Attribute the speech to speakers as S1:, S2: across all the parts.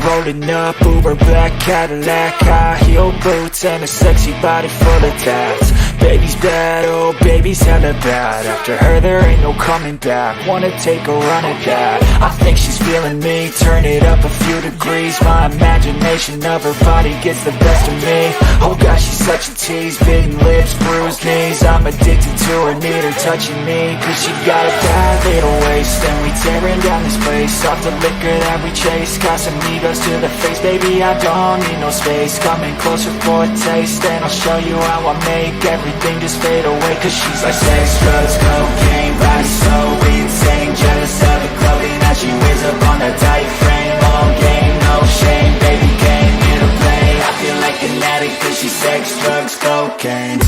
S1: rolling up, Uber black Cadillac, high heel boots and a sexy body full of tats. Baby's bad, oh baby's hella bad. After her there ain't no coming back. Wanna take a run at that. I think she's feeling me, turn it up a few degrees. My imagination of her body gets the best of me. Oh gosh, she's such a tease, bitten lips, bruised knees. I'm addicted to her, need her touching me. Cause she got a bad little waist, and we tearing down this place. Off the liquor that we chase, got some egos to the face. Baby, I don't need no space, coming closer for a taste. And I'll show you how I make everything just fade away. Cause she's like sex, drugs, cocaine, body so insane. Jealous of the clothing that she wears up on a tight frame. All game, no shame, baby came here to play. I feel like an addict cause she's sex, drugs, cocaine.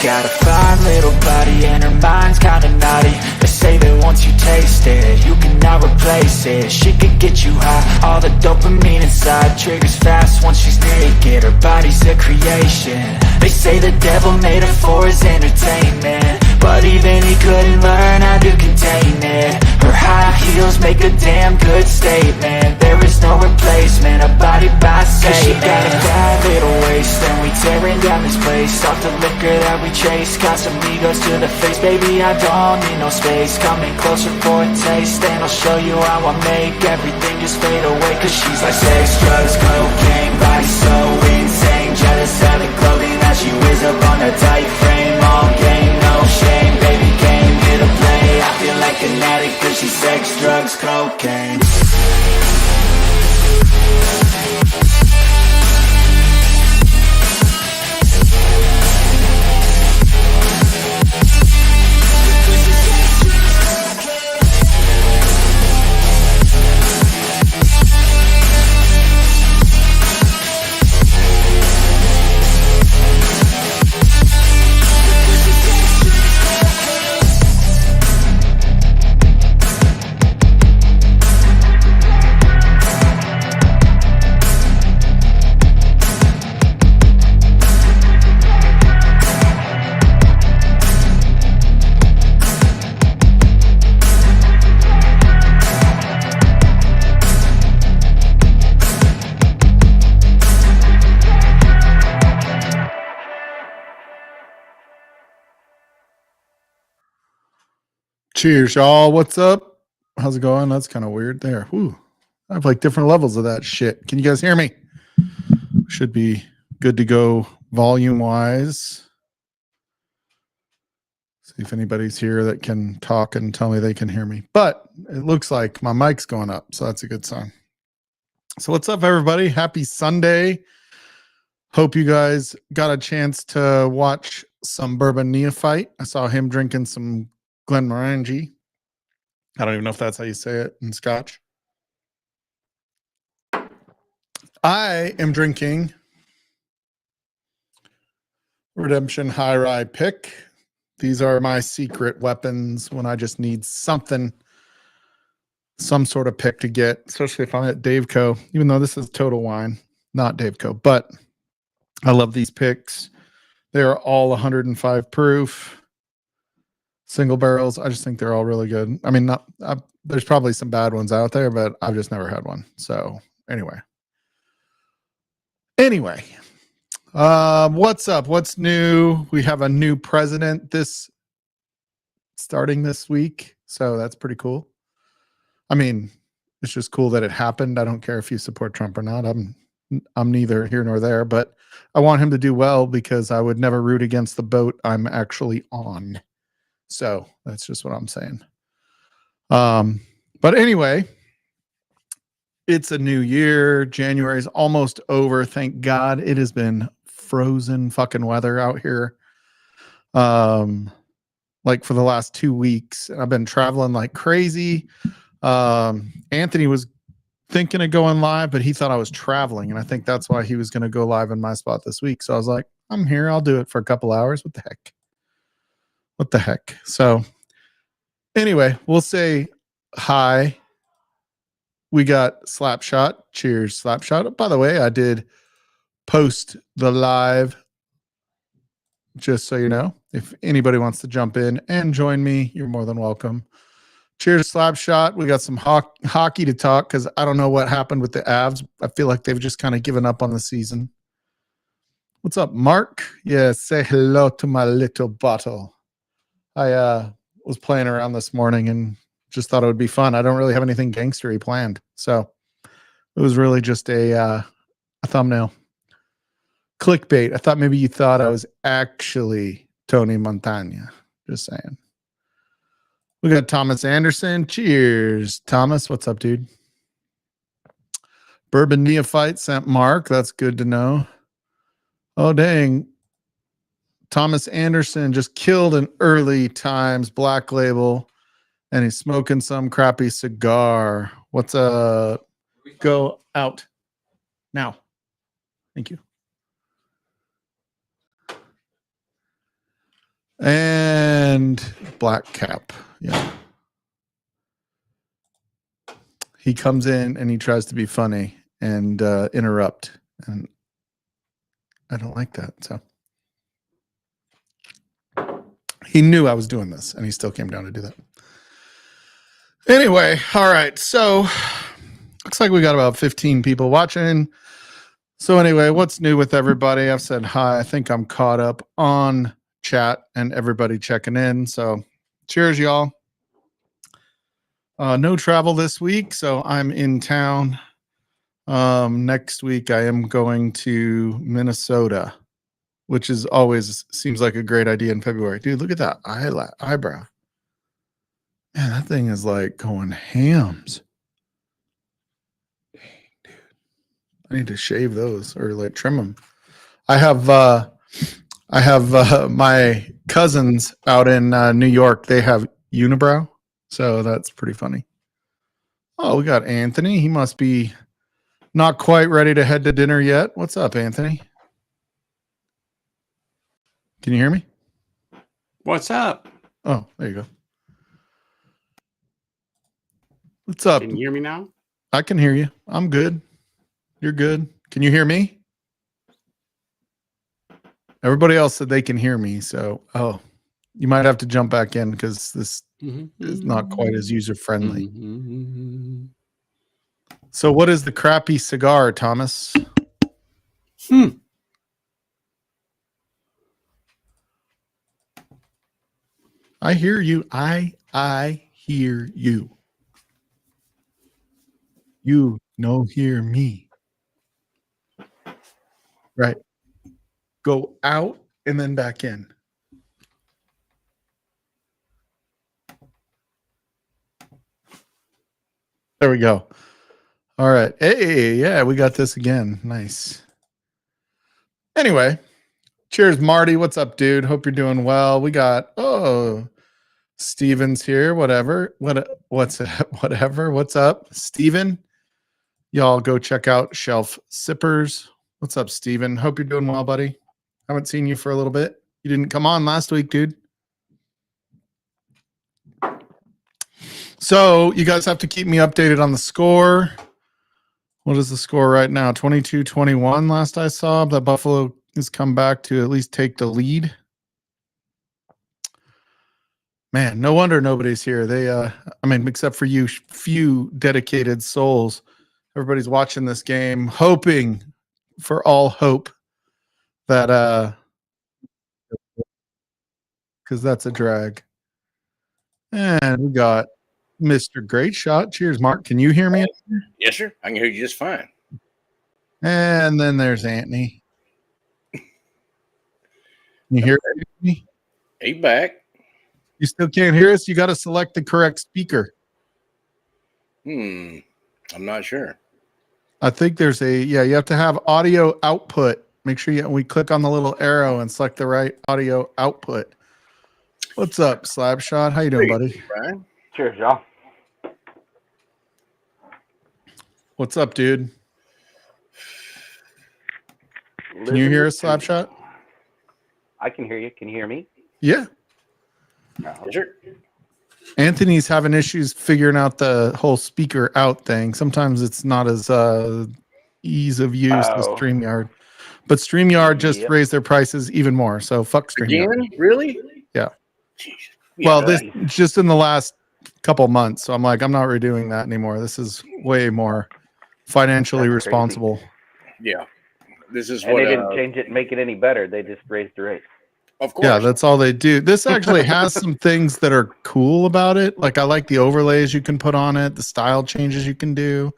S1: Got a fine little body and her mind's kinda naughty. They say that once you taste it, you cannot replace it. She could get you high, all the dopamine inside triggers fast once she's naked. Her body's a creation. They say the devil made her for his entertainment, but even he couldn't learn how to contain it. Her high heels make a damn good statement. There is no replacement, a body by Satan. She got a bad little waist, and we tearing down this place. Off the liquor that we chase, got some egos to the face. Baby, I don't need no space, coming closer for a taste. And I'll show you how I make everything just fade away. Cause she's like sex, drugs, cocaine, body so insane. Jealous of the clothing that she wears up on a tight frame. All game, no shame, baby came here to play. I feel like an addict cause she's sex, drugs, cocaine.
S2: Cheers, y'all. What's up? How's it going? That's kind of weird there. Whew. I have like different levels of that shit. Can you guys hear me? Should be good to go volume wise. See if anybody's here that can talk and tell me they can hear me. But it looks like my mic's going up, so that's a good sign. So what's up, everybody? Happy Sunday. Hope you guys got a chance to watch some Bourbon Neophyte. I saw him drinking some Glenmorangie. I don't even know if that's how you say it in Scotch. I am drinking Redemption High Rye Pick. These are my secret weapons when I just need something, some sort of pick to get, especially if I'm at Daveco, even though this is Total Wine, not Daveco, but I love these picks. They are all 105 proof. Single barrels. I just think they're all really good. I mean, there's probably some bad ones out there, but I've just never had one. So anyway, what's up? What's new? We have a new president starting this week. So that's pretty cool. I mean, it's just cool that it happened. I don't care if you support Trump or not. I'm neither here nor there, but I want him to do well because I would never root against the boat I'm actually on. So that's just what I'm saying. But anyway, it's a new year. January is almost over. Thank God. It has been frozen fucking weather out here. Like for the last 2 weeks. I've been traveling like crazy. Anthony was thinking of going live, but he thought I was traveling, and I think that's why he was going to go live in my spot this week. So I was like, I'm here. I'll do it for a couple hours. What the heck? What the heck? So anyway, we'll say hi. We got Slapshot. Cheers, Slapshot. By the way, I did post the live, just so you know. If anybody wants to jump in and join me, you're more than welcome. Cheers, Slapshot. We got some hockey to talk because I don't know what happened with the Avs. I feel like they've just kind of given up on the season. What's up, Mark? Yeah, say hello to my little bottle. I was playing around this morning and just thought it would be fun. I don't really have anything gangstery planned, so it was really just a thumbnail. Clickbait. I thought maybe you thought I was actually Tony Montana. Just saying. We got Thomas Anderson. Cheers, Thomas. What's up, dude? Bourbon Neophyte sent Mark. That's good to know. Oh, dang. Thomas Anderson just killed an early times Black Label, and he's smoking some crappy cigar. What's up? Go out now. Thank you. And Black Cap. Yeah. He comes in and he tries to be funny and interrupt. And I don't like that. So he knew I was doing this and he still came down to do that. Anyway, all right. So looks like we got about 15 people watching. So anyway, what's new with everybody? I've said hi. I think I'm caught up on chat and everybody checking in. So cheers, y'all. No travel this week, so I'm in town. Next week I am going to Minnesota, which is always seems like a great idea in February. Dude, look at that eyebrow. Man, that thing is like going hams. Dang, dude. I need to shave those or like trim them. I have my cousins out in New York. They have unibrow, so that's pretty funny. Oh, we got Anthony. He must be not quite ready to head to dinner yet. What's up, Anthony? Can you hear me?
S3: What's up?
S2: Oh, there you go. What's up?
S3: Can you hear me now?
S2: I can hear you. I'm good. You're good. Can you hear me? Everybody else said they can hear me, so you might have to jump back in because this is not quite as user-friendly. So what is the crappy cigar, Thomas? I hear you. I hear you. You no hear me. Right. Go out and then back in. There we go. All right. Hey, yeah, we got this again. Nice. Anyway, cheers, Marty. What's up, dude? Hope you're doing well. We got Steven's here. Whatever. Whatever. What's up, Steven? Y'all go check out Shelf Sippers. What's up, Steven? Hope you're doing well, buddy. Haven't seen you for a little bit. You didn't come on last week, dude. So you guys have to keep me updated on the score. What is the score right now? 22-21 last I saw. That Buffalo has come back to at least take the lead. Man, no wonder nobody's here. They, I mean, except for you, few dedicated souls. Everybody's watching this game, hoping for all hope that, because that's a drag. And we got Mr. Great Shot. Cheers, Mark. Can you hear me?
S4: Yes, sir. I can hear you just fine.
S2: And then there's Anthony. You hear me?
S4: He back.
S2: You still can't hear us? You got to select the correct speaker.
S4: I'm not sure.
S2: I think there's you have to have audio output. Make sure we click on the little arrow and select the right audio output. What's up, Slapshot? How you doing, buddy?
S4: Brian.
S5: Cheers, y'all.
S2: What's up, dude? Can you hear us, Slapshot?
S5: I can hear you. Can you hear me?
S2: Yeah.
S5: No.
S4: Yes, sir.
S2: Anthony's having issues figuring out the whole speaker out thing. Sometimes it's not as ease of use as
S5: Oh.
S2: StreamYard. But StreamYard just
S5: Yep.
S2: raised their prices even more. So fuck StreamYard.
S4: Again? Really?
S2: Yeah.
S4: Jeez.
S2: Well,
S4: Yeah,
S2: this just in the last couple months. So I'm like, I'm not redoing that anymore. This is way more financially
S5: That's crazy.
S2: responsible.
S4: yeah. This is
S5: And
S4: what.
S5: they didn't change it and make it any better. They just raised the rate.
S4: Of course.
S2: Yeah, that's all they do. This actually has some things that are cool about it. Like I like the overlays you can put on it, the style changes you can do,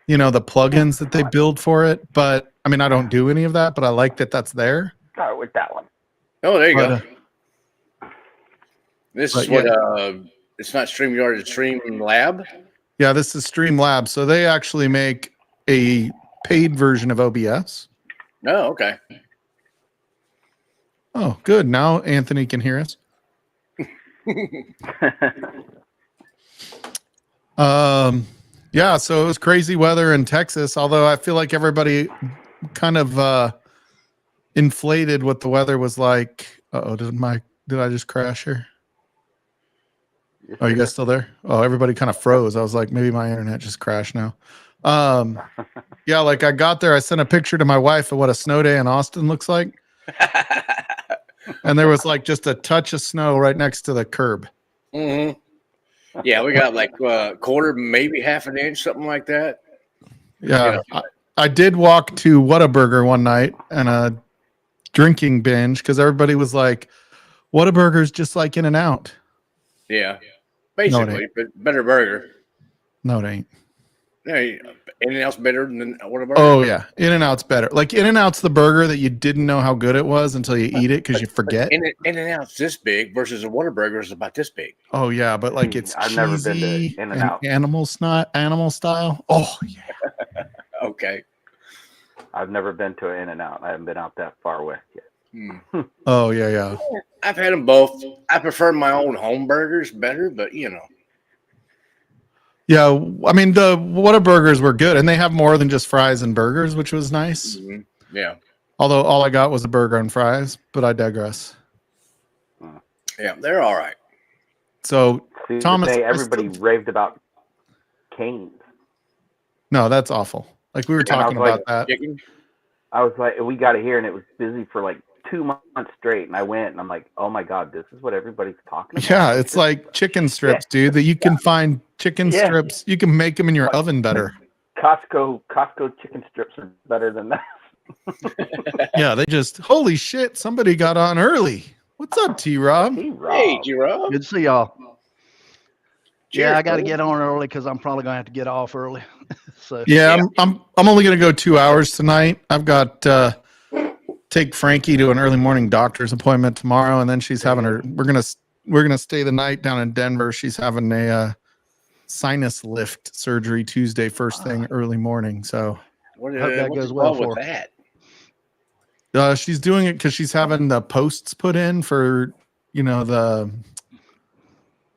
S2: you know, the plugins that they build for it. But I mean, I don't do any of that, but I like that that's there.
S5: Start with that one.
S4: Oh, there you
S2: But,
S4: go. This
S2: but
S4: is what. It's not StreamYard. It's StreamLab.
S2: Yeah, this is Streamlabs. So they actually make a paid version of OBS.
S4: Oh, okay.
S2: Oh, good. Now Anthony can hear us. Yeah, so it was crazy weather in Texas, although I feel like everybody kind of inflated what the weather was like. Uh-oh, did I just crash here? Oh, you guys still there? Oh, everybody kind of froze. I was like, maybe my internet just crashed now. Yeah, like I got there, I sent a picture to my wife of what a snow day in Austin looks like. And there was like just a touch of snow right next to the curb.
S4: hmm Yeah, we got like quarter, maybe half an inch, something like that.
S2: Yeah. I did walk to Whataburger one night and a drinking binge because everybody was like, Whataburger's just like In-N-Out.
S4: Yeah,
S2: No, it
S4: basically, but better burger.
S2: No, it ain't.
S4: Yeah, anything else better than what a burger?
S2: Oh, yeah. In-N-Out's better. Like In-N-Out's the burger that you didn't know how good it was until you eat it because you forget.
S4: In-N-Out's this big versus a Whataburger is about this big.
S2: Oh, yeah. But like it's
S5: I've never been to
S2: cheesy and
S5: In-N-Out.
S2: animal style. Oh, yeah.
S4: Okay.
S5: I've never been to an In-N-Out. I haven't been out that far west yet.
S4: Hmm.
S2: Oh, yeah, yeah.
S4: I've had them both. I prefer my own home burgers better, but you know.
S2: Yeah, I mean, the Whataburgers were good, and they have more than just fries and burgers, which was nice.
S4: Mhm. Yeah.
S2: Although all I got was a burger and fries, but I digress.
S4: Yeah, they're all right.
S2: So,
S5: See,
S2: Thomas,
S5: today everybody raved about Cane's.
S2: no, that's awful. Like we were
S5: And I
S2: talking
S5: was
S2: about
S5: like-
S2: that.
S4: Chicken?
S5: I was like, we got it here, and it was busy for like 2 months straight. And I went, and I'm like, oh my god, this is what everybody's talking about.
S2: Yeah, it's like chicken strips, dude, that you can find chicken
S5: Yeah.
S2: strips. You can make them in your oven better.
S5: Costco chicken strips are better than that.
S2: Yeah, they just, holy shit, somebody got on early. What's up, T-Rob?
S5: Hey, Rob.
S4: Hey, G-Rob.
S6: Good to see y'all.
S4: Cheers,
S6: Yeah, I got to
S4: buddy.
S6: get on early because I'm probably gonna have to get off early. So
S2: Yeah, I'm only gonna go 2 hours tonight. I've got take Frankie to an early morning doctor's appointment tomorrow, and then she's having her. We're gonna stay the night down in Denver. She's having a sinus lift surgery Tuesday, first thing early morning. So
S4: What,
S6: Hope that
S4: what's
S6: goes
S4: the
S6: well
S4: problem with
S6: for
S4: that?
S2: she's doing it because she's having the posts put in for the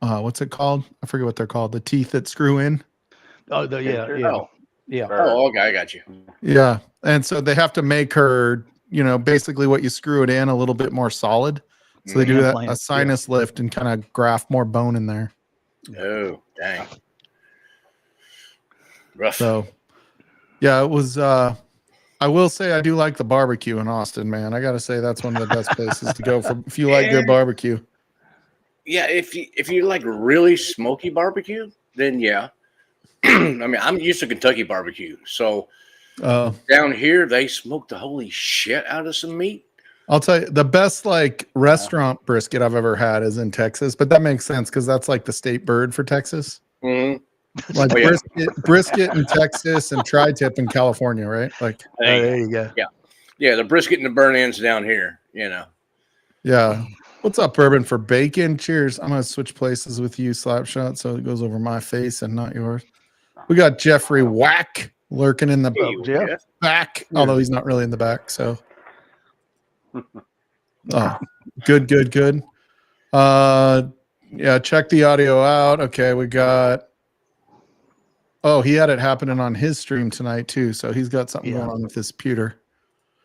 S2: what's it called? I forget what they're called. The teeth that screw in.
S6: oh yeah,
S5: Sure.
S6: yeah,
S4: Oh.
S6: yeah.
S4: Oh, okay, I got you.
S2: Yeah, and so they have to make her, basically what you screw it in a little bit more solid. So they do that,
S6: Implant,
S2: a sinus lift and kind of graft more bone in there.
S4: Oh, dang. Rough.
S2: So, yeah, it was. I will say I do like the barbecue in Austin, man. I got to say that's one of the best places to go for if you like good barbecue.
S4: Yeah, if you like really smoky barbecue, then yeah. I mean, I'm used to Kentucky barbecue, so down here they smoke the holy shit out of some meat.
S2: I'll tell you the best like restaurant brisket I've ever had is in Texas, but that makes sense because that's like the state bird for Texas.
S4: Mm-hmm.
S2: Like
S4: Oh, yeah.
S2: brisket in Texas and tri-tip in California, right? Like,
S6: There you go.
S4: Yeah, the brisket and the burn ends down here.
S2: yeah. What's up, Bourbon for bacon? Cheers. I'm gonna switch places with you, Slapshot, so it goes over my face and not yours. We got Jeffrey Whack lurking in the
S4: Hey,
S6: Jeff.
S4: Jeff.
S2: back, although he's not really in the back. So, oh, good. Yeah, check the audio out. Okay, we got Oh, he had it happening on his stream tonight too. So he's got something
S6: Yeah.
S2: going on with his pewter.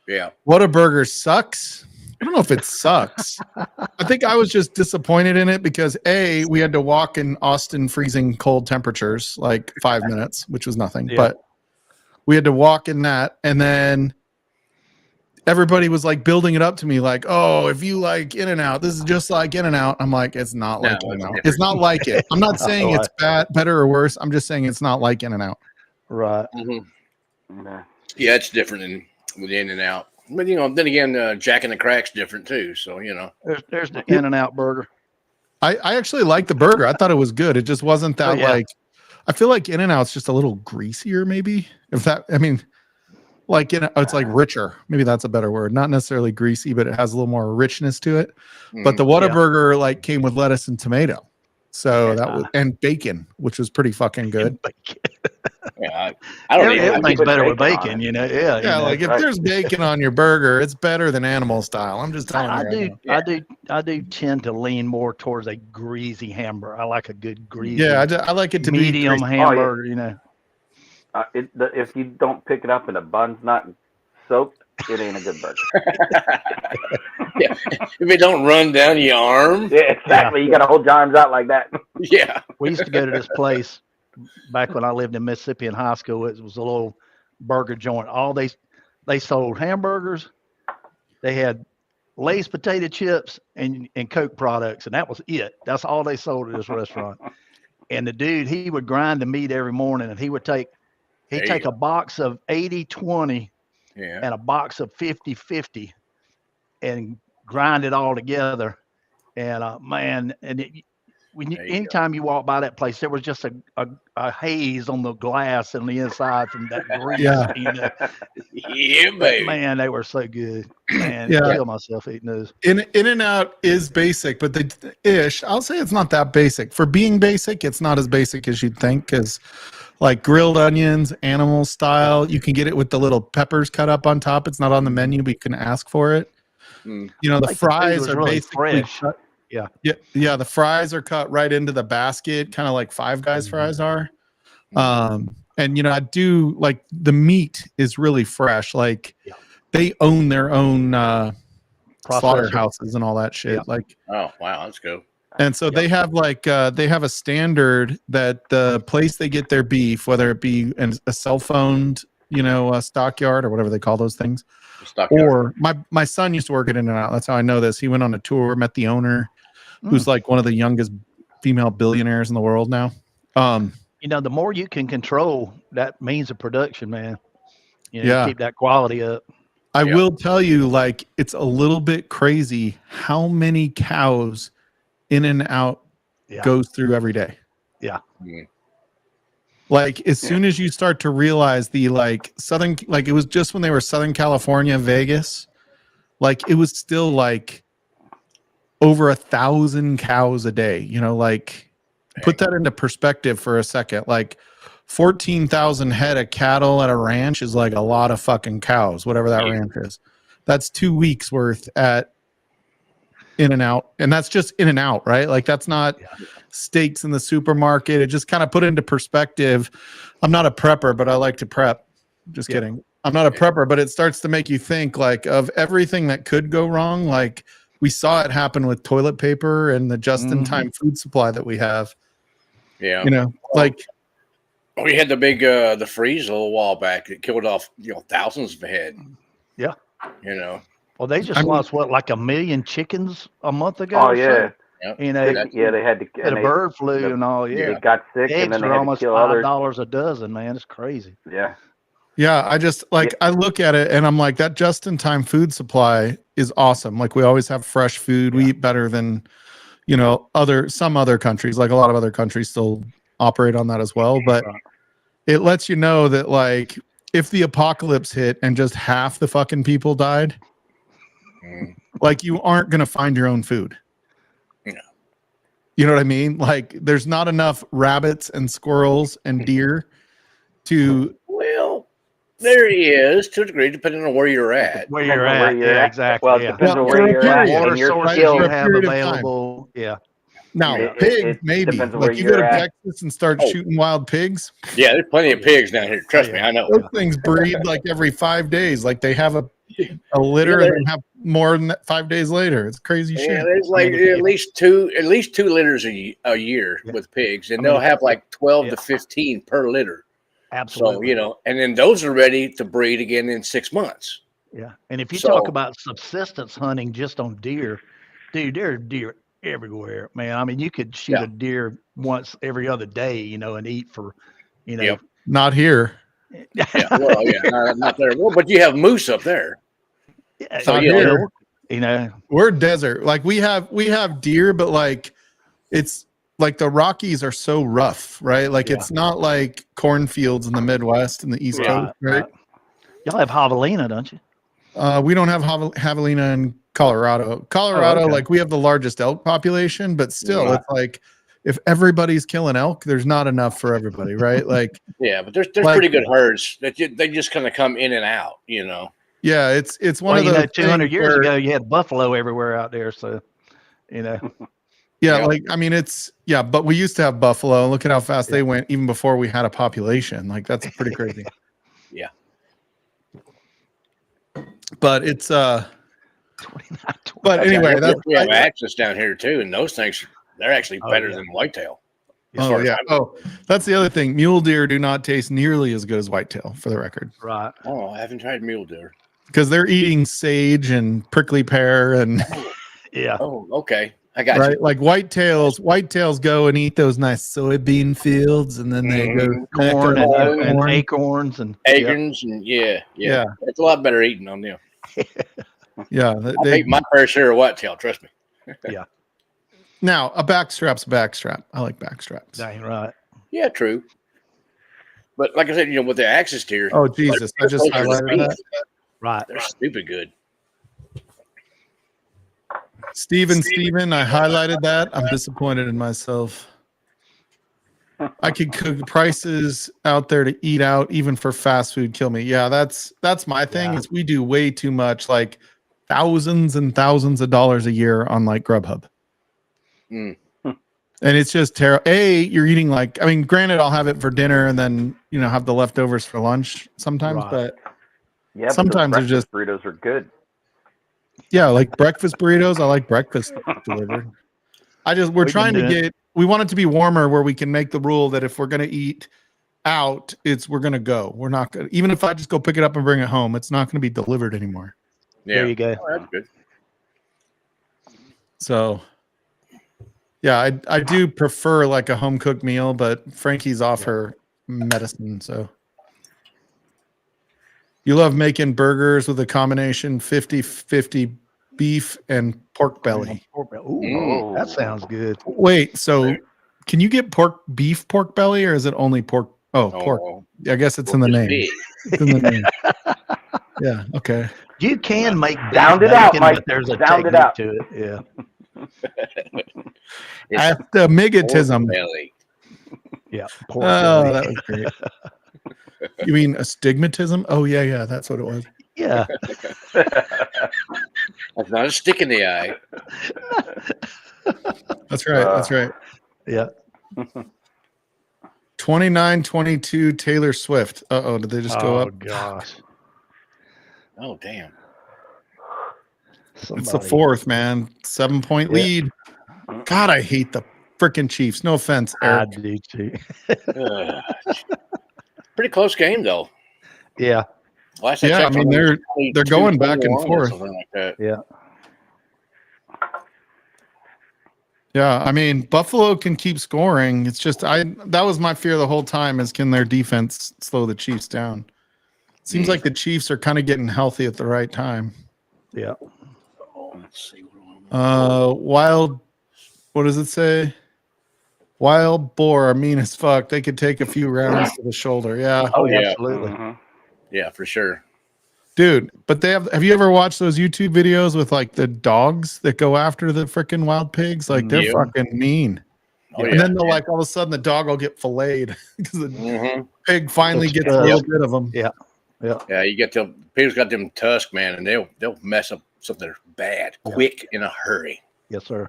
S4: Yeah.
S2: Whataburger sucks. I don't know if it sucks. I think I was just disappointed in it because we had to walk in Austin freezing cold temperatures, like 5 minutes, which was nothing.
S6: Yeah.
S2: But we had to walk in that, and then everybody was like building it up to me, like, "Oh, if you like In-N-Out, this is just like In-N-Out." I'm like, "It's not like
S4: No, it's
S2: In-N-Out.
S4: different.
S2: It's not like it." I'm not saying it's bad, better or worse. I'm just saying it's not like In-N-Out.
S6: Right.
S5: Yeah.
S4: Yeah, it's different than with In-N-Out. But then again, Jack in the Crack's different too. So
S6: There's the In-N-Out burger.
S2: I actually liked the burger. I thought it was good. It just wasn't that
S6: yeah.
S2: like. I feel like In-N-Out's just a little greasier, maybe. If that, I mean, like it's like richer. Maybe that's a better word. Not necessarily greasy, but it has a little more richness to it. But the Whataburger like came with lettuce and tomato, so that was and bacon, which was pretty fucking good.
S4: Yeah, I don't even.
S6: Everything's
S5: put
S6: better with
S5: bacon on
S6: bacon,
S5: it.
S6: you know. Yeah. you
S2: Yeah,
S6: know.
S2: like if
S5: right.
S2: there's bacon on your burger, it's better than animal style. I'm just telling you. right now.
S6: I do tend to lean more towards a greasy hamburger. I like a good greasy.
S2: Yeah, I like it to
S6: medium
S2: be greasy.
S6: hamburger. You know.
S5: If you don't pick it up and the bun's not soaked, it ain't a good burger.
S4: Yeah, if it don't run down your arm.
S5: Yeah, exactly. You got to hold your arms out like that.
S4: Yeah.
S6: We used to go to this place back when I lived in Mississippi in high school. It was a little burger joint. They sold hamburgers. They had Lay's potato chips and Coke products, and that was it. That's all they sold at this restaurant. And the dude, he would grind the meat every morning, and he'd take a box of 80-20
S4: Yeah.
S6: and a box of 50-50 and grind it all together. And man, and anytime you walk by that place, there was just a haze on the glass on the inside from that grease.
S2: Yeah.
S6: You know?
S4: Yeah,
S6: But,
S4: baby.
S6: man, they were so good. Man,
S2: Yeah.
S6: I kill myself eating those.
S2: In-N-Out is basic, but I'll say it's not that basic. For being basic, it's not as basic as you'd think, because like grilled onions, animal style, you can get it with the little peppers cut up on top. It's not on the menu, but you can ask for it.
S4: Mm.
S2: You know, the
S6: Like the food
S2: fries
S6: was
S2: are
S6: really
S2: basically
S6: fresh.
S2: cut-
S6: Yeah.
S2: Yeah, the fries are cut right into the basket, kind of like Five Guys fries are. And you know, I do like the meat is really fresh. Like they own their own slaughterhouses and all that shit.
S6: Yeah.
S2: Like,
S4: Oh wow, let's go.
S2: and so they have like they have a standard that the place they get their beef, whether it be a cell phoned, you know, a stockyard or whatever they call those things, or my son used to work at In-N-Out. That's how I know this. He went on a tour, met the owner, who's like one of the youngest female billionaires in the world now.
S6: You know, the more you can control, that means the production, man. You know,
S2: Yeah.
S6: keep that quality up.
S2: I will tell you, like, it's a little bit crazy how many cows In-N-Out
S6: Yeah.
S2: goes through every day.
S6: Yeah.
S2: Like as soon as you start to realize the like Southern, like it was just when they were Southern California, Vegas, like it was still like over 1,000 cows a day, you know, like put that into perspective for a second. Like 14,000 head of cattle at a ranch is like a lot of fucking cows, whatever that ranch is. That's 2 weeks worth at In-N-Out. And that's just In-N-Out, right? Like that's not steaks in the supermarket. It just kind of put into perspective. I'm not a prepper, but I like to prep. Just kidding. I'm not a prepper, but it starts to make you think like of everything that could go wrong. Like we saw it happen with toilet paper and the just-in-time food supply that we have.
S4: Yeah.
S2: You know, like
S4: We had the big the freeze a little while back. It killed off thousands of head.
S6: Yeah.
S4: You know.
S6: Well, they just
S2: I mean-
S6: lost like 1 million chickens a month ago.
S5: Oh
S6: or
S5: yeah,
S6: so. You know,
S5: they had to.
S6: had a bird flu and all.
S5: They
S6: Yeah,
S5: got sick, and
S6: eggs
S5: then they
S6: are
S5: had to
S6: almost
S5: kill others.
S6: $5 a dozen. Man, it's crazy.
S5: Yeah.
S2: yeah, I just like I look at it and I'm like that just-in-time food supply is awesome. Like we always have fresh food. We eat better than, you know, some other countries. Like a lot of other countries still operate on that as well. But it lets you know that like if the apocalypse hit and just half the fucking people died, like you aren't gonna find your own food.
S4: No.
S2: You know what I mean? Like there's not enough rabbits and squirrels and deer to
S4: Well, there he is to a degree, depending on where you're at.
S6: Where
S5: Depends
S6: you're
S5: on
S6: at,
S5: where you're
S6: yeah,
S5: at.
S6: exactly.
S5: Well, it
S6: Yeah.
S5: depends on
S2: Well,
S5: where
S2: for a
S5: you're at
S2: period,
S6: Water
S5: and your
S6: sources
S5: skills.
S6: you
S2: for a
S6: have
S2: period of time.
S6: available. Yeah.
S2: Now,
S5: It-
S2: pigs,
S5: it
S2: maybe.
S5: depends on where
S2: Like you go to
S5: you're at.
S2: Texas and start
S4: Oh.
S2: shooting wild pigs.
S4: Yeah, there's plenty of pigs down here. Trust me, I know.
S2: Those things breed like every 5 days. Like they have a litter
S4: Yeah,
S2: and then have more than that 5 days later. It's crazy
S4: Yeah,
S2: shit.
S4: there's like at least two litters a year
S6: Yeah.
S4: with pigs, and
S6: I mean,
S4: they'll have like 12
S6: yeah.
S4: to 15 per litter. So
S6: Absolutely.
S4: and then those are ready to breed again in 6 months.
S6: Yeah. And if you
S4: So-
S6: talk about subsistence hunting just on deer, dude, there are deer everywhere, man. I mean, you could shoot
S4: Yeah.
S6: a deer once every other day, and eat for,
S4: Yep.
S2: Not here.
S4: Yeah, well, yeah, not there. Well, but you have moose up there.
S6: Yeah,
S2: Not
S6: you know,
S2: here.
S6: you know,
S2: We're desert. Like we have deer, but like it's like the Rockies are so rough, right? Like
S6: Yeah.
S2: it's not like cornfields in the Midwest and the East Coast, right?
S6: Y'all have javelina, don't you?
S2: We don't have javelina in Colorado. Colorado,
S6: okay.
S2: like we have the largest elk population, but still,
S4: Right.
S2: it's like if everybody's killing elk, there's not enough for everybody, right? Like,
S4: Yeah, but there's
S2: Like-
S4: pretty good herds that they just kind of come in and out.
S2: yeah, it's one
S6: Well,
S2: of those
S6: 200
S2: things
S6: years
S2: where-
S6: ago, you had buffalo everywhere out there. So,
S2: Yeah,
S4: Yeah.
S2: like I mean, but we used to have buffalo. Look at how fast they went, even before we had a population. Like that's pretty crazy.
S4: Yeah.
S2: But it's
S6: 29,
S2: But anyway, that's
S4: we have access down here too, and those things they're actually
S6: Oh,
S4: better
S6: yeah.
S4: than whitetail. as
S2: oh
S4: far as
S2: yeah.
S4: I know.
S2: Oh, that's the other thing. Mule deer do not taste nearly as good as whitetail, for the record,
S6: right.
S4: Oh, I haven't tried mule deer.
S2: because they're eating sage and pear and
S6: Yeah.
S4: Oh, okay, I got
S2: right,
S4: you.
S2: like whitetails go and eat those nice soybean fields, and then they go
S4: Mhm.
S6: Corn
S2: neck up
S6: and
S2: corn.
S6: acorns and
S4: Acorns and yeah,
S2: Yeah.
S4: it's a lot better eating on them.
S2: Yeah,
S4: I
S2: they,
S4: ate my fair share of whitetail. Trust me.
S2: now a backstrap's a backstrap. I like backstraps.
S6: Dang right.
S4: Yeah, true. But like I said, with the axis deer,
S2: Oh Jesus, I just
S4: those are the
S2: highlighted that.
S4: beast.
S6: Right.
S4: They're stupid good.
S2: Steven, I highlighted that. I'm disappointed in myself. I could cook prices out there to eat out, even for fast food, kill me. Yeah, that's my thing.
S6: Yeah.
S2: Is we do way too much, like thousands and thousands of dollars a year on like Grubhub.
S4: Mm.
S2: And it's just terrible. You're eating like, I mean, granted, I'll have it for dinner and then have the leftovers for lunch sometimes,
S6: Right.
S2: but
S5: Yeah, but those
S2: sometimes they're just
S5: breakfast burritos are good.
S2: yeah, like breakfast burritos. I like breakfast delivered. We're
S6: We've
S2: trying to
S6: been doing-
S2: we want it to be warmer where we can make the rule that if we're going to eat out, we're going to go. We're not going to, even if I just go pick it up and bring it home, it's not going to be delivered anymore.
S4: Yeah,
S6: There you go.
S4: Oh, that's good.
S2: So yeah, I do prefer like a home cooked meal, but Frankie's off her medicine. So you love making burgers with a combination 50-50 beef and pork belly.
S6: Ooh,
S4: Mm.
S6: that sounds good.
S2: Wait, so can you get beef pork belly, or is it only pork? Oh, pork.
S4: Oh,
S2: I guess it's in the
S4: pork is
S2: name.
S4: big.
S2: It's in the name. Yeah. Okay.
S6: You can make
S5: Sound
S6: beef
S5: it out,
S6: bacon,
S5: Mike.
S6: but there's a
S5: Sound it
S6: technique
S5: out.
S6: to it. Yeah.
S4: It's
S2: Astigmatism.
S4: pork belly.
S6: Yeah. Pork
S2: Oh,
S6: belly.
S2: that was great. You mean astigmatism? Oh yeah, that's what it was.
S6: Yeah.
S4: That's not a stick in the eye.
S2: That's right. That's right.
S6: Yeah.
S2: 29-22 Taylor Swift. Did they just go
S6: Oh
S2: up?
S6: gosh.
S4: Oh, damn.
S2: It's the
S6: Somebody-
S2: fourth, man. 7-point
S6: Yeah.
S2: lead. God, I hate the freaking Chiefs. No offense,
S6: I
S2: Eric.
S6: do too.
S4: Ugh. Pretty close game, though.
S6: Yeah.
S4: Last
S2: Yeah, I
S4: checked,
S2: mean,
S4: it was
S2: they're going back and
S4: 22-21 or
S2: forth.
S4: something like that.
S6: Yeah.
S2: Yeah, I mean, Buffalo can keep scoring. It's just that was my fear the whole time, is can their defense slow the Chiefs down? Seems like the Chiefs are kind of getting healthy at the right time.
S6: Yeah.
S4: Let's see. What
S2: Wild, what does it say? Wild boar are mean as fuck. They could take a few rounds to the shoulder. Yeah,
S6: Oh,
S4: Yeah.
S6: absolutely.
S5: Mhm.
S4: yeah, for sure.
S2: dude. But have you ever watched those YouTube videos with like the dogs that go after the freaking wild pigs? Like they're
S4: Yeah.
S2: fucking mean.
S4: Oh,
S2: And then they'll like all of a sudden the dog will get filleted because the
S4: Mhm.
S2: pig finally
S6: That's
S2: gets a little bit of them.
S4: Yeah, you get the Peter's got them tusk, man, and they'll mess up something bad quick in a hurry.
S6: Yes, sir.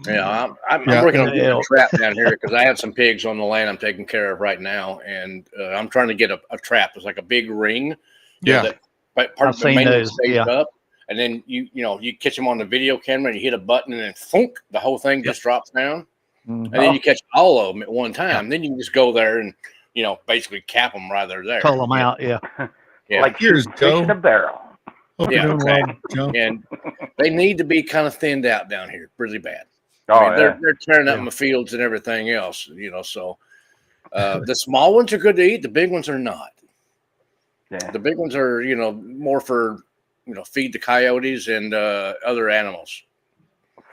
S4: Yeah, I'm
S2: Yeah.
S4: working on getting a
S6: Yeah.
S4: trap down here because I have some pigs on the land I'm taking care of right now, and I'm trying to get a trap. It's like a big ring.
S2: Yeah.
S4: That but part
S6: I've
S4: of the
S6: seen
S4: main
S6: those,
S4: stays
S6: yeah.
S4: up, and then you catch them on the video camera, and you hit a button, and then thunk, the whole thing just drops down,
S6: Mhm.
S4: and then you catch all of them at one time. Then you can just go there and basically cap them right there.
S6: Pull them out. Yeah.
S4: Yeah.
S5: Like
S2: Here's
S5: shooting fish in
S2: Joe.
S5: a barrel.
S2: Hope
S4: Yeah,
S2: you're doing well, Joe.
S4: And they need to be kind of thinned out down here, really bad.
S5: Oh,
S4: I mean,
S5: yeah.
S4: they're tearing up
S6: Yeah.
S4: my fields and everything else, So the small ones are good to eat. The big ones are not.
S5: Yeah.
S4: The big ones are, more for, feed the coyotes and other animals.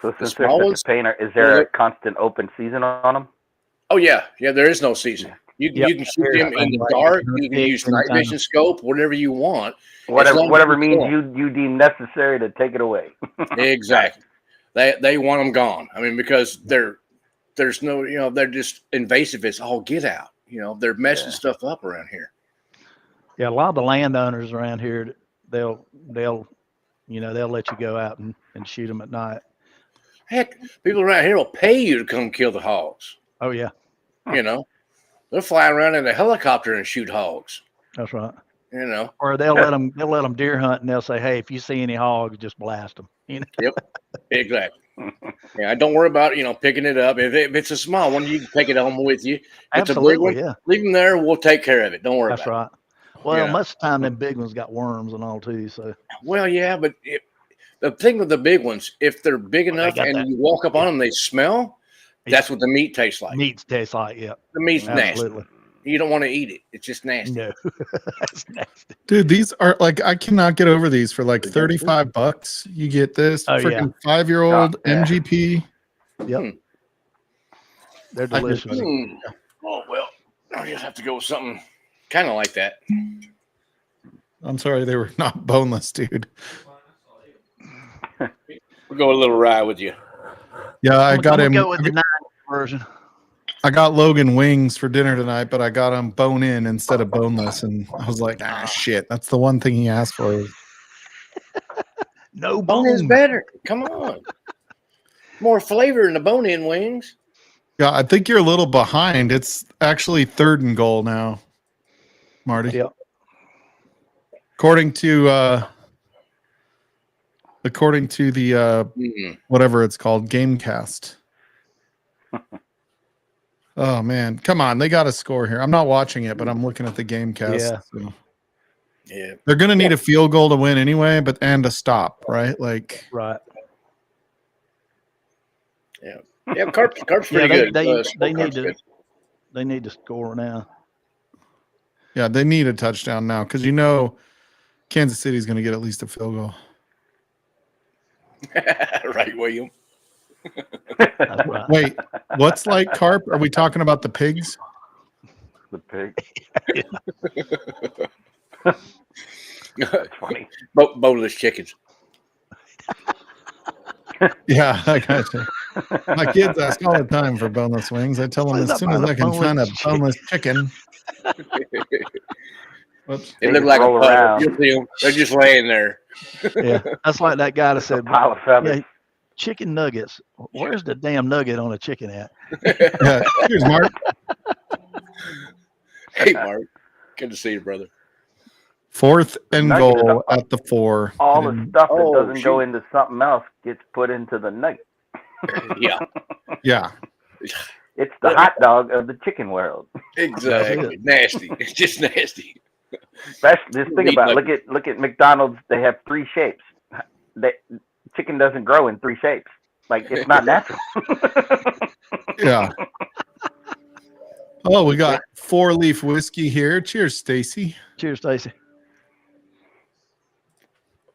S5: So since
S4: small
S5: they're
S4: ones-
S5: such a pain, is there a constant open season on them?
S4: Oh yeah, there is no season. You can shoot them in the dark. You can use night vision scope, whatever you want.
S5: Whatever means you deem necessary to take it away.
S4: Exactly. They want them gone. I mean, because there's no, they're just invasive as all get out. They're messing stuff up around here.
S6: Yeah. A lot of the landowners around here, they'll let you go out and shoot them at night.
S4: Heck, people around here will pay you to come kill the hogs.
S6: Oh yeah.
S4: They'll fly around in a helicopter and shoot hogs.
S6: That's right. Or they'll let them deer hunt, and they'll say, "Hey, if you see any hogs, just blast them."
S4: Exactly. Yeah, don't worry about picking it up. If it's a small one, you can take it home with you. If it's a big
S6: Absolutely,
S4: one,
S6: yeah.
S4: leave them there. We'll take care of it. Don't worry
S6: That's
S4: about
S6: right. Well,
S4: Yeah.
S6: most of the time, them big ones got worms and all too. So
S4: it. Well, yeah, but the thing with the big ones, if they're big enough
S6: got
S4: and
S6: that.
S4: you walk up on them, they smell. That's what the meat tastes like.
S6: meats taste like, yeah,
S4: The meat's nasty.
S6: absolutely.
S4: You don't want to eat it. It's just nasty.
S6: No, that's nasty.
S2: Dude, these are like I cannot get over these for like $35. You get this
S6: Oh,
S2: freaking 5-year-old
S5: Oh, yeah.
S2: MGP.
S6: Yep, they're
S2: I just-
S6: delicious.
S4: Oh well, I just have to go with something kind of like that.
S2: I'm sorry, they were not boneless, dude.
S4: We'll go a little rye with you.
S2: Yeah, I
S6: I'm
S2: got
S6: gonna
S2: him.
S6: go with the 9 version.
S2: I got Logan wings for dinner tonight, but I got him bone in instead of boneless, and I was like, shit. That's the one thing he asked for.
S6: No
S4: Bone is
S6: bone.
S4: better. Come on. More flavor in the bone-in wings.
S2: Yeah, I think you're a little behind. It's actually 3rd and goal now, Marty.
S6: Yep.
S2: According to the whatever it's called, Gamecast. Oh man, come on! They got a score here. I'm not watching it, but I'm looking at the Gamecast.
S6: Yeah.
S2: So.
S4: Yeah.
S2: They're gonna need a field goal to win anyway, and a stop, right? Like,
S6: Right.
S4: Yeah, Carp's pretty
S6: Yeah,
S4: good.
S6: they
S4: Carp's
S6: need to
S4: good.
S6: they need to score now.
S2: yeah, they need a touchdown now because Kansas City's gonna get at least a field goal.
S4: Right, William.
S6: That's right.
S2: Wait, what's like carp? Are we talking about the pigs?
S5: The pig. Funny.
S4: Boneless chickens.
S2: Yeah, I got you. My kids ask all the time for boneless wings. I tell them
S6: What's
S2: as
S6: up
S2: soon as
S6: about
S2: I
S6: a
S2: can find a
S6: boneless
S2: boneless chicken. Whoops.
S4: They
S5: They
S4: look
S5: just
S4: like a
S5: roll
S4: puddle.
S5: around.
S4: You see 'em. They're just laying there.
S6: Yeah, that's like that guy that said,
S5: Pile of feathers.
S6: "Yeah, chicken nuggets. Where's the damn nugget on a chicken at?"
S2: Yeah. Cheers, Mark.
S4: Hey, Mark. Good to see you, brother.
S2: 4th and
S5: Nugget is
S2: goal
S5: up.
S2: at the 4.
S5: All the
S2: And-
S5: stuff that
S4: Oh,
S5: doesn't go
S4: shoot.
S5: into something else gets put into the nugget.
S4: Yeah,
S2: yeah.
S5: It's the hot dog of the chicken world.
S4: exactly. Nasty. It's just nasty.
S5: Especially, just think
S4: Meat
S5: about it.
S4: nugget.
S5: Look at McDonald's. They have 3 shapes. Chicken doesn't grow in 3 shapes. Like, it's not natural.
S2: Yeah. Oh, we got 4-leaf whiskey here. Cheers, Stacy.
S6: Cheers, Stacy.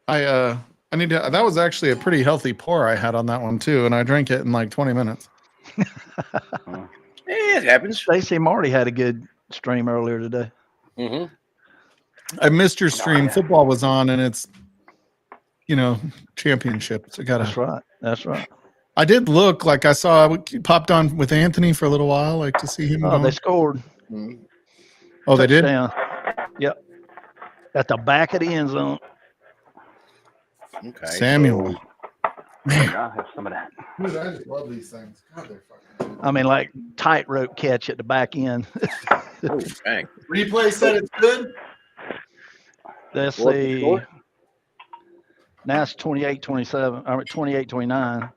S2: I need to. That was actually a pretty healthy pour I had on that one too, and I drank it in like 20 minutes.
S4: It happens.
S6: Stacy and Marty had a good stream earlier today.
S4: Hmm.
S2: I missed your stream.
S5: yeah.
S2: Football was on, and it's championships. I
S6: That's
S2: gotta.
S6: right. That's right.
S2: I did look like I saw. I popped on with Anthony for a little while, like to see him.
S6: Oh,
S2: going.
S6: they scored.
S2: Oh, they did.
S6: Touchdown. Yep. At the back of the end zone.
S4: Okay.
S2: Samuel. Man,
S5: I'll have some of that.
S2: dude, I just love these things. God, they're fucking.
S6: I mean, like tightrope catch at the back end.
S4: Oh, dang.
S2: Replay said it's good.
S6: Let's
S4: What's the
S6: see.
S4: score?
S6: Now it's 28-27. Or 28-29.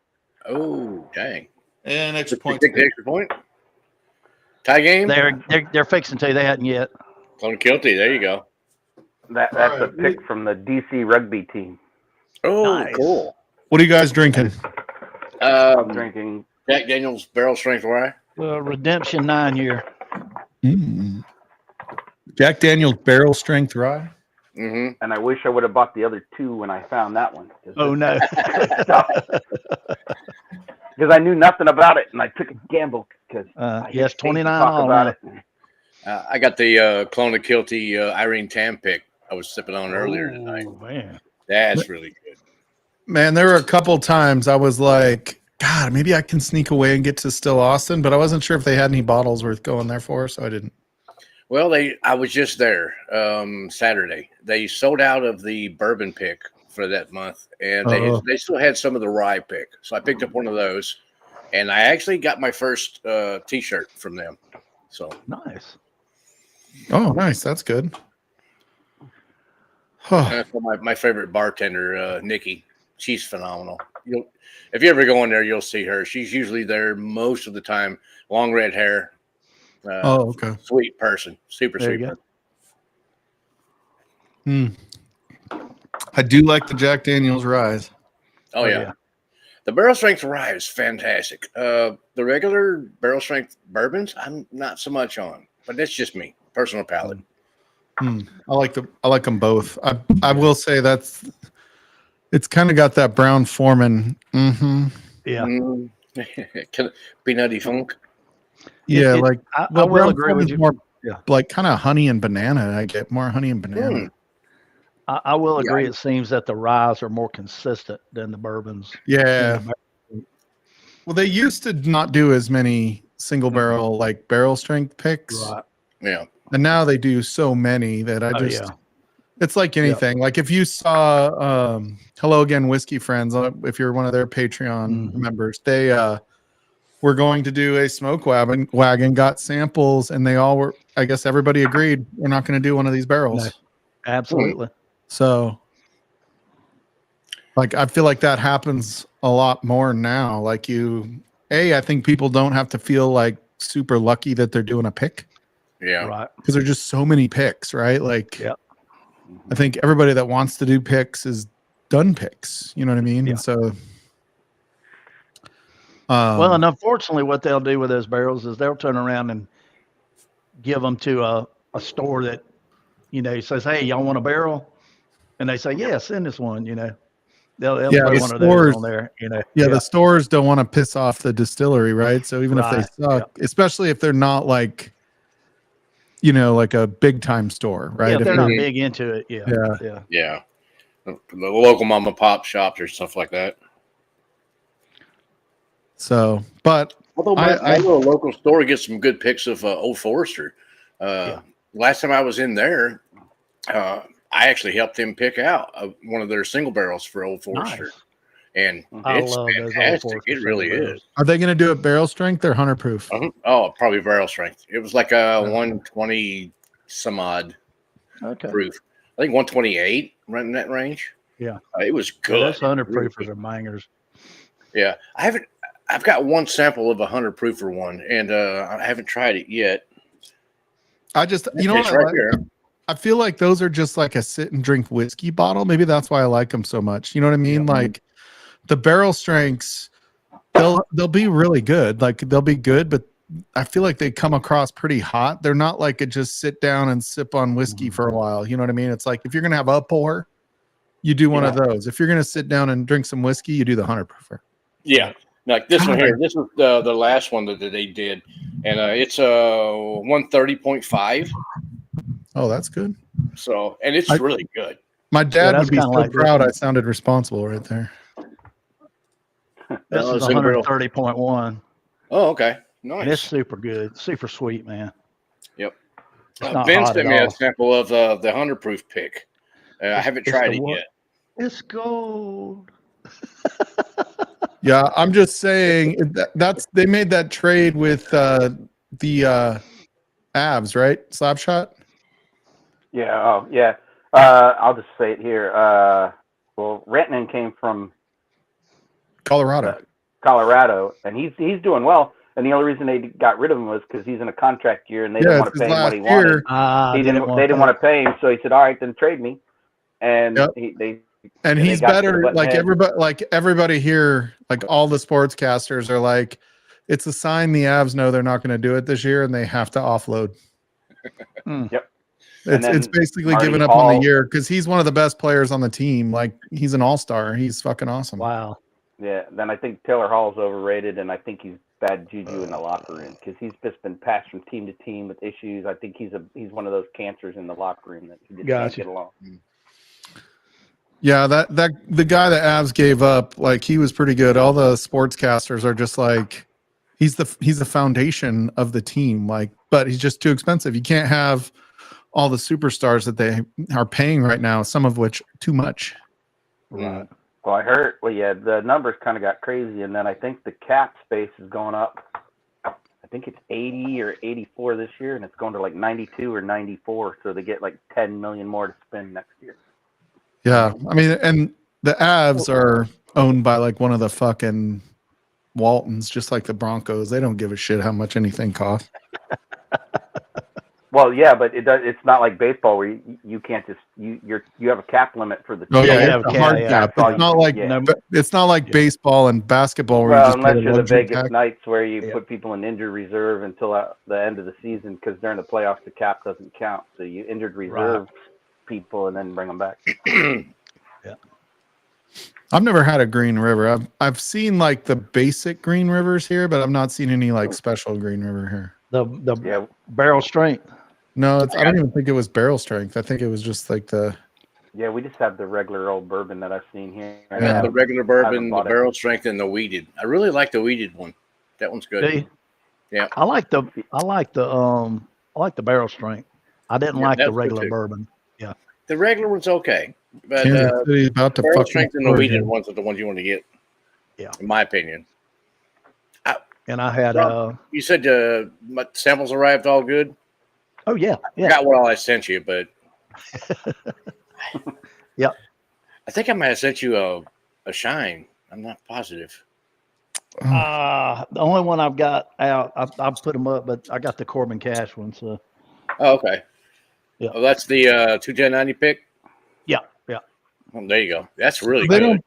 S4: Oh, dang.
S2: And extra
S4: Did you
S2: point.
S4: take the extra point? Tie game?
S6: They're fixing to. They hadn't yet.
S4: Clone Kilty. There you go.
S5: That's
S2: All
S5: a
S2: right.
S5: pick from the DC rugby team.
S4: Oh,
S6: Nice.
S4: cool.
S2: What are you guys drinking?
S5: I'm drinking.
S4: Jack Daniels Barrel Strength Rye.
S6: Redemption 9 year.
S2: Jack Daniel's Barrel Strength Rye.
S4: Mm-hmm.
S5: And I wish I would have bought the other two when I found that one.
S6: Oh no.
S5: Because I knew nothing about it, and I took a gamble. Because
S6: Yes, 29 all
S5: about
S6: now.
S5: it.
S4: I got the Clone Kilty Irene Tam pick I was sipping on earlier tonight.
S6: Oh, man.
S4: That's really good.
S2: Man, there were a couple times I was like, God, maybe I can sneak away and get to Still Austin, but I wasn't sure if they had any bottles worth going there for, so I didn't.
S4: Well, I was just there Saturday. They sold out of the bourbon pick for that month, and they still had some of the rye pick. So I picked up one of those, and I actually got my first T-shirt from them. So
S6: Nice.
S2: Oh, nice. That's good.
S4: that's my favorite bartender, Nikki. She's phenomenal. If you ever go in there, you'll see her. She's usually there most of the time. Long red hair.
S2: Okay.
S4: Sweet person. Super
S6: There
S4: sweet
S6: you go.
S4: person.
S2: I do like the Jack Daniel's Rise.
S4: Oh, yeah. The barrel strength rye is fantastic. The regular barrel strength bourbons, I'm not so much on, but that's just me, personal palate.
S2: I like them both. I will say it's kind of got that Brown Foreman. Mm-hmm.
S6: Yeah.
S4: Peanutty funk.
S2: Yeah,
S6: I will
S2: Brown
S6: agree with
S2: Foreman's
S6: you.
S2: More
S6: Yeah.
S2: like kind of honey and banana. I get more honey and banana.
S6: I will agree. It seems that the ryes are more consistent than the bourbons.
S2: Yeah. Well, they used to not do as many single barrel barrel strength picks.
S6: Right.
S4: Yeah.
S2: And now they do so many that it's like anything. Like if you saw Hello Again Whiskey Friends, if you're one of their Patreon members, they were going to do a smoke wagon, got samples, and they all were, I guess everybody agreed, we're not going to do one of these barrels.
S6: No, absolutely.
S2: So I feel like that happens a lot more now. I think people don't have to feel like super lucky that they're doing a pick.
S4: Yeah.
S6: Right.
S2: Because there's just so many picks, right?
S6: Yep.
S2: I think everybody that wants to do picks is done picks. You know what I mean?
S6: Yeah.
S2: And so,
S6: Well, and unfortunately, what they'll do with those barrels is they'll turn around and give them to a store that, says, "Hey, y'all want a barrel?" And they say, "Yeah, send us one." They'll put one of those on there.
S2: The stores don't want to piss off the distillery, right? So even if they suck, especially if they're not like a big time store, right?
S6: Yeah, if they're not big into it, yeah.
S4: Yeah. The local mom and pop shops or stuff like that.
S2: So, but
S4: although my little local store gets some good picks of Old Forester. Last time I was in there, I actually helped them pick out one of their single barrels for Old Forester.
S6: Nice.
S4: And
S6: I
S4: it's
S6: love those Old
S4: fantastic.
S6: Forester
S4: It really
S6: single
S4: is.
S6: barrels.
S2: are they going to do it barrel strength or 100 proof?
S4: Oh, probably barrel strength. It was like a 120 some odd
S6: Okay.
S4: proof. I think 128, right in that range.
S6: Yeah.
S4: It was
S6: Yeah,
S4: good.
S6: those 100
S4: Really
S6: proofers are bangers.
S4: Yeah, I've got one sample of a 100 proofer one, and I haven't tried it yet.
S2: I just,
S4: It's right here.
S2: I feel like those are just like a sit and drink whiskey bottle. Maybe that's why I like them so much. You know what I mean? Like the barrel strengths, they'll be really good. Like they'll be good, but I feel like they come across pretty hot. They're not like a just sit down and sip on whiskey for a while. You know what I mean? It's like if you're gonna have a pour, you do one of those. If you're gonna sit down and drink some whiskey, you do the 100 proofer.
S4: Yeah, like this one here. This was the last one that they did, and it's 130.5.
S2: Oh, that's good.
S4: So, and it's really good.
S2: My dad
S6: that's
S2: would be so
S6: kinda like
S2: proud
S6: this
S2: I sounded responsible right there.
S6: This is 130.1.
S4: Oh, okay,
S6: And it's
S4: nice.
S6: super good, super sweet, man.
S4: Yep.
S6: It's not
S4: Ben
S6: hot
S4: sent
S6: at
S4: me a
S6: all.
S4: sample of the 100 proof pick. I haven't
S6: It's
S4: tried
S6: the
S4: it
S6: what?
S4: yet.
S6: It's gold.
S2: Yeah, I'm just saying that's they made that trade with the Avs, right? Slapshot.
S5: Yeah. Oh, yeah. I'll just say it here. Well, Rantanen came from
S2: Colorado.
S5: Colorado, and he's doing well. And the only reason they got rid of him was because he's in a contract year, and they
S2: Yeah,
S5: didn't want
S2: it's
S5: to
S2: his
S5: pay him what
S2: last
S5: he wanted.
S2: year.
S5: They didn't want to pay him, so he said, "All right, then trade me." And
S2: Yep. And he's
S5: got to
S2: better.
S5: the
S2: Like
S5: head.
S2: everybody here, like all the sportscasters are like, it's a sign the Avs know they're not going to do it this year, and they have to offload.
S5: Yep. And
S2: It's
S5: then
S2: basically
S5: Marty
S2: giving up on
S5: Hall-
S2: the year because he's one of the best players on the team. Like he's an all-star. He's fucking awesome.
S6: Wow.
S5: Yeah. Then I think Taylor Hall's overrated, and I think he's bad juju in the locker room because he's just been passed from team to team with issues. I think he's one of those cancers in the locker room that he just can't
S6: Gotcha.
S5: get along.
S2: Yeah, that the guy that Avs gave up, like he was pretty good. All the sportscasters are just like he's the foundation of the team. Like, but he's just too expensive. You can't have all the superstars that they are paying right now, some of which too much.
S6: Right.
S5: Well, I heard. Well, yeah, the numbers kind of got crazy, and then I think the cap space is going up. I think it's 80 or 84 this year, and it's going to like 92 or 94. So they get like 10 million more to spend next year.
S2: Yeah, I mean, and the Avs are owned by like one of the fucking Waltons, just like the Broncos. They don't give a shit how much anything costs.
S5: Well, yeah, but it's not like baseball where you can't just you have a cap limit for the.
S2: Oh yeah,
S6: Yeah,
S2: it's a
S6: yeah,
S2: hard
S6: yeah.
S2: cap.
S5: That's all
S2: It's
S5: you
S2: not
S5: can
S2: like
S5: get.
S2: it's not like
S6: Yeah.
S2: baseball and basketball where
S5: Well,
S2: you just
S5: unless
S2: pay
S5: you're
S2: a
S5: the
S2: luxury
S5: Vegas
S2: tax.
S5: Knights where you
S6: Yeah.
S5: put people in injured reserve until the end of the season because during the playoffs the cap doesn't count. So you injured reserve people and then bring them back.
S2: I've never had a Green River. I've seen like the basic Green Rivers here, but I've not seen any like special Green River here.
S6: The
S5: Yeah,
S6: barrel strength.
S2: No, I don't even think it was barrel strength. I think it was just like the
S5: yeah, we just have the regular old bourbon that I've seen here.
S4: I
S2: Yeah.
S4: got the regular bourbon, the
S5: bought it.
S4: barrel strength, and the weeded. I really like the weeded one. That one's good.
S6: See?
S4: Yeah.
S6: I like the barrel strength. I didn't
S4: Yeah,
S6: like the
S4: that's good
S6: regular
S4: too.
S6: bourbon.
S4: The regular one's okay, but
S2: Kansas City about to
S4: barrel
S2: fucking
S4: strength and the
S2: score
S4: weeded
S2: again.
S4: ones are the ones you want to get.
S6: Yeah.
S4: In my opinion.
S6: And I had
S4: You said my samples arrived all good.
S6: oh yeah,
S4: I
S6: yeah.
S4: forgot what all I sent you, but
S6: Yep.
S4: I think I might have sent you a shine. I'm not positive.
S6: The only one I've got out, I'll put them up, but I got the Corbin Cash one. So
S4: Oh, okay.
S6: Yeah.
S4: Oh, that's the 21090 pick.
S6: yeah, yeah.
S4: Oh, there you go. That's really
S2: They
S4: good.
S2: don't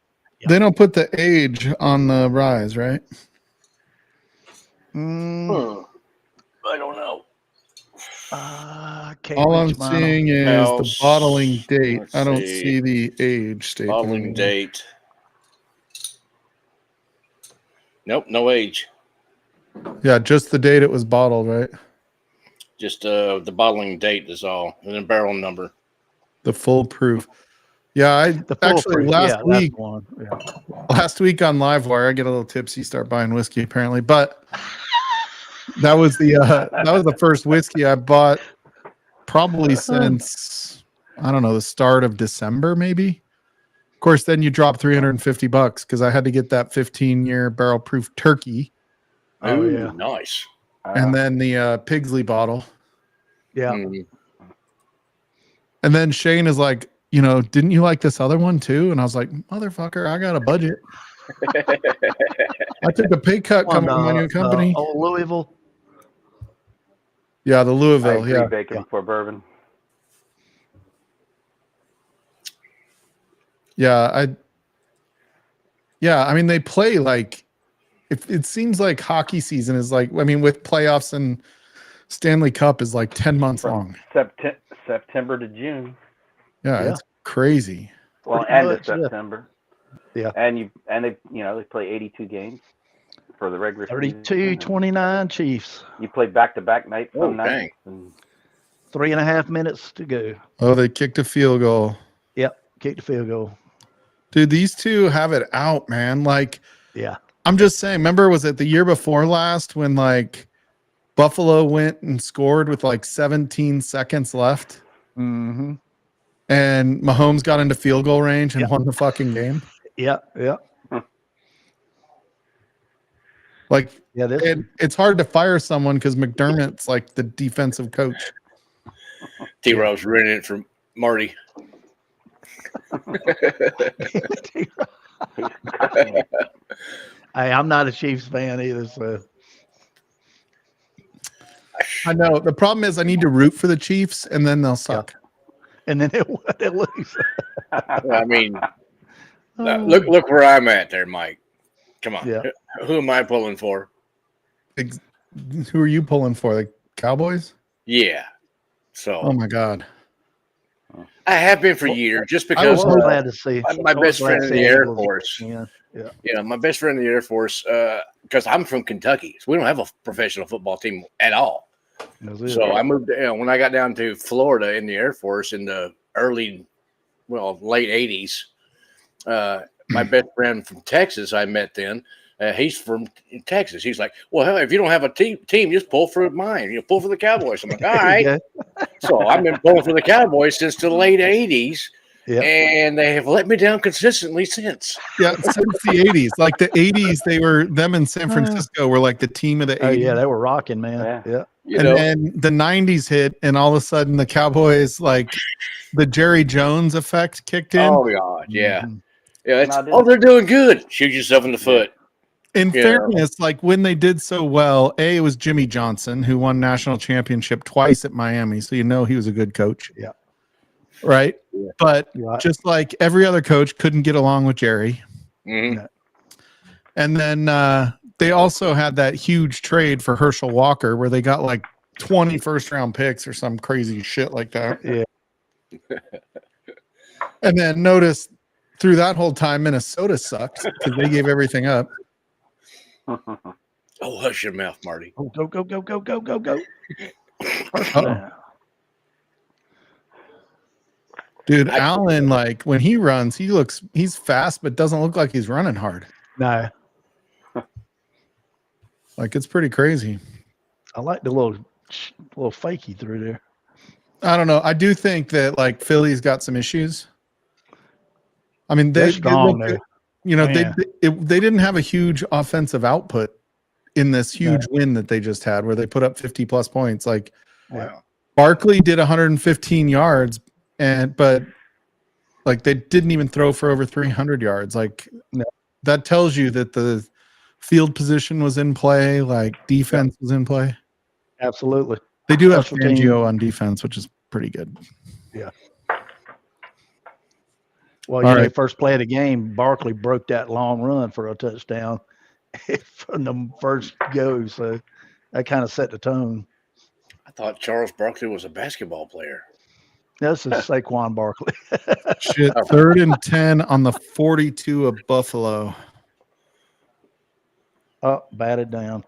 S2: they don't put the age on the rise, right?
S6: Mm,
S4: I don't know.
S6: can't
S2: All I'm
S6: reach mine.
S2: seeing is
S4: Now,
S2: the bottling date.
S4: let's
S2: I don't
S4: see.
S2: see the age statement.
S4: Bottling
S2: anymore.
S4: date. Nope, no age.
S2: Yeah, just the date it was bottled, right?
S4: Just the bottling date is all, and then barrel number.
S2: The full proof. Yeah,
S6: The full
S2: actually
S6: proof,
S2: last
S6: yeah, that's
S2: week
S6: one. Yeah.
S2: last week on Livewire, I get a little tipsy, start buying whiskey apparently, but that was the first whiskey I bought probably since I don't know, the start of December maybe. Of course, then you drop $350 because I had to get that 15-year barrel proof turkey
S6: Oh,
S4: Ooh,
S6: yeah.
S4: nice.
S2: and then the Pigsley bottle.
S6: Yeah.
S4: Mm.
S2: And then Shane is like, you know, didn't you like this other one too? And I was like, motherfucker, I got a budget. I took a pay cut coming from my new company.
S6: Old Louisville.
S2: Yeah, the
S5: I
S2: Louisville.
S5: agree,
S2: Yeah.
S5: bacon for bourbon.
S2: Yeah, I mean, they play like it seems like hockey season is like, I mean, with playoffs and Stanley Cup is like 10 months long.
S5: September to June.
S2: Yeah,
S6: Yeah.
S2: it's crazy.
S5: Well,
S6: Pretty
S5: end of
S6: much, yeah.
S5: September.
S6: Yeah.
S5: And they play 82 games for the regular season.
S6: 32-29 Chiefs.
S5: You play back-to-back nights
S4: Oh,
S5: some nights. And
S6: 3.5 minutes to go.
S2: Oh, they kicked a field goal.
S6: Yep. Kick the field goal.
S2: Dude, these two have it out, man. Like,
S6: Yeah.
S2: I'm just saying, remember, was it the year before last when like Buffalo went and scored with like 17 seconds left
S6: Mm-hmm.
S2: and Mahomes got into field goal range and
S6: Yeah.
S2: won the fucking game?
S6: Yeah. Yeah.
S2: Like,
S6: Yeah, this
S2: it's hard to fire someone because McDermott's like the defensive coach.
S4: T-Rob's renting it from Marty.
S6: Hey, I'm not a Chiefs fan either, so
S2: I know. The problem is I need to root for the Chiefs and then they'll suck.
S6: and then they'll lose.
S4: I mean, look where I'm at there, Mike. Come on.
S6: Yeah.
S4: Who am I pulling for?
S2: Who are you pulling for? The Cowboys?
S4: Yeah. So
S2: Oh my God.
S4: I have been for years, just
S6: I was
S4: because
S6: so glad to see
S4: my
S6: I was
S4: best
S6: glad
S4: friend
S6: to
S4: in
S6: see
S4: the Air
S6: Eagles
S4: Force.
S6: win. Yeah.
S4: Yeah, my best friend in the Air Force, because I'm from Kentucky, so we don't have a professional football team at all.
S6: That's it.
S4: So I moved, when I got down to Florida in the Air Force in the late 80s. My best friend from Texas, I met then. He's from Texas. He's like, well, hell, if you don't have a team, just pull for mine. Pull for the Cowboys. I'm like, all right.
S6: Yeah.
S4: So I've been pulling for the Cowboys since the late 80s.
S6: Yeah.
S4: And they have let me down consistently since.
S2: Yeah, since the 80s. Like the 80s, them in San Francisco were like the team of the 80s.
S6: Oh yeah, they were rocking, man. Yeah.
S4: You
S2: And
S4: know,
S2: then the 90s hit, and all of a sudden the Cowboys, like the Jerry Jones effect kicked in.
S4: oh God, yeah,
S6: Mhm.
S4: yeah. It's,
S5: No, I didn't.
S4: oh, they're doing good. Shoot yourself in the foot.
S2: In
S4: Yeah.
S2: fairness, like when they did so well, it was Jimmy Johnson who won national championship twice at Miami. So he was a good coach.
S6: Yeah.
S2: Right.
S4: Yeah.
S2: But
S6: Right.
S2: just like every other coach couldn't get along with Jerry.
S4: Mhm.
S2: And then they also had that huge trade for Herschel Walker where they got like 20 first-round picks or some crazy shit like that.
S6: Yeah.
S2: And then notice through that whole time, Minnesota sucked because they gave everything up.
S4: Oh, hush your mouth, Marty.
S6: Oh, go, go, go, go, go, go, go. First
S2: Uh-oh.
S6: down.
S2: Dude, Allen, like when he runs, he's fast, but doesn't look like he's running hard.
S6: No,
S2: Like it's pretty crazy.
S6: I like the little fakey through there.
S2: I don't know. I do think that like Philly's got some issues. I mean,
S6: They're
S2: they
S6: strong
S2: look
S6: there.
S2: good. You know,
S6: Man.
S2: they didn't have a huge offensive output in this huge win that they just had, where they put up 50 plus points. Like
S4: Wow.
S2: Barkley did 115 yards, but like they didn't even throw for over 300 yards. Like that tells you that the field position was in play, like defense was in play.
S6: Absolutely.
S2: They do have
S6: Special team.
S2: Fangio on defense, which is pretty good.
S6: Well,
S2: All
S6: the
S2: right.
S6: first play of the game, Barkley broke that long run for a touchdown from the first go. So that kind of set the tone.
S4: I thought Charles Barkley was a basketball player.
S6: This is Saquon Barkley.
S2: Shit, 3rd and 10 on the 42 of Buffalo.
S6: Oh, batted down.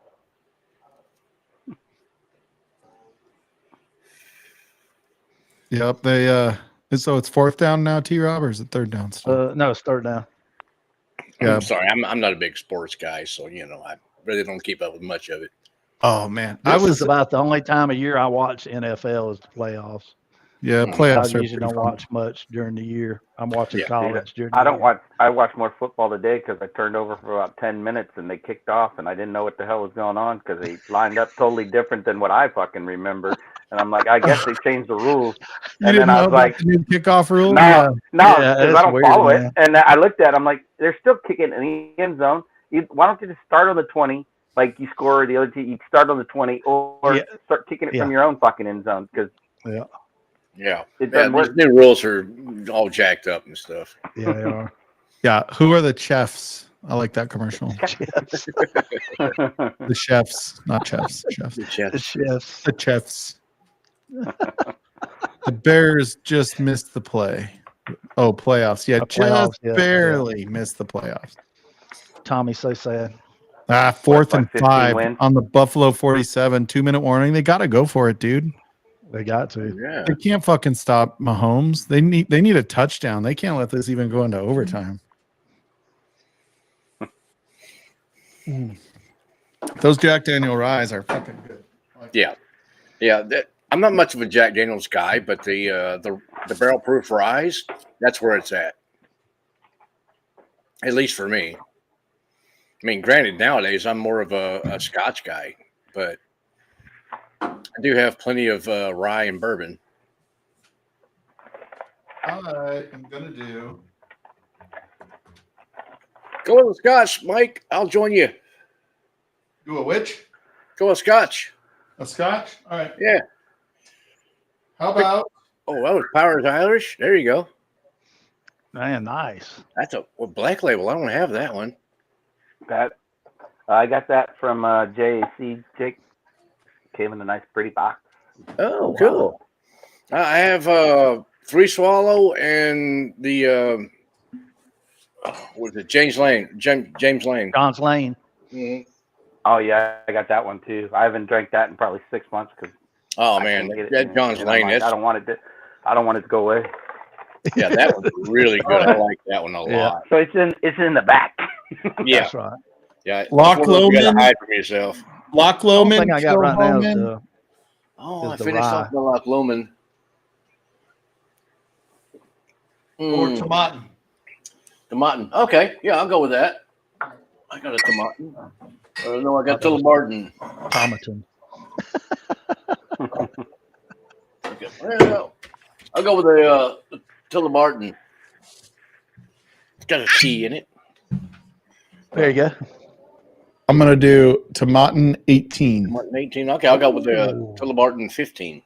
S2: Yep, so it's 4th down now, T-Rob, or is it 3rd down still?
S6: No, it's 3rd down.
S2: Yeah.
S4: I'm sorry, I'm not a big sports guy, so I really don't keep up with much of it.
S2: Oh man,
S6: This is about the only time of year I watch NFL is the playoffs.
S2: yeah,
S6: I
S2: playoffs are
S6: usually
S2: pretty
S6: don't
S2: fun.
S6: watch much during the year. I'm watching
S4: Yeah.
S6: college during the
S5: I don't
S6: year.
S5: watch. I watched more football today because I turned over for about 10 minutes and they kicked off and I didn't know what the hell was going on because they lined up totally different than what I fucking remember. And I'm like, I guess they changed the rules.
S2: You
S5: And
S2: didn't
S5: then I
S2: know
S5: was
S2: about
S5: like,
S2: the new kickoff rule?
S5: no,
S2: Yeah.
S5: no,
S6: Yeah,
S5: because
S6: that's
S5: I don't
S6: weird,
S5: follow
S6: man.
S5: it. And I looked at it, I'm like, they're still kicking in the end zone. Why don't you just start on the 20? Like you score the other team, you start on the 20 or
S6: Yeah.
S5: start kicking it
S6: Yeah.
S5: from your own fucking end zone because
S6: Yeah,
S4: Yeah,
S5: it doesn't
S4: these
S5: work.
S4: new rules are all jacked up and stuff.
S6: yeah, they are.
S2: Yeah, who are the chefs? I like that commercial.
S6: Chefs.
S2: The chefs, not chefs. Chefs.
S6: The chefs.
S2: The chefs. The Bears just missed the play. Oh, playoffs. Yeah,
S6: Playoffs,
S2: just
S6: yeah,
S2: barely missed the playoffs.
S6: Tommy's so sad.
S2: 4th and
S5: 15
S2: 5
S5: win?
S2: on the Buffalo 47. 2-minute warning. They got to go for it, dude.
S6: They got to.
S4: Yeah,
S2: They can't fucking stop Mahomes. They need a touchdown. They can't let this even go into overtime. Those Jack Daniel Ryes are fucking good.
S4: yeah. I'm not much of a Jack Daniels guy, but the barrel proof rise, that's where it's at. At least for me. mean, granted, nowadays I'm more of a Scotch guy, but I do have plenty of rye and bourbon.
S2: I am gonna do.
S4: Go with Scotch, Mike. I'll join you.
S2: Do a which?
S4: Go with Scotch.
S2: A Scotch. All right.
S4: Yeah.
S2: How about?
S4: Oh, that was Powers Irish. There you go.
S6: Man, nice.
S4: That's a Black Label. I don't have that one.
S5: That I got that from JAC. Jake came in a nice, pretty box.
S4: Oh, cool. I have Three Swallow and the was it James Lane? James Lane.
S6: John's Lane.
S4: Mhm.
S5: Oh yeah, I got that one too. I haven't drank that in probably 6 months because
S4: Oh man, that John's Lane.
S5: I don't want it to go away.
S4: Yeah, that one's really good. I like that one a lot.
S5: So it's in the back.
S4: Yeah,
S6: That's right.
S4: yeah.
S2: Loch
S4: You gotta
S2: Lomond.
S4: hide from yourself.
S2: Loch
S6: The only
S2: Lomond.
S6: thing I got right now is
S4: Oh, I
S6: Is the
S4: finished
S6: rye.
S4: off the Loch Lomond.
S2: or
S4: Mm,
S2: Tomatin.
S4: Tomatin. Okay, yeah, I'll go with that. I got a Tomatin. No, I got Tullamartin.
S6: Tomatin.
S4: Okay. Well, I'll go with the Tullamartin. It's got a T in it.
S6: There you go.
S2: I'm gonna do Tomatin 18.
S4: Martin 18. Okay, I'll go with the
S6: Ooh.
S4: Tullamartin 15.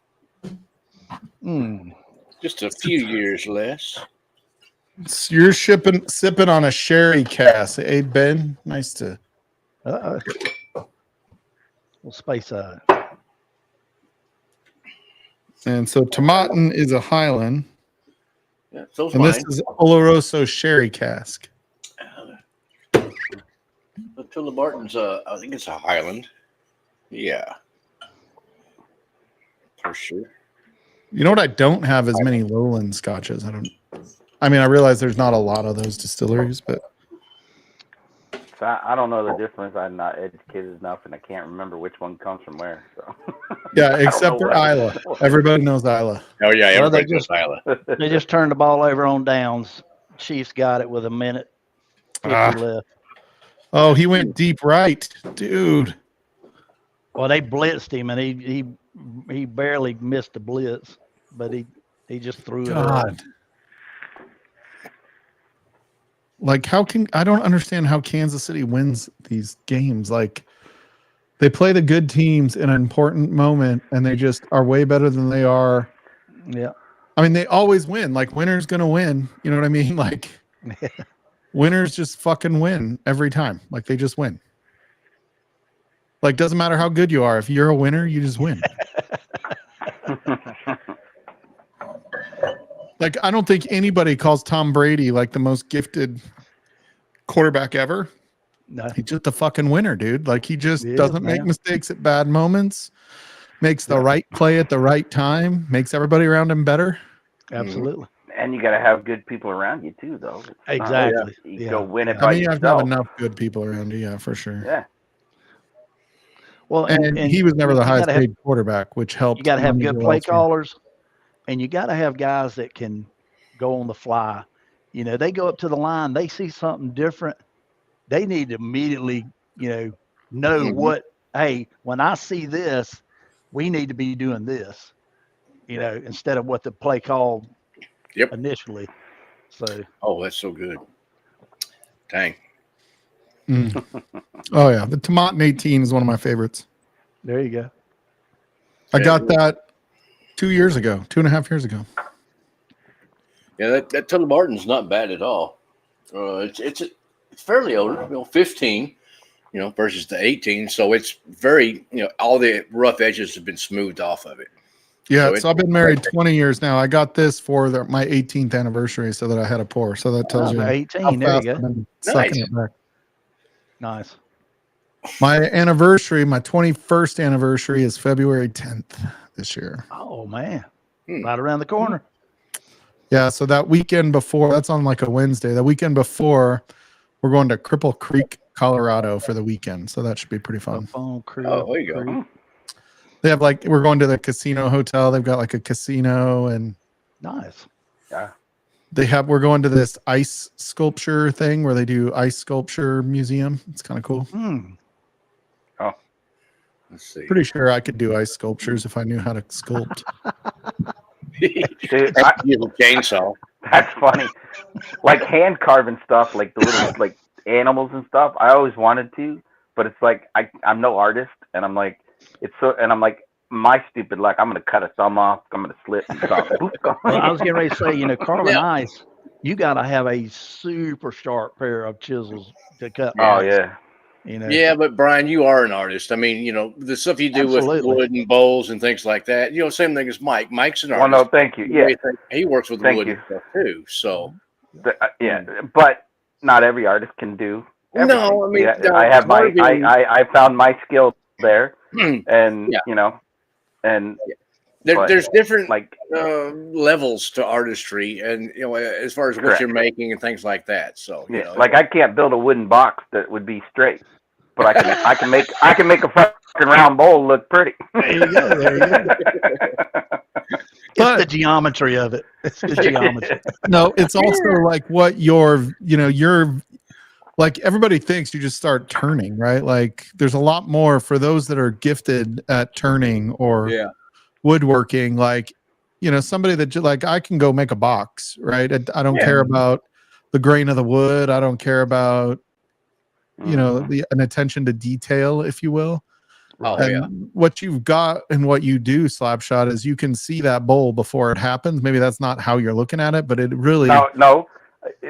S6: Mm.
S4: Just a few years less.
S2: So you're sipping on a sherry cask, eh, Ben? Nice to.
S6: Uh-oh. Little space side.
S2: And so Tomatin is a Highland,
S4: Yeah, so's
S2: and
S4: mine.
S2: this is Oloroso sherry cask.
S4: The Tullamartin's I think it's a Highland. Yeah. For sure.
S2: You know what? I don't have as many lowland scotches. I mean, I realize there's not a lot of those distilleries, but
S5: So I don't know the difference. I'm not educated enough, and I can't remember which one comes from where. So
S2: yeah, except for Isla. Everybody knows Isla.
S4: Oh yeah,
S6: Well, they
S4: everybody knows Isla.
S6: They just turned the ball over on downs. Chiefs got it with a minute 50 left.
S2: Oh, he went deep right, dude.
S6: Well, they blitzed him, and he barely missed the blitz, but he just threw it.
S2: God. Like, I don't understand how Kansas City wins these games. Like, they play the good teams in an important moment, and they just are way better than they are.
S6: Yeah.
S2: I mean, they always win. Like, winner's going to win. You know what I mean? Like, winners just fucking win every time. Like, they just win. Like, doesn't matter how good you are. If you're a winner, you just win. Like, I don't think anybody calls Tom Brady like the most gifted quarterback ever.
S6: No.
S2: He's just a fucking winner, dude. Like, he just
S6: He
S2: doesn't
S6: is,
S2: make
S6: man.
S2: mistakes at bad moments, makes the right play at the right time, makes everybody around him better.
S6: Absolutely.
S5: and you got to have good people around you too, though. It's not like
S6: Exactly.
S5: you go win it
S2: I
S5: by
S2: mean, you have to
S5: yourself.
S2: have enough good people around you, yeah, for sure.
S5: Yeah.
S6: Well,
S2: And he was never the
S6: you
S2: highest
S6: gotta have-
S2: paid quarterback, which helped.
S6: You got to have
S2: Money
S6: good
S2: go
S6: play
S2: elsewhere.
S6: callers, and you got to have guys that can go on the fly. You know, they go up to the line, they see something different. They need to immediately, know
S4: Mhm.
S6: what, hey, when I see this, we need to be doing this, instead of what the play called
S4: Yep.
S6: initially. So,
S4: Oh, that's so good. Dang.
S2: Oh yeah, the Tomatin 18 is one of my favorites.
S6: there you go.
S2: I
S4: Yeah,
S2: got that 2 years ago, 2.5 years ago.
S4: Yeah, that Tullamartin's not bad at all. It's fairly older, 15, versus the 18. So it's very, all the rough edges have been smoothed off of it.
S2: Yeah,
S4: So
S2: so I've been married 20 years now. I got this for my 18th anniversary, so that I had a pour. So that tells you how
S6: 18, there you
S2: fast
S6: go.
S2: I've been sucking it back.
S6: Nice.
S2: My anniversary, my 21st anniversary, is February 10th this year.
S6: Oh, man.
S4: Hmm.
S6: Right around the corner.
S2: Yeah, so that weekend before, that's on like a Wednesday. The weekend before, we're going to Cripple Creek, Colorado for the weekend. So that should be pretty fun.
S6: Phone crew.
S4: Oh, there you go.
S2: They have we're going to the casino hotel. They've got like a casino, and
S6: Nice.
S5: Yeah.
S2: we're going to this ice sculpture thing where they do ice sculpture museum. It's kind of cool.
S4: Let's see.
S2: Pretty sure I could do ice sculptures if I knew how to sculpt.
S5: Dude,
S4: You have a chainsaw.
S5: that's funny. Like hand carving stuff, like the little like animals and stuff. I always wanted to, but it's like I'm no artist, and I'm like my stupid luck. I'm gonna cut a thumb off. I'm gonna slip and stuff.
S6: Well, I was getting ready to say, carving ice, you got to have a super sharp pair of chisels to cut.
S5: Oh
S6: ice,
S5: yeah.
S4: Yeah, but Brian, you are an artist. I mean, the stuff you do
S6: Absolutely.
S4: with wood and bowls and things like that. Same thing as Mike. Mike's an
S5: Well,
S4: artist.
S5: no, thank you. Yeah,
S4: He works with
S5: Thank
S4: wood
S5: you.
S4: and stuff too. So
S5: yeah, but not every artist can do. Everything.
S4: No, I mean,
S5: yeah,
S4: no,
S5: I have my
S4: carving-
S5: I found my skill there, and
S4: Yeah.
S5: and
S4: there's
S5: but,
S4: different
S5: like
S4: levels to artistry, and as far as what
S5: Correct.
S4: you're making and things like that. So
S5: yeah, like I can't build a wooden box that would be straight, but I can make a fucking round bowl look pretty.
S6: There you go. There you go. It's the geometry of it. It's the geometry.
S2: No, it's also like what you're like everybody thinks you just start turning, right? Like there's a lot more for those that are gifted at turning or woodworking. Like, somebody that like I can go make a box, right? I don't care about the grain of the wood. I don't care about, an attention to detail, if you will.
S4: Oh,
S2: And what you've got and what you do, Slapshot, is you can see that bowl before it happens. Maybe that's not how you're looking at it, but it really
S5: No,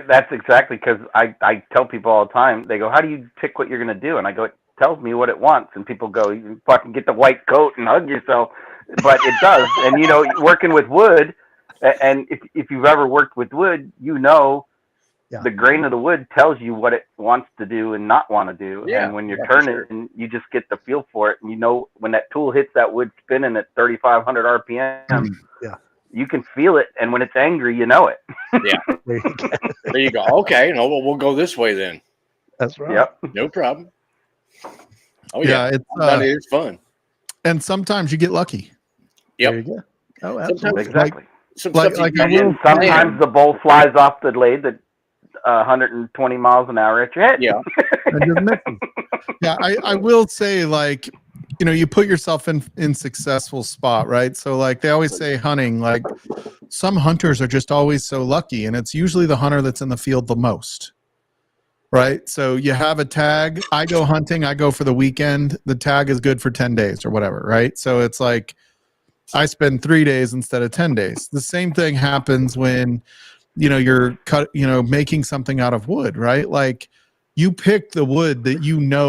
S5: that's exactly because I tell people all the time. They go, "How do you pick what you're going to do?" And I go, "It tells me what it wants." And people go, "You fucking get the white coat and hug yourself." But it does. And working with wood, and if you've ever worked with wood, the grain of the wood tells you what it wants to do and not want to do.
S4: Yeah,
S5: and when you're
S4: for
S5: turning, and you just get the feel for it. And when that tool hits that wood spinning at 3,500 RPM, you can feel it. And when it's angry, you know it.
S4: There you go. Okay, no, well, we'll go this way then.
S6: That's right.
S5: Yep.
S4: No problem. Oh
S2: it's
S4: that is fun.
S2: and sometimes you get lucky.
S4: Yep.
S6: There you go. Oh,
S4: Sometimes-
S6: absolutely.
S5: Exactly.
S4: Some
S2: Like-
S4: stuff you
S2: like I
S4: can
S2: will-
S4: get
S5: Sometimes the bowl flies off the lathe at 120 miles an hour at your head.
S4: Yeah.
S2: And just misses. Yeah, I will say, like, you put yourself in successful spot, right? So like they always say hunting, like some hunters are just always so lucky, and it's usually the hunter that's in the field the most. Right? So you have a tag, I go hunting, I go for the weekend, the tag is good for 10 days or whatever, right? So it's like I spend 3 days instead of 10 days. The same thing happens when you're making something out of wood, right? Like you pick the wood that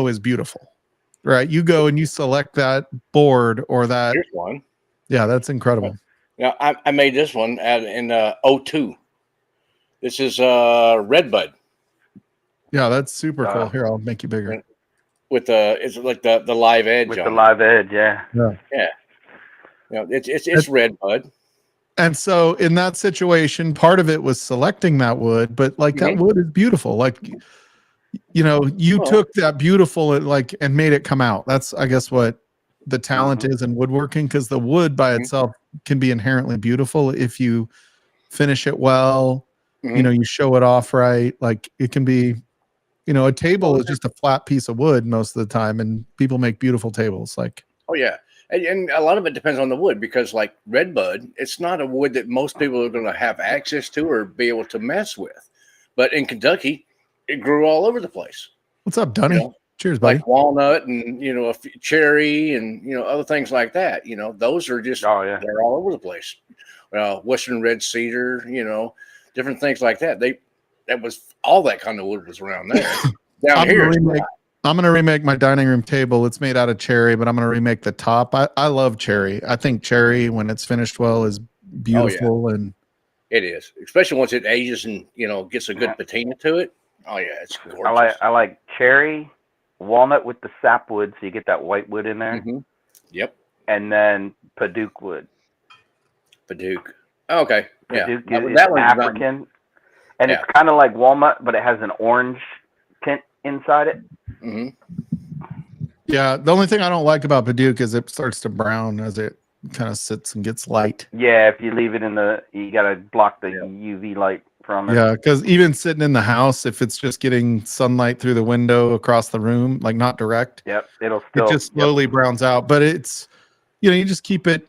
S2: is beautiful, right? You go and you select that board or that.
S4: Here's one.
S2: Yeah, that's incredible.
S4: Now I made this one in 02. This is Redbud
S2: Yeah, that's super cool. Here, I'll make you bigger.
S4: with it's like the live edge
S5: With
S4: on
S5: the
S4: it.
S5: live edge, yeah.
S4: It's Redbud.
S2: And so in that situation, part of it was selecting that wood, but like that wood is beautiful. Like, you took that beautiful and made it come out. That's, I guess, what the talent is in woodworking, because the wood by itself can be inherently beautiful if you finish it well. You show it off right. Like it can be, a table is just a flat piece of wood most of the time, and people make beautiful tables. Like,
S4: Oh yeah. And a lot of it depends on the wood, because like Redbud, it's not a wood that most people are going to have access to or be able to mess with. But in Kentucky, it grew all over the place.
S2: what's up, Dunny? Cheers, buddy.
S4: Like walnut and, cherry and, other things like that. Those are just, they're all over the place. Western red cedar, different things like that. That was all that kind of wood was around there. Down here.
S2: I'm going to remake my dining room table. It's made out of cherry, but I'm going to remake the top. I love cherry. I think cherry, when it's finished well, is beautiful. And
S4: it is, especially once it ages and, gets a good patina to it. Oh yeah. It's gorgeous.
S5: I like cherry, walnut with the sapwood, so you get that white wood in there.
S4: Mhm. Yep.
S5: And then Paduke wood.
S4: Paduke. Oh, okay. Yeah.
S5: Paduke is
S4: That one's
S5: African. And it's kind of like walnut, but it has an orange tint inside it.
S4: Mm-hmm.
S2: yeah, the only thing I don't like about Paduke is it starts to brown as it kind of sits and gets light.
S5: Yeah, if you leave it you got to block the UV light from it.
S2: Yeah, because even sitting in the house, if it's just getting sunlight through the window across the room, like not direct,
S5: Yep, it'll still
S2: it just slowly browns out. But it's, you just keep it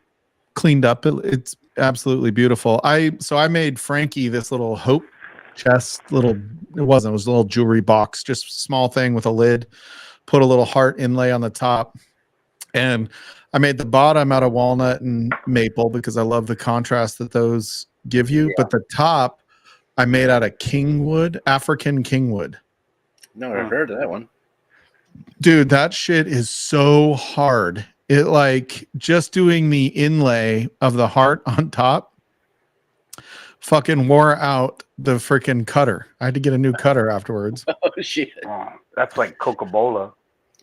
S2: cleaned up. It's absolutely beautiful. I made Frankie this little hope chest, it was a little jewelry box, just small thing with a lid, put a little heart inlay on the top. And I made the bottom out of walnut and maple because I love the contrast that those give you. But the top I made out of kingwood, African kingwood.
S4: No, I've heard of that one.
S2: Dude, that shit is so hard. It like just doing the inlay of the heart on top fucking wore out the freaking cutter. I had to get a new cutter afterwards.
S4: Oh shit!
S5: Oh, that's like Coca-Cola.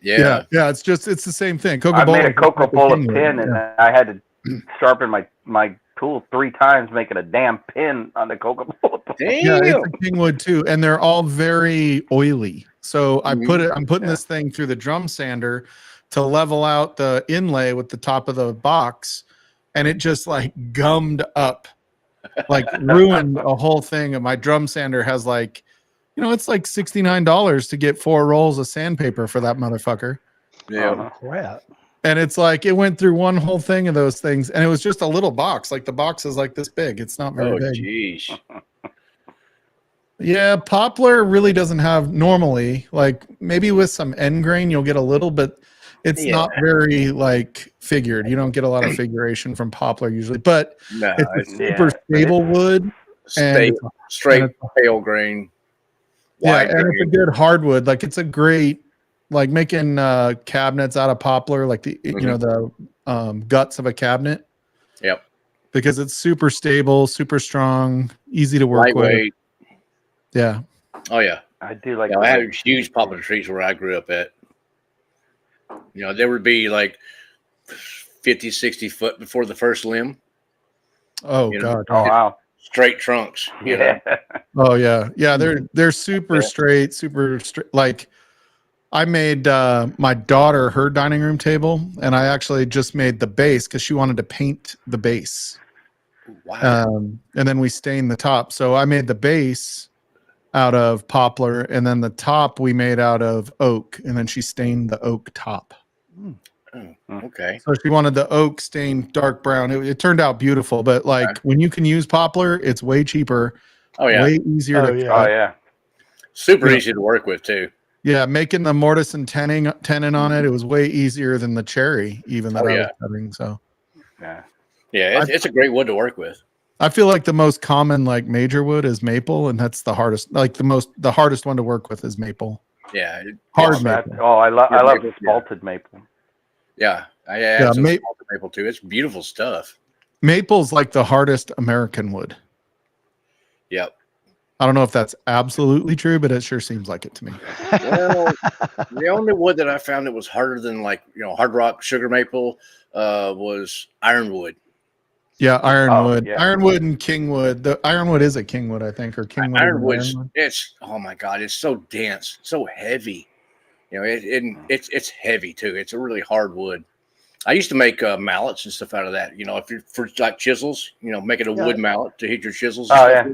S4: Yeah.
S2: Yeah. It's the same thing.
S5: I made a Coca-Cola
S2: Kingwood,
S5: pin, and I had to sharpen my tool 3 times making a damn pin on the Coca-Cola.
S4: Damn.
S2: Yeah, it's a kingwood too, and they're all very oily. So I'm putting this thing through the drum sander to level out the inlay with the top of the box, and it just like gummed up, like ruined a whole thing. And my drum sander has like, it's like $69 to get 4 rolls of sandpaper for that motherfucker.
S4: Yeah.
S6: Crap.
S2: And it's like it went through one whole thing of those things, and it was just a little box. Like the box is like this big. It's not very
S4: Oh
S2: big.
S4: jeez.
S2: Yeah, poplar really doesn't have normally, like maybe with some end grain you'll get a little, but it's not very like figured. You don't get a lot of figuration from poplar usually, but
S4: No,
S2: it's a super stable wood.
S4: straight
S2: and
S4: pale grain.
S2: Yeah,
S4: Wide
S2: and it's a
S4: grain.
S2: good hardwood. Like it's a great, like making cabinets out of poplar, like the the guts of a cabinet.
S4: Yep.
S2: Because it's super stable, super strong, easy to work with.
S4: Lightweight.
S2: Yeah.
S4: Oh yeah.
S5: I do like.
S4: I had huge poplar trees where I grew up at. There would be like 50, 60 foot before the first limb.
S2: Oh
S4: You know,
S2: God.
S5: Oh wow.
S4: Straight trunks. You know?
S5: Yeah.
S2: Oh yeah, yeah. They're super straight, super straight. Like I made my daughter her dining room table, and I actually just made the base because she wanted to paint the base.
S4: Wow.
S2: And then we stained the top. So I made the base out of poplar, and then the top we made out of oak, and then she stained the oak top.
S4: Okay.
S2: So she wanted the oak stained dark brown. It turned out beautiful, but like when you can use poplar, it's way cheaper.
S4: Oh yeah.
S2: Way easier to
S6: yeah.
S2: cut.
S5: Oh yeah.
S4: Super easy to work with too.
S2: Yeah, making the mortise and tenon on it, it was way easier than the cherry even that I was cutting. So
S5: Yeah.
S4: Yeah, it's a great wood to work with.
S2: I feel like the most common like major wood is maple, and that's the hardest. Like the hardest one to work with is maple.
S4: Yeah.
S2: Hard
S4: it's-
S2: maple.
S5: I love
S4: maple,
S5: spalted maple.
S4: Yeah. I had some
S2: ma-
S4: salted maple too. It's beautiful stuff.
S2: Maple's like the hardest American wood.
S4: Yep.
S2: I don't know if that's absolutely true, but it sure seems like it to me.
S4: Well, the only wood that I found that was harder than hard rock sugar maple was ironwood.
S2: Yeah, ironwood.
S5: yeah.
S2: Ironwood and kingwood. The ironwood is a kingwood, I think, or kingwood.
S4: Ironwood's oh my god, it's so dense, so heavy. It's heavy too. It's a really hard wood. I used to make mallets and stuff out of that. If you're for like chisels, making a wood mallet to hit your chisels.
S5: Oh yeah.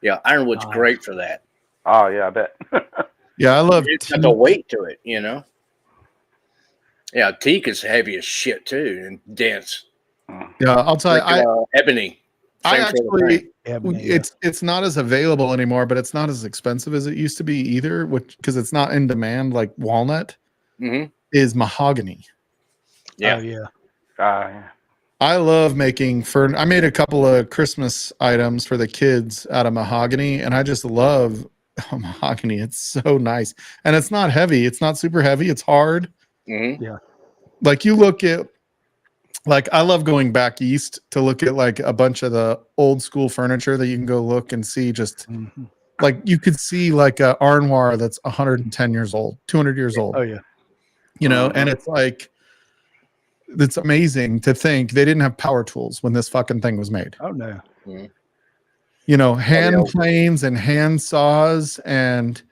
S4: Yeah, ironwood's great for that.
S5: Oh yeah, I bet.
S2: Yeah, I love
S4: It's got the weight to it, Yeah, teak is heavy as shit too and dense.
S2: Yeah, I'll tell you,
S4: Ebony.
S2: I
S4: Same sort of thing.
S2: actually, it's not as available anymore, but it's not as expensive as it used to be either, because it's not in demand like walnut is mahogany.
S4: Yeah.
S6: Oh, yeah.
S5: Yeah.
S2: I love making I made a couple of Christmas items for the kids out of mahogany, and I just love mahogany. It's so nice. And it's not heavy. It's not super heavy. It's hard. Like you look at, like I love going back east to look at like a bunch of the old school furniture that you can go look and see just like you could see like a armoire that's 110 years old, 200 years old.
S6: Oh, yeah.
S2: And it's like, it's amazing to think they didn't have power tools when this fucking thing was made.
S6: Oh, no.
S2: Hand planes and hand saws, and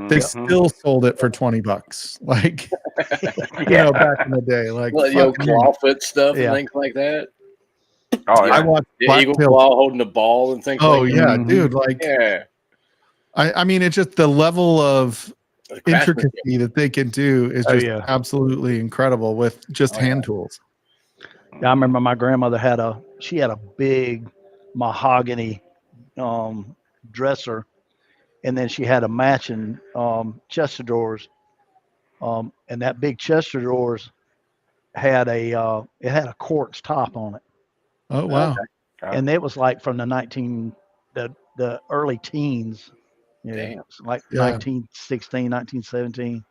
S2: they still sold it for $20. Like, back in the day, like
S4: clawfoot stuff and things like that.
S5: Oh,
S2: I
S5: yeah.
S2: watched
S4: The eagle
S2: Blacktail.
S4: claw holding the ball and things
S2: Oh
S4: like
S2: yeah,
S6: Mhm.
S2: dude. Like,
S4: that. Yeah.
S2: I mean, it's just the level of
S4: The craftsmanship.
S2: intricacy that they can do is
S6: Oh,
S2: just
S6: yeah.
S2: absolutely incredible with just
S4: Oh, yeah.
S2: hand tools.
S6: I remember my grandmother had a big mahogany dresser, and then she had a matching chest of drawers. And that big chest of drawers had it had a quartz top on it,
S2: Oh wow.
S5: Okay.
S6: and it was like from the early teens, you know,
S4: Damn.
S6: it's like
S2: Yeah.
S6: 1916, 1917,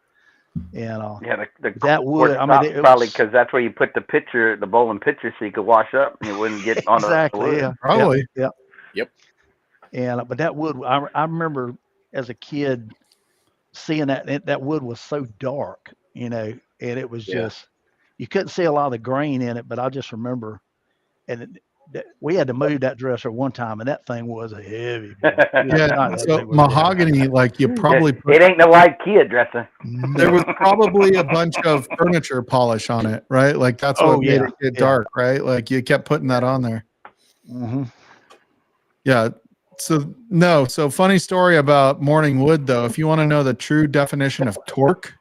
S6: and
S5: Yeah, the
S6: that wood. I mean, it
S5: probably
S6: was
S5: because that's where you put the bowling picture, so you could wash up and it wouldn't get on the
S6: exactly,
S5: wood.
S6: yeah,
S2: Probably.
S6: yeah.
S4: Yep.
S6: And but that wood, I remember as a kid seeing that wood was so dark, you know, and it was
S4: Yeah.
S6: just you couldn't see a lot of the grain in it. But I just remember, and we had to move that dresser one time, and that thing was a heavy. Boy.
S2: Yeah.
S6: That
S2: So
S6: thing was heavy.
S2: mahogany, like you probably
S5: It ain't no IKEA dresser.
S2: there was probably a bunch of furniture polish on it, right? Like that's what
S6: Oh,
S2: made
S6: yeah.
S2: it get
S6: Yeah.
S2: dark, right? Like you kept putting that on there.
S6: Mm-hmm.
S2: Yeah. So funny story about morning wood though. If you want to know the true definition of torque,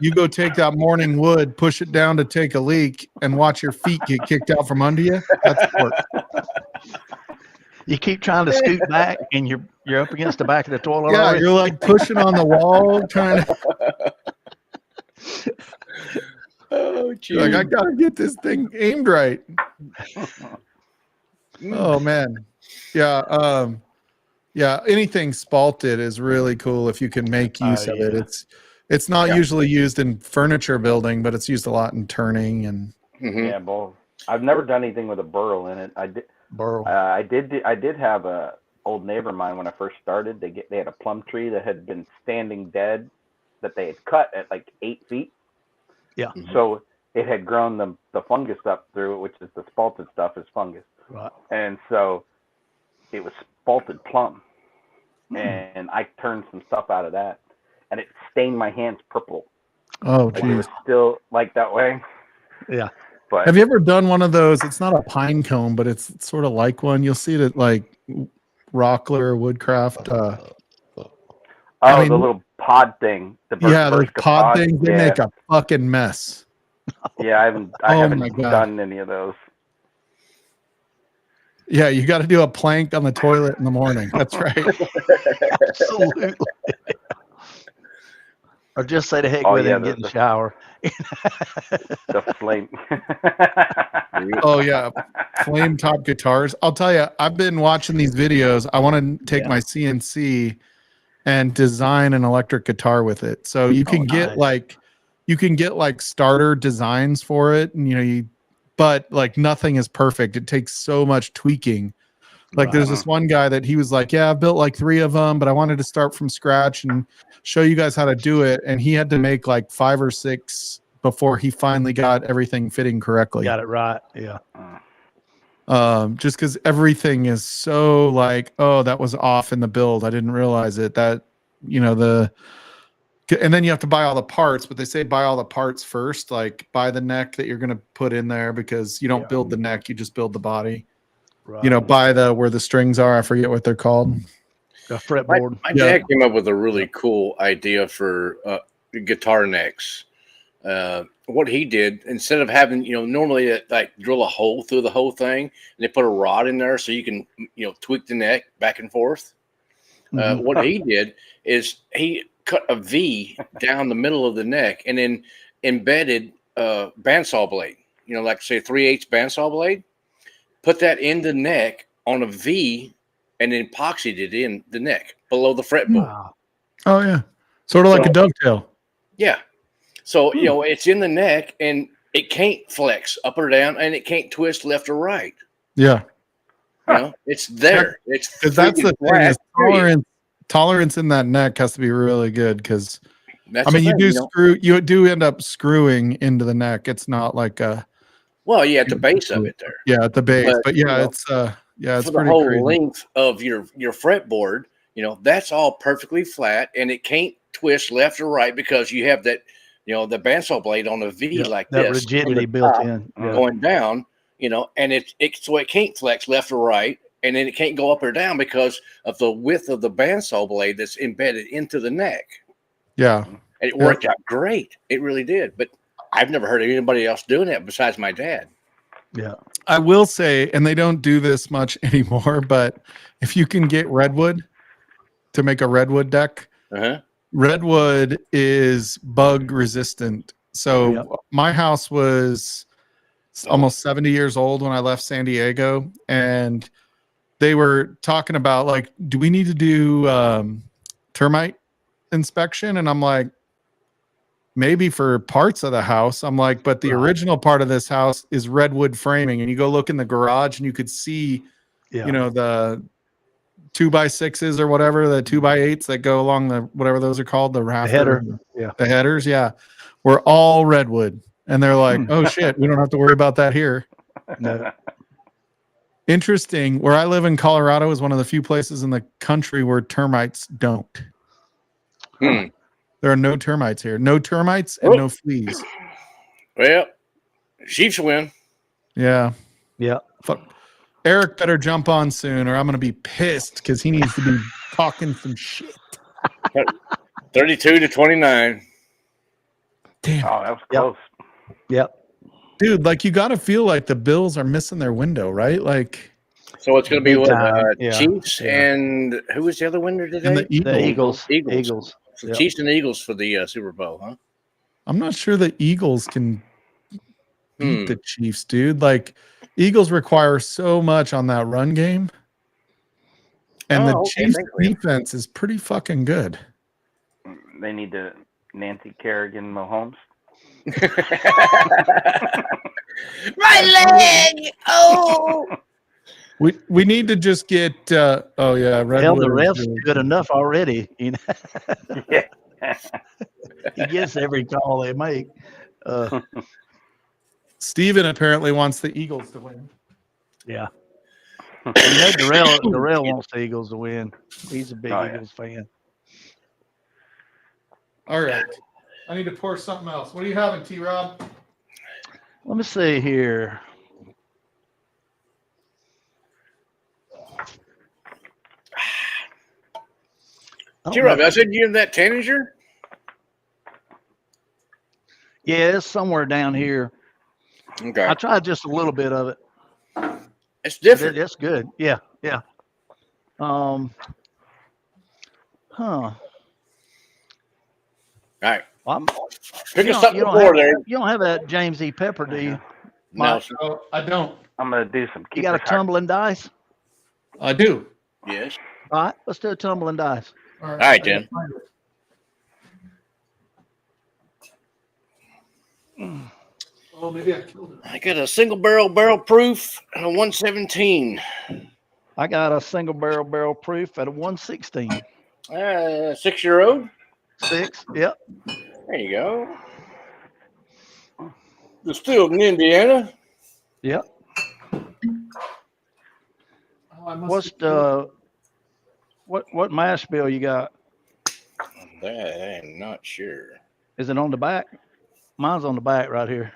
S2: you go take that morning wood, push it down to take a leak, and watch your feet get kicked out from under you. That's torque.
S6: You keep trying to scoot back, and you're up against the back of the toilet.
S2: Yeah,
S6: already.
S2: you're like pushing on the wall, trying to
S4: Oh,
S2: you're like, I gotta get this thing aimed right.
S4: Mm.
S2: Oh man. Yeah. Yeah, anything spalted is really cool if you can make use of it.
S6: Yeah.
S2: It's not
S5: Yeah.
S2: usually used in furniture building, but it's used a lot in turning and
S4: Mhm.
S5: Yeah, both. I've never done anything with a burl in it. I did.
S6: Burl.
S5: I did have a old neighbor of mine when I first started. They had a plum tree that had been standing dead, that they had cut at like 8 feet.
S6: Yeah.
S5: So it had grown the fungus up through it, which is the spalted stuff is fungus,
S6: Right.
S5: and so it was spalted plum, and I turned some stuff out of that, and it stained my hands purple.
S2: oh
S5: Like it
S2: geez.
S5: was still like that way.
S6: Yeah.
S5: But
S2: Have you ever done one of those? It's not a pine cone, but it's sort of like one. You'll see it at like Rockler Woodcraft. I mean,
S5: the little pod thing.
S2: Yeah, those
S5: Bershka
S2: pod
S5: pods,
S2: things, they
S5: yeah.
S2: make a fucking mess.
S5: Yeah, I haven't
S2: Oh my God.
S5: done any of those.
S2: Yeah, you got to do a plank on the toilet in the morning. That's right.
S6: Absolutely. Or just say the heck
S5: Oh,
S6: with it
S5: yeah,
S6: and get in the shower.
S5: The flame.
S2: Oh yeah, flame top guitars. I'll tell you, I've been watching these videos. I want to take
S6: Yeah.
S2: my CNC and design an electric guitar with it. So you can get
S6: nice.
S2: like starter designs for it, and but like nothing is perfect. It takes so much tweaking. Like there's this one guy that he was like, yeah, I've built like 3 of them, but I wanted to start from scratch and show you guys how to do it. And he had to make like 5 or 6 before he finally got everything fitting correctly.
S6: Got it right. Yeah.
S2: Just because everything is so like, oh, that was off in the build. I didn't realize it. That, and then you have to buy all the parts, but they say buy all the parts first, like buy the neck that you're going to put in there, because you don't build the neck, you just build the body.
S6: Right.
S2: Buy where the strings are. I forget what they're called.
S6: A fretboard.
S4: My
S2: Yeah.
S4: dad came up with a really cool idea for guitar necks. What he did, instead of having, normally it, like drill a hole through the whole thing, and they put a rod in there so you can, tweak the neck back and forth.
S6: Mhm.
S4: What he did is he cut a V down the middle of the neck and then embedded a bandsaw blade, like say 3/8 bandsaw blade, put that in the neck on a V and then epoxied it in the neck below the fretboard.
S6: Wow.
S2: Oh yeah, sort of like a dovetail.
S4: Yeah. So, it's in the neck and it can't flex up or down and it can't twist left or right.
S2: Yeah,
S4: It's there. It's
S2: because that's the
S4: freaking
S2: thing. Is
S4: flat, period.
S2: tolerance in that neck has to be really good. Because
S4: That's
S2: I mean,
S4: the thing,
S2: you do end up screwing into the neck. It's not like a
S4: Well, yeah, at the base of it there.
S2: yeah at the base,
S4: But,
S2: but yeah, it's it's
S4: For the
S2: pretty
S4: whole
S2: crazy.
S4: length of your fretboard, that's all perfectly flat and it can't twist left or right because you have that, the bandsaw blade on a V like
S6: That
S4: this.
S6: rigidity
S4: from the
S6: built
S4: top
S6: in. Yeah.
S4: Going down, and so it can't flex left or right, and then it can't go up or down because of the width of the bandsaw blade that's embedded into the neck.
S2: Yeah.
S4: And it worked out great. It really did. But I've never heard of anybody else doing it besides my dad.
S6: Yeah.
S2: I will say, and they don't do this much anymore, but if you can get redwood to make a redwood deck, redwood is bug resistant. So my house was almost 70 years old when I left San Diego, and they were talking about, like, do we need to do termite inspection? And I'm like, maybe for parts of the house. I'm like, but the original part of this house is redwood framing, and you go look in the garage and you could see, the 2x6s or whatever, the 2x8s that go along the, whatever those are called, the rafter, the headers. Yeah. We're all redwood. And they're like, oh shit, we don't have to worry about that here.
S6: No.
S2: Interesting. Where I live in Colorado is one of the few places in the country where termites don't. There are no termites here. No termites and no fleas.
S4: Well, Chiefs win.
S2: Yeah.
S6: Yeah.
S2: Fuck. Eric better jump on soon, or I'm going to be pissed because he needs to be talking some shit.
S4: 32-29.
S2: Damn.
S5: Oh, that was close.
S6: Yep.
S2: Dude, like, you got to feel like the Bills are missing their window, right? Like,
S4: so it's going to be
S6: Big time.
S4: Chiefs and who was the other winner today?
S2: and the Eagles.
S6: The Eagles.
S4: So Chiefs and Eagles for the Super Bowl, huh?
S2: I'm not sure the Eagles can beat the Chiefs, dude. Like, Eagles require so much on that run game. And the Chiefs defense is pretty fucking good.
S5: They need to Nancy Kerrigan Mahomes.
S4: My leg! Oh!
S2: We need to just get
S6: Hell, the
S2: Redwood
S6: ref's good enough already. You know, he gets every call they make.
S2: Steven apparently wants the Eagles to win.
S6: Yeah. You know, Darrell wants the Eagles to win. He's a big Eagles fan.
S2: All right. I need to pour something else. What are you having, T-Rob?
S6: Let me see here.
S4: T-Rob, I said you have that Taninger?
S6: Yeah, it's somewhere down here.
S4: Okay.
S6: I tried just a little bit of it.
S4: It's different.
S6: It's good. Yeah, yeah. Huh.
S4: All right.
S6: Well,
S4: Pick us up before there.
S6: You don't have that James E. Pepper, do you?
S4: No,
S2: I don't.
S5: I'm going to do some
S6: You got a tumbling dice?
S2: I do.
S4: yes.
S6: All right, let's do a tumbling dice.
S4: All right, then.
S2: Oh, maybe I killed it.
S4: I got a single barrel proof and a 117.
S6: I got a single barrel proof at a 116.
S4: 6-year-old.
S6: 6, yep.
S4: There you go. Distilled in Indiana.
S6: Yep.
S2: What's
S6: what mash bill you got?
S4: That I'm not sure.
S6: Is it on the back? Mine's on the back right here.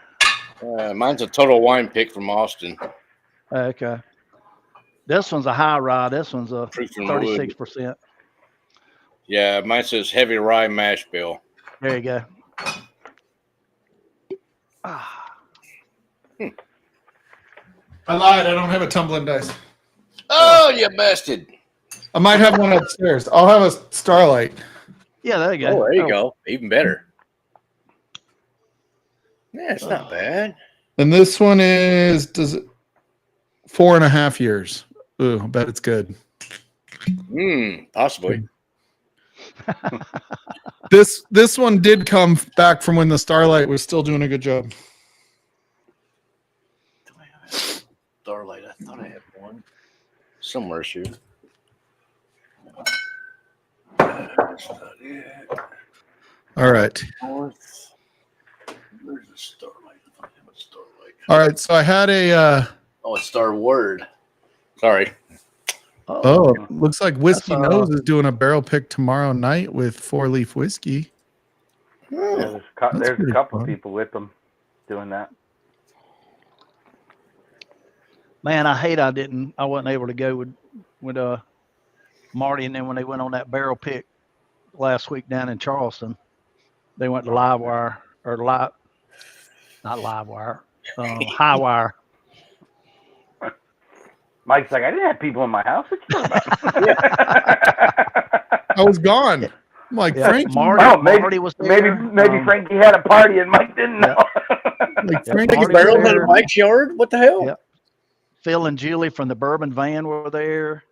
S4: Mine's a Total Wine Pick from Austin.
S6: Okay. This one's a high rye. This one's a
S4: Proof from wood.
S6: 36%.
S4: Yeah, mine says heavy rye mash bill.
S6: There you go.
S2: I lied. I don't have a tumbling dice.
S4: Oh, you bastard.
S2: I might have one upstairs. I'll have a Starlight.
S6: Yeah, there you go.
S4: Oh, there you go. Even better. Yeah, it's not bad.
S2: And this one is 4.5 years. Ooh, I bet it's good.
S4: Possibly.
S2: This one did come back from when the Starlight was still doing a good job.
S4: Do I have a Starlight? I thought I had one. Somewhere, shoot. That's not it.
S2: All right.
S4: North. Where's the Starlight? I thought I had a Starlight.
S2: All right. So I had a.
S4: Oh, it's Star Word. Sorry.
S2: Oh, looks like Whiskey Nose is doing a barrel pick tomorrow night with 4-Leaf Whiskey.
S5: There's a couple of people with them doing that.
S6: Man, I hate I wasn't able to go with Marty, and then when they went on that barrel pick last week down in Charleston, they went to live wire or not live wire, high wire.
S5: Mike's like, I didn't have people in my house. What you talking about?
S2: I was gone. I'm like,
S6: Yeah,
S2: Frankie.
S6: Marty was there.
S5: Maybe Frankie had a party and Mike didn't know.
S2: Like,
S6: Yeah,
S2: Frankie
S6: Marty
S4: Barrel
S6: was
S4: in
S6: there.
S4: Mike's yard? What the hell?
S6: Yeah. Phil and Julie from the Bourbon Van were there.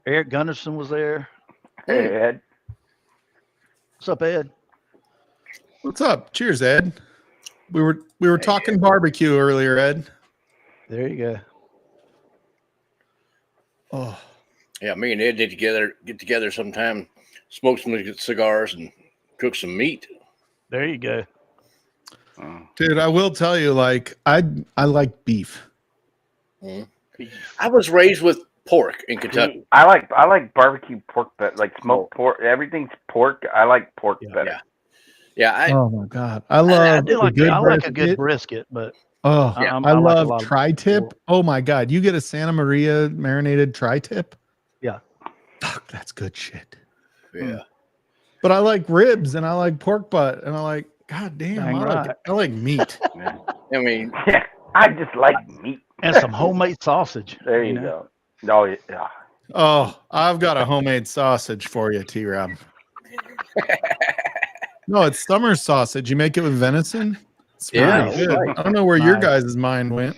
S6: Eric Gunderson was there.
S5: Hey, Ed.
S6: What's up, Ed?
S2: What's up? Cheers, Ed. We were talking barbecue earlier, Ed.
S6: There you go.
S2: Oh,
S4: Yeah, me and Ed get together sometime, smoke some cigars, and cook some meat.
S6: There you go.
S2: dude, I will tell you, like, I like beef.
S4: I was raised with pork in Kentucky.
S5: I like barbecue pork, but like smoked pork. Everything's pork. I like pork better.
S4: Yeah,
S2: Oh my god, I
S6: I
S2: love
S6: do like
S2: a
S6: I like a
S2: brisket.
S6: good brisket, but
S2: Oh,
S6: I
S2: I
S6: like a
S2: love
S6: lot of
S2: tri-tip.
S6: pork.
S2: Oh my god, you get a Santa Maria marinated tri-tip.
S6: Yeah.
S2: Fuck, that's good shit.
S4: yeah.
S2: But I like ribs and I like pork butt and I like, god damn,
S6: Dang right.
S2: I like meat.
S4: I mean,
S5: Yeah, I just like meat.
S6: and some homemade sausage.
S5: There you
S6: know?
S5: go. Oh yeah.
S2: Oh, I've got a homemade sausage for you, T-Rob. No, it's summer sausage. You make it with venison. It's
S4: Yeah,
S2: pretty good.
S4: right.
S2: I don't know where your
S6: Nice.
S2: guys' mind went.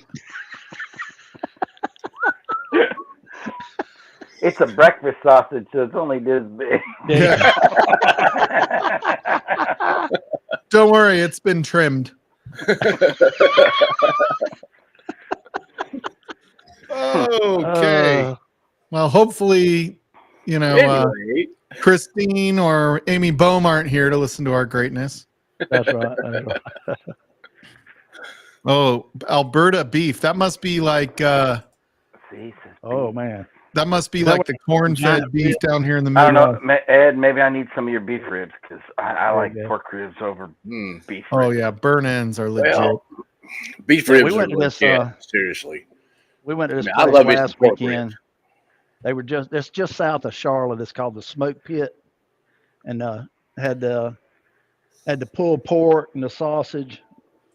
S5: It's a breakfast sausage, so it's only this big.
S2: Yeah. Don't worry, it's been trimmed. Okay. Well, hopefully, you know,
S4: anyway,
S2: Christine or Amy Bohm aren't here to listen to our greatness.
S6: That's right. That's right.
S2: Oh, Alberta beef. That must be like
S6: Oh man.
S2: that must be
S6: Is that
S2: like the corn-fed
S6: giant
S2: beef down here in the
S5: I don't
S2: Midwest.
S5: know, Ed. Maybe I need some of your beef ribs because I like
S6: Okay.
S5: pork ribs over beef.
S2: Oh
S5: Ribs.
S2: yeah, burn ends are legit.
S4: well, beef
S6: Yeah, we
S4: ribs
S6: went
S4: are
S6: to this,
S4: legit, seriously.
S6: We went to this
S4: I mean, I
S6: place
S4: love it
S6: last
S4: pork
S6: weekend.
S4: ribs.
S6: They were it's just south of Charlotte. It's called the Smoke Pit, and had the pulled pork and the sausage,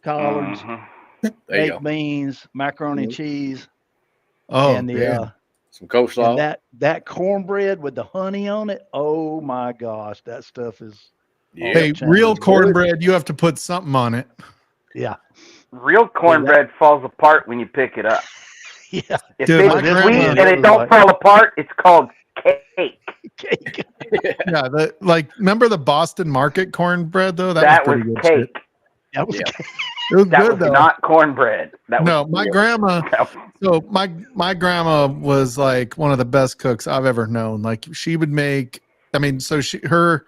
S6: collards,
S5: Mhm.
S4: There you
S6: baked
S4: go.
S6: beans, macaroni and cheese,
S2: Oh,
S6: and the
S2: man.
S4: Some coleslaw.
S6: and that cornbread with the honey on it. Oh my gosh, that stuff is
S4: Yeah.
S2: Hey,
S6: Change.
S2: real cornbread, you have to put something on it.
S6: yeah.
S5: Real cornbread falls apart when you pick it up.
S6: Yeah,
S5: If
S2: Dude,
S5: it's
S2: my
S5: sweet
S2: grandma-
S5: and it don't fall apart, it's called cake.
S6: cake.
S2: Yeah, remember the Boston Market cornbread though?
S5: That was
S2: pretty good
S5: cake.
S2: shit.
S6: That was
S4: Yeah.
S2: It was
S5: That
S2: good
S5: was
S2: though.
S5: not cornbread. That
S2: No,
S5: was
S2: my
S5: real.
S2: grandma.
S5: That was-
S2: So my grandma was like one of the best cooks I've ever known. Like she would make. I mean, so her.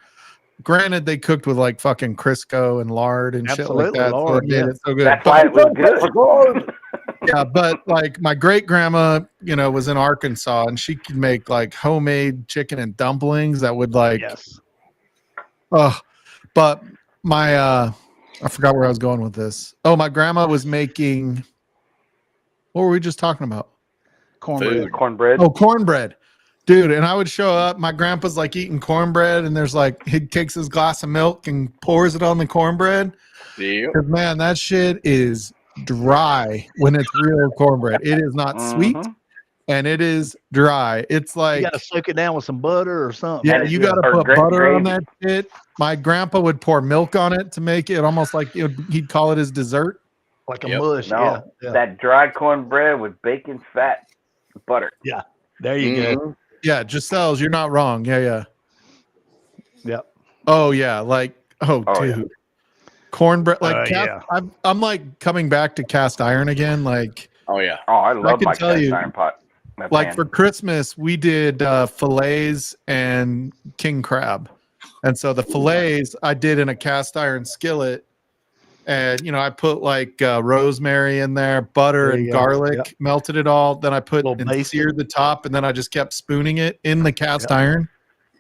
S2: Granted, they cooked with like fucking Crisco and lard and shit like
S6: Absolutely,
S2: that. So
S6: lard,
S2: it made
S6: yeah.
S2: it so good.
S5: That's
S2: But-
S5: why it was good.
S2: yeah, but like my great grandma, you know, was in Arkansas and she could make like homemade chicken and dumplings that would like,
S6: yes.
S2: but my, I forgot where I was going with this. Oh, my grandma was making, what were we just talking about?
S6: Cornbread.
S4: Food.
S5: Cornbread.
S2: Oh, cornbread. Dude, and I would show up, my grandpa's like eating cornbread and there's like, he takes his glass of milk and pours it on the cornbread.
S4: Yeah.
S2: 'Cause, man, that shit is dry when it's real cornbread. It is not sweet.
S5: Mhm.
S2: And it is dry. It's
S6: You
S2: like,
S6: got to soak it down with some butter or something.
S2: yeah,
S5: And
S2: you
S5: it's-
S2: got to
S5: or
S2: put
S5: gra-
S2: butter on
S5: gravy.
S2: that shit. My grandpa would pour milk on it to make it almost like he'd call it his dessert.
S6: Like a
S4: Yep.
S6: mush.
S5: No,
S6: Yeah.
S5: that dry cornbread with bacon, fat, butter.
S6: There you go.
S4: Mhm.
S2: Yeah, Giselle's, you're not wrong. Yeah.
S6: Yep.
S2: Oh yeah, like
S5: Oh, yeah.
S2: dude, cornbread. Like
S6: Yeah.
S2: I'm like coming back to cast iron again. Like
S4: Oh yeah.
S5: Oh, I love
S2: can
S5: my
S2: tell
S5: cast
S2: you,
S5: iron pot. My
S2: like
S5: pan.
S2: for Christmas we did fillets and king crab, and so the fillets I did in a cast iron skillet. And you know, I put like rosemary in there, butter
S6: There
S2: and
S6: you go.
S2: garlic,
S6: Yep.
S2: melted it all. Then I put
S6: Little
S2: and
S6: basil.
S2: seared the top, and then I just kept spooning it in the cast
S6: Yep.
S2: iron.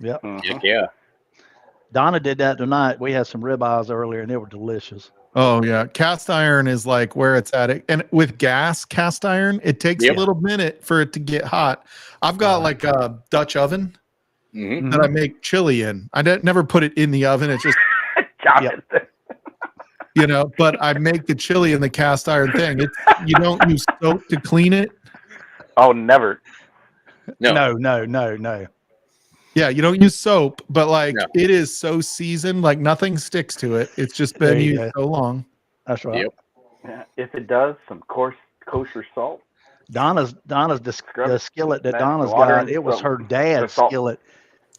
S6: Yep.
S5: Mhm.
S4: Heck yeah.
S6: Donna did that tonight. We had some ribeyes earlier and they were delicious.
S2: Oh yeah, cast iron is like where it's at. And with gas cast iron, it takes
S4: Yep.
S2: a little minute for it to get hot. I've got like a Dutch oven
S4: Hmm.
S2: that I make chili in. I never put it in the oven. It's just
S5: Jonathan.
S2: but I make the chili in the cast iron thing. You don't use soap to clean it.
S5: Oh, never.
S4: No.
S6: No.
S2: Yeah, you don't use soap, but like
S4: No.
S2: it is so seasoned, like nothing sticks to it. It's just been
S6: There you
S2: used
S6: go.
S2: so long.
S6: That's right.
S4: Yep.
S5: Yeah, if it does, some kosher salt.
S6: Donna's the
S5: Scrub it.
S6: skillet that
S5: That
S6: Donna's
S5: water
S6: got.
S5: and
S6: It was
S5: salt.
S6: her dad's
S5: The salt.
S6: skillet.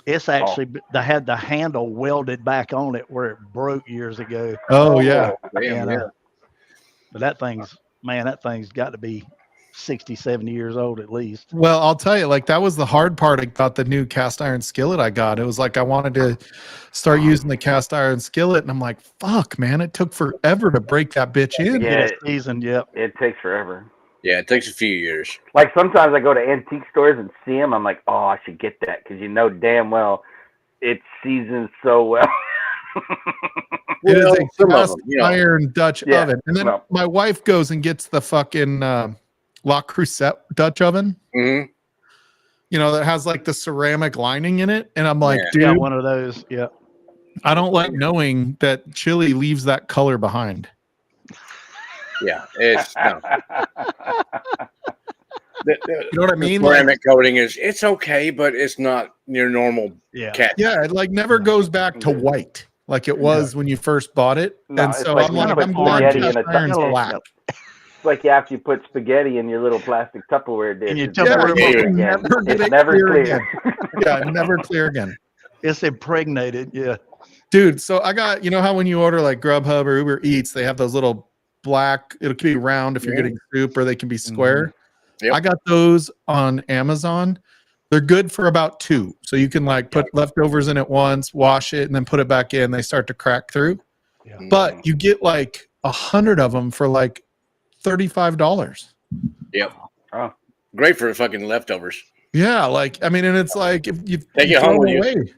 S6: It's actually they had the handle welded back on it where it broke years ago.
S2: Oh yeah.
S4: Damn,
S6: And,
S4: yeah.
S6: But that thing's got to be 60, 70 years old at least.
S2: Well, I'll tell you, like that was the hard part about the new cast iron skillet I got. It was like I wanted to start using the cast iron skillet, and I'm like, fuck, man, it took forever to break that bitch in.
S5: Yeah.
S6: Seasoned, yep.
S5: It takes forever.
S4: Yeah, it takes a few years.
S5: Like sometimes I go to antique stores and see them. I'm like, oh, I should get that because damn well it's seasoned so well.
S2: It is
S4: Well,
S2: a
S4: some of
S2: cast
S4: them,
S2: iron Dutch
S5: Yeah,
S2: oven. And then
S5: well.
S2: my wife goes and gets the fucking La Crusette Dutch oven,
S4: Hmm.
S2: that has like the ceramic lining in it. And I'm like,
S4: Yeah.
S2: dude,
S6: Yeah, one of those. Yeah.
S2: I don't like knowing that chili leaves that color behind.
S4: Yeah, it's no. The
S2: You know what I mean? Like,
S4: ceramic coating it's okay, but it's not your normal
S6: Yeah.
S4: cat.
S2: yeah, it like never goes back to white like it was when you first bought it.
S5: No,
S2: And
S5: it's
S2: so
S5: like
S2: I'm
S5: when
S2: like,
S5: you
S2: I'm
S5: put
S2: glad
S5: spaghetti in
S2: cast
S5: a
S2: iron's
S5: Dutch-
S2: black.
S5: It's like after you put spaghetti in your little plastic Tupperware dish.
S6: And you
S5: It's
S6: Tupperware
S5: never
S2: dish.
S5: clear again.
S2: Never get
S5: It's
S2: it
S5: never
S2: clear
S5: clear.
S2: Yeah, never clear again.
S6: It's impregnated. Yeah.
S2: Dude, so I got, how when you order like Grubhub or Uber Eats, they have those little black, it can be round if you're
S4: Yeah.
S2: getting soup, or they can be square.
S4: Yep.
S2: I got those on Amazon. They're good for about 2. So you can like put leftovers in it once, wash it, and then put it back in. They start to crack through.
S6: Yeah.
S2: But you get like 100 of them for like $35.
S4: Yep.
S5: Oh.
S4: Great for fucking leftovers.
S2: Yeah, like and it's like if you
S4: Take
S2: you
S4: it home
S2: throw
S4: with
S2: them
S4: you.
S2: away.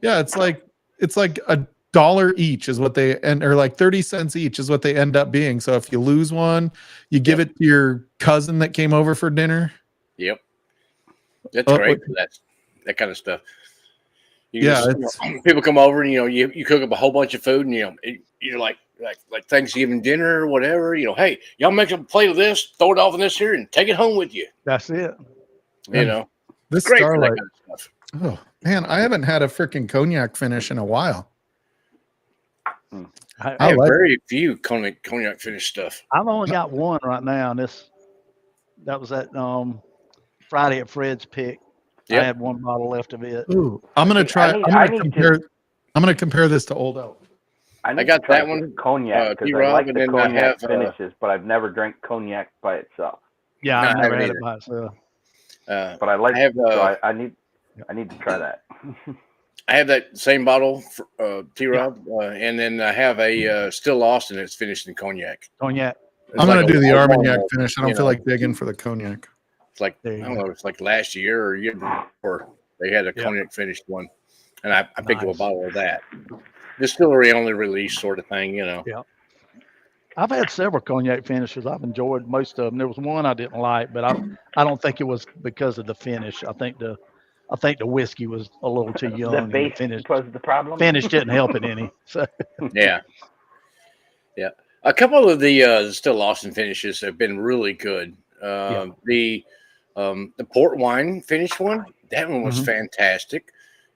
S2: Yeah, it's like $1 each is what they or like 30 cents each is what they end up being. So if you lose one, you give it to your cousin that came over for dinner.
S4: Yep. That's
S2: Oh,
S4: great for that kind of stuff.
S2: Yeah,
S4: People come over and you cook up a whole bunch of food and you're like Thanksgiving dinner or whatever. Hey, y'all make a plate of this, throw it off in this here, and take it home with you.
S6: That's it.
S2: This
S4: Great for that
S2: Starlight.
S4: kind of stuff.
S2: Oh man, I haven't had a freaking cognac finish in a while.
S4: I
S2: I
S4: have
S2: like
S4: very few cognac finish stuff.
S6: I've only got one right now. And that was at Friday at Fred's pick.
S4: Yep.
S6: I had one bottle left of it.
S2: Ooh, I'm gonna try. I'm gonna compare this to Old Elk.
S5: I need
S4: got
S5: to try
S4: that one,
S5: cognac because I
S4: T-Rob,
S5: like
S4: and
S5: the
S4: then I
S5: cognac
S4: have,
S5: finishes, but I've never drank cognac by itself.
S6: Yeah,
S4: No,
S6: I've
S4: I
S6: never
S4: haven't
S6: had
S4: either.
S6: it by itself.
S5: But I like
S4: I have,
S5: it, so I need to try that.
S4: I have that same bottle for T-Rob, and then I have a Still Austin that's finished in cognac.
S6: Cognac.
S4: It's
S2: I'm gonna
S4: like
S2: do the
S4: a
S2: Armagnac
S4: warm,
S2: finish. I don't feel like digging for the cognac.
S4: It's like I
S6: There you
S4: don't
S6: go.
S4: know. It's like last year or year before they had a
S6: Yeah.
S4: cognac finished one, and I picked up a
S6: Nice.
S4: bottle of that. Distillery only release sort of thing.
S6: I've had several cognac finishes. I've enjoyed most of them. There was one I didn't like, but I don't think it was because of the finish. I think the whiskey was a little too young.
S5: The
S6: and
S5: base
S6: finish
S5: was the problem.
S6: finish didn't help it any. So
S4: Yeah. A couple of the Still Austin finishes have been really good. The port wine finish one, that one was
S6: Mhm.
S4: fantastic.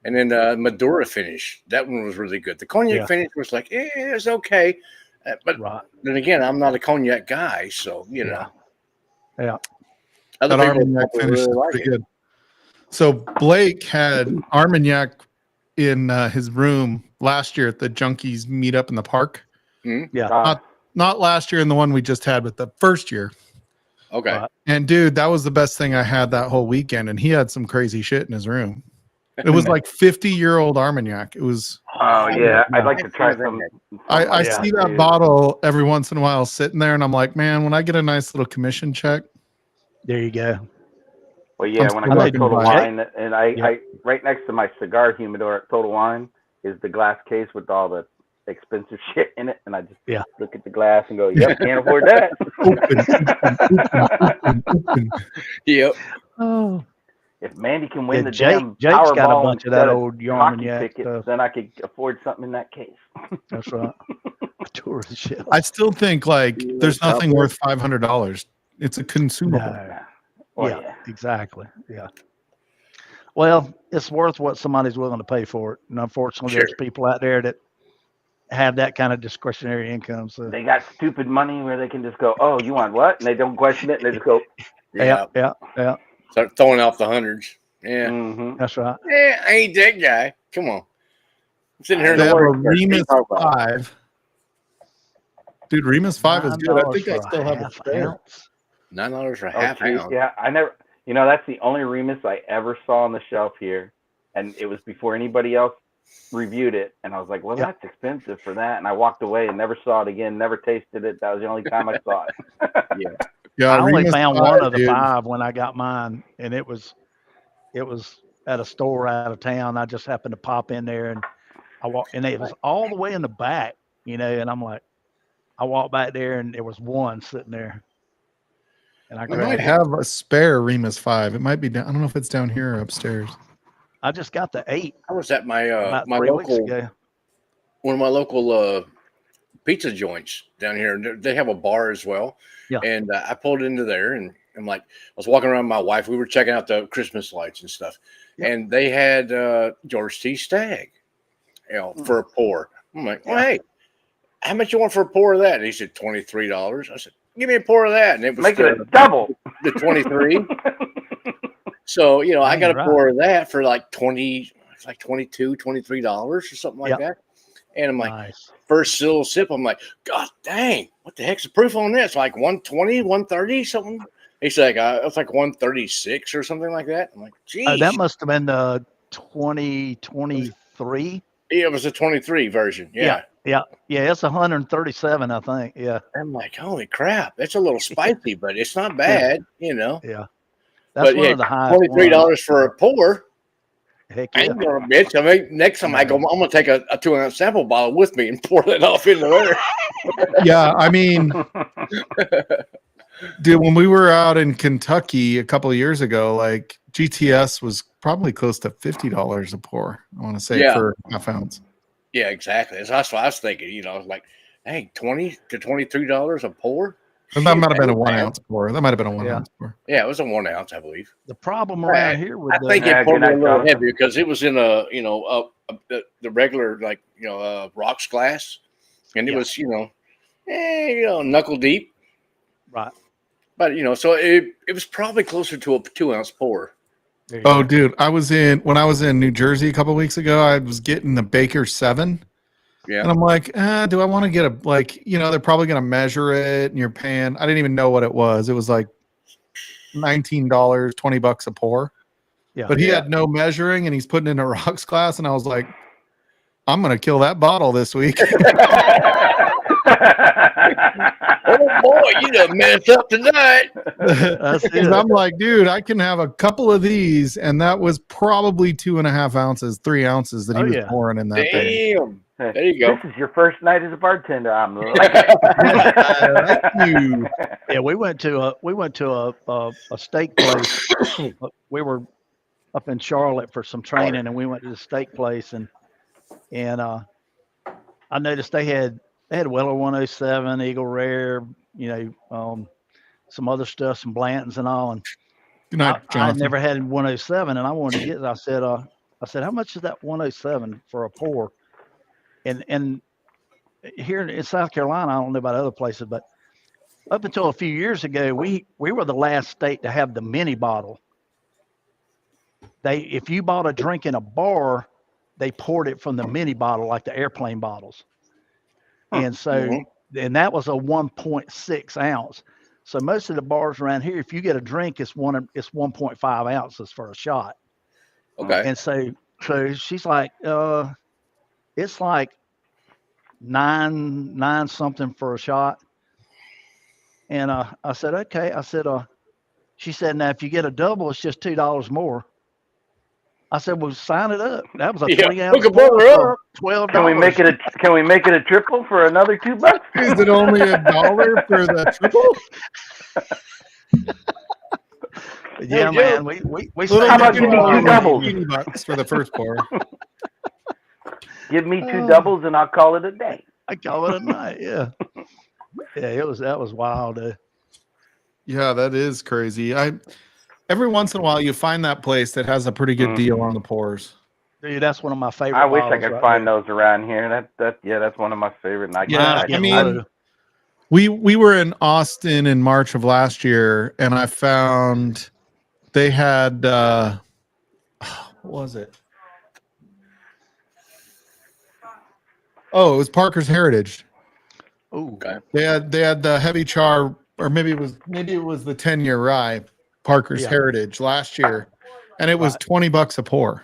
S4: And then Madura finish, that one was really good. The cognac
S6: Yeah.
S4: finish was like, it's okay. But
S6: right.
S4: then again, I'm not a cognac guy, so
S6: Yeah.
S4: Other
S2: That
S4: people
S2: Armagnac
S4: probably
S2: finish is
S4: really like
S2: pretty
S4: it.
S2: good. So Blake had Armagnac in his room last year at the Junkies meetup in the park.
S6: Yeah.
S2: Not last year in the one we just had, but the first year.
S4: Okay.
S6: Right.
S2: And dude, that was the best thing I had that whole weekend. And he had some crazy shit in his room. It was like 50-year-old Armagnac. It was.
S5: Oh yeah, I'd like to try some.
S2: I
S6: Yeah,
S2: see that
S5: dude.
S2: bottle every once in a while sitting there, and I'm like, man, when I get a nice little commission check,
S6: There you go.
S5: Well, yeah,
S2: I'm
S5: when I
S2: still
S5: go to
S2: looking
S5: Total
S2: to buy
S5: Wine, and I right next to my cigar humidor at Total Wine is the glass case with all the expensive shit in it, and I just
S6: Yeah.
S5: look at the glass and go, "Yep, can't afford that."
S2: Open.
S4: Yep.
S6: Oh,
S5: If Mandy can win
S6: yeah,
S5: the
S6: Jake's
S5: damn
S6: got a
S5: Powerball
S6: bunch of
S5: instead
S6: that
S5: of
S6: old yarn
S5: hockey
S6: yak
S5: tickets,
S6: stuff.
S5: then I could afford something in that case.
S6: That's right. Tourist shit.
S2: I still think like
S4: Yeah,
S2: there's nothing
S4: cowboy.
S2: worth $500. It's a consumable.
S6: No.
S5: Well,
S6: Yeah, exactly. Yeah. Well, it's worth what somebody's willing to pay for it. And unfortunately,
S4: Sure.
S6: there's people out there that have that kind of discretionary income. So
S5: They got stupid money where they can just go, "Oh, you want what?" And they don't question it. And they just go,
S4: Yeah.
S6: yeah.
S4: Start throwing off the hundreds. Yeah.
S5: "Mm-hmm."
S6: That's right.
S4: Yeah, I ain't that guy. Come on. I'm sitting here in
S2: They
S4: the
S2: have a
S4: work.
S2: Remus 5. Dude, Remus 5 is good. I think I
S6: $9
S2: still
S6: for
S2: have a
S6: half
S2: spare.
S6: ounce.
S4: $9 for a
S5: Oh,
S4: half
S5: geez.
S4: ounce.
S5: Yeah, I never. You know, that's the only Remus I ever saw on the shelf here, and it was before anybody else reviewed it. And I was like, "Well,
S6: Yeah.
S5: that's expensive for that." And I walked away and never saw it again. Never tasted it. That was the only time I saw it.
S2: Yeah,
S6: I only
S2: Remus
S6: found
S2: 5,
S6: one of the
S2: dude.
S6: 5 when I got mine, and it was at a store out of town. I just happened to pop in there, and I walked, and it was all the way in the back, and I'm like, I walked back there, and there was one sitting there, and I
S2: I might
S6: grabbed it.
S2: have a spare Remus 5. It might be down. I don't know if it's down here or upstairs.
S6: I just got the 8
S4: I was at my
S6: about
S4: my
S6: 3 weeks
S4: local
S6: ago.
S4: one of my local pizza joints down here. They have a bar as well.
S6: Yeah.
S4: And I pulled into there, and I'm like, I was walking around with my wife. We were checking out the Christmas lights and stuff,
S6: Yep.
S4: and they had George T. Stagg, for a pour. I'm like, well, hey, how much you want for a pour of that? And he said $23. I said, give me a pour of that, and it was
S5: Make it a double.
S4: the 23. So I got a
S6: Right.
S4: pour of that for like $22, $23 or something like
S6: Yep.
S4: that. And I'm like,
S6: Nice.
S4: first little sip, I'm like, God dang, what the heck's the proof on this? Like 120, 130, something? He's like, it's like 136 or something like that. I'm like, geez.
S6: That must have been the 2023.
S4: Yeah, it was a 23 version. Yeah.
S6: Yeah, it's 137, I think. Yeah.
S4: I'm like, holy crap, that's a little spicy, but it's not bad,
S6: Yeah.
S4: But
S6: That's one
S4: yeah,
S6: of the highest.
S4: $23 for a pour.
S6: Heck
S4: I
S6: yeah.
S4: ain't gonna bitch. I mean, next time I go, I'm gonna take a 2-ounce sample bottle with me and pour that off into there.
S2: Yeah, I mean, dude, when we were out in Kentucky a couple of years ago, like GTS was probably close to $50 a pour. I want to say
S4: Yeah.
S2: for half ounce.
S4: Yeah, exactly. That's what I was thinking. Like, hey, $20 to $23 a pour.
S2: That
S4: Shit,
S2: might have been a
S4: man.
S2: 1 ounce pour. That might have been a 1
S6: Yeah.
S2: ounce pour.
S4: Yeah, it was a 1 ounce, I believe.
S6: The problem around here with
S4: I think
S5: Yeah,
S4: it poured
S5: good
S4: me a
S5: night,
S4: little
S5: John.
S4: heavy because it was in the regular rocks glass, and it
S6: Yeah.
S4: was knuckle deep.
S6: right.
S4: But so it was probably closer to a 2-ounce pour.
S6: There you
S2: Oh,
S6: go.
S2: dude, when I was in New Jersey a couple of weeks ago, I was getting the Baker 7.
S4: Yeah.
S2: And I'm like, do I want to get they're probably going to measure it and you're paying. I didn't even know what it was. It was like $19, $20 a pour.
S6: Yeah.
S2: But he had no measuring and he's putting it in a rocks glass. And I was like, I'm going to kill that bottle this week.
S4: Oh boy, you done messed up tonight.
S6: That's
S2: Because
S6: it.
S2: I'm like, dude, I can have a couple of these. And that was probably 2.5 ounces, 3 ounces that he
S6: Oh,
S2: was
S6: yeah.
S2: pouring in that thing.
S4: Damn. There you go.
S5: This is your first night as a bartender. I'm like
S2: Thank you.
S6: Yeah, we went to a steak place. We were up in Charlotte for some training, and we went to the steak place, and I noticed they had Weller 107, Eagle Rare, some other stuff, some Blantons and all. And
S2: Good night,
S6: I
S2: Jonathan.
S6: never had 107, and I wanted to get it. I said, how much is that 107 for a pour? And here in South Carolina, I don't know about other places, but up until a few years ago, we were the last state to have the mini bottle. If you bought a drink in a bar, they poured it from the mini bottle, like the airplane bottles. And so, and that was a 1.6 ounce. So most of the bars around here, if you get a drink, it's 1.5 ounces for a shot.
S4: Okay.
S6: And so she's like, it's like nine something for a shot. And I said, okay. I said, she said, now if you get a double, it's just $2 more. I said, well, sign it up. That was a
S4: Yeah,
S6: 20 ounce
S4: hook a
S6: pour
S4: brother
S6: for
S4: up.
S6: $12.
S5: Can we make it a triple for another $2?
S2: Is it only $1 for the triple?
S6: Yeah,
S4: No
S6: man.
S4: joke.
S6: We
S2: Little
S5: How about
S2: chicken
S5: give me
S2: bar
S5: two
S2: was
S5: doubles?
S2: $80 for the first pour.
S5: Give me 2 doubles and I'll call it a day.
S6: I call it a night. Yeah. Yeah, that was wild.
S2: Yeah, that is crazy. Every once in a while you find that place that has a pretty good deal on the pours.
S6: Dude, that's one of my favorite.
S5: I wish I
S6: bottles
S5: could
S6: right
S5: find
S6: there.
S5: those around here. That's one of my favorite. And
S2: Yeah,
S6: Mine's
S2: I
S6: getting
S2: mean,
S6: low.
S2: we were in Austin in March of last year, and I found they had what was it? Oh, it was Parker's Heritage.
S6: Ooh,
S4: Okay.
S2: They had the heavy char, or maybe it was the 10-year rye, Parker's
S6: Yeah.
S2: Heritage last year, and it was
S6: Right.
S2: $20 a pour.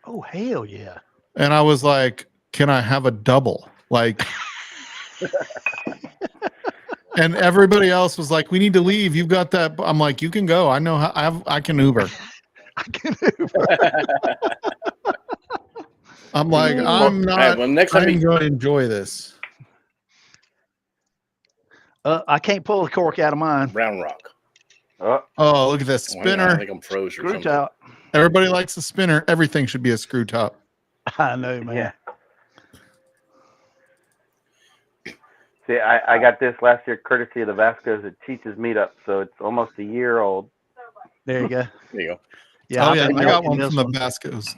S6: oh, hell yeah.
S2: And I was like, "Can I have a double?" Like, and everybody else was like, "We need to leave. You've got that." I'm like, "You can go. I know how. I can Uber."
S6: I can
S2: I'm like, I'm not.
S4: Hey, well, next time
S2: I'm
S4: you,
S2: going to enjoy this.
S6: I can't pull the cork out of mine.
S4: Round Rock.
S5: Oh,
S2: Oh, look at this
S4: Oh, hang on, I
S2: spinner.
S4: think I'm froze or
S6: Screw
S4: something.
S6: top.
S2: Everybody likes a spinner. Everything should be a screw top.
S6: I know, man.
S5: yeah. See, I got this last year courtesy of the Vascos at Cheech's meetup, so it's almost a year old.
S6: There you go.
S4: There you go.
S6: Yeah,
S2: Oh
S6: I've
S2: yeah,
S6: been
S2: I got
S6: milking
S2: one
S6: this
S2: from the Vascos.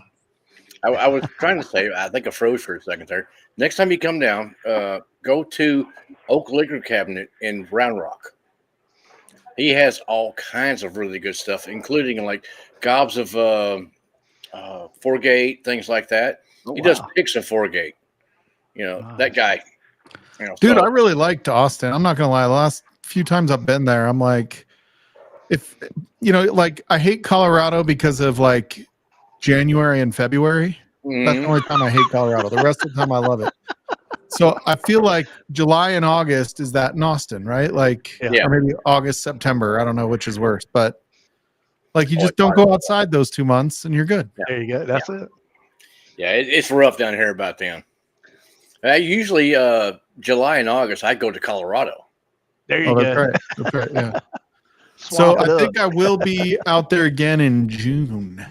S4: I was trying to say, I think I froze for a second there. Next time you come down, go to Oak Liquor Cabinet in Round Rock. He has all kinds of really good stuff, including like gobs of Foregate, things like that.
S6: Oh,
S4: He does
S6: wow.
S4: picks of Foregate. You know,
S6: Nice.
S4: that guy. You know,
S2: Dude,
S4: so-
S2: I really liked Austin. I'm not gonna lie. The last few times I've been there, I'm like, if you know, like I hate Colorado because of like January and February. That's the
S4: Mhm.
S2: only time I hate Colorado. The rest of the time I love it. So I feel like July and August is that in Austin, right? Like,
S6: Yeah.
S2: or maybe August, September. I don't know which is worse, but like you
S4: Oh,
S2: just
S4: it's
S2: don't
S4: hard.
S2: go outside those 2 months and you're good.
S6: There you go. That's it.
S4: Yeah, it's rough down here about then. Usually July and August, I go to Colorado.
S6: There you
S2: Oh,
S6: go.
S2: that's right. That's right. Yeah. So
S6: Swap it
S2: I
S6: up.
S2: think I will be out there again in June,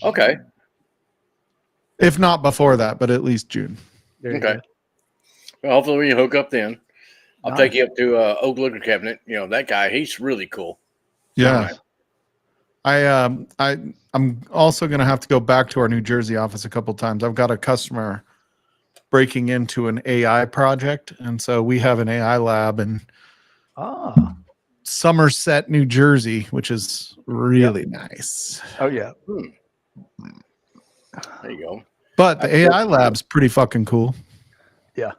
S4: Okay.
S2: if not before that, but at least June.
S6: There you
S4: Okay.
S6: go.
S4: Well, hopefully we can hook up then. I'll
S6: Nice.
S4: take you up to Oak Liquor Cabinet. You know, that guy, he's really cool.
S2: Yeah. I'm also going to have to go back to our New Jersey office a couple times. I've got a customer breaking into an AI project, and so we have an AI lab in
S6: Ah.
S2: Somerset, New Jersey, which is really nice.
S6: Oh, yeah.
S4: There you go.
S2: But the AI lab's pretty fucking cool.
S6: Yeah.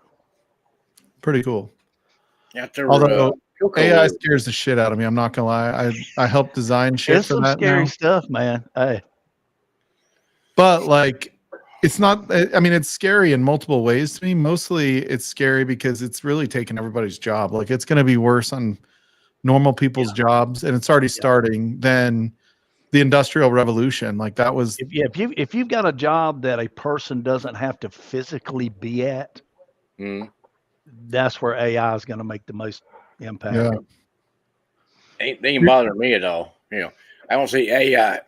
S2: Pretty cool.
S4: After
S2: Although
S4: Cocoa
S2: AI
S4: River.
S2: scares the shit out of me. I'm not gonna lie. I help design shit
S6: It's
S2: for
S6: some
S2: that
S6: scary
S2: now.
S6: stuff, man. Hey.
S2: But like, it's not. I mean, it's scary in multiple ways to me. Mostly, it's scary because it's really taking everybody's job. Like, it's gonna be worse on normal people's jobs, and it's already starting. Than the Industrial Revolution. Like that was.
S6: If you've got a job that a person doesn't have to physically be at,
S4: Mhm.
S6: that's where AI is going to make the most impact.
S2: Yeah.
S4: They ain't bothering me at all. You know, I don't see AI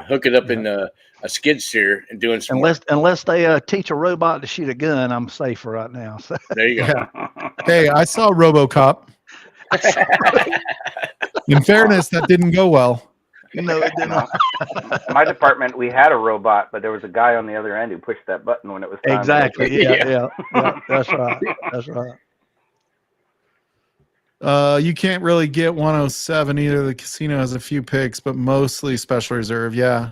S4: hook it up in a skid steer and doing some.
S6: Unless they teach a robot to shoot a gun, I'm safe for right now. So,
S4: There you go.
S2: Hey, I saw RoboCop. In fairness, that didn't go well.
S6: no, it didn't.
S5: My department, we had a robot, but there was a guy on the other end who pushed that button when it was time.
S6: Exactly.
S4: Yeah.
S6: Yeah. That's right. That's right.
S2: You can't really get 107 either. The casino has a few picks, but mostly Special Reserve. Yeah.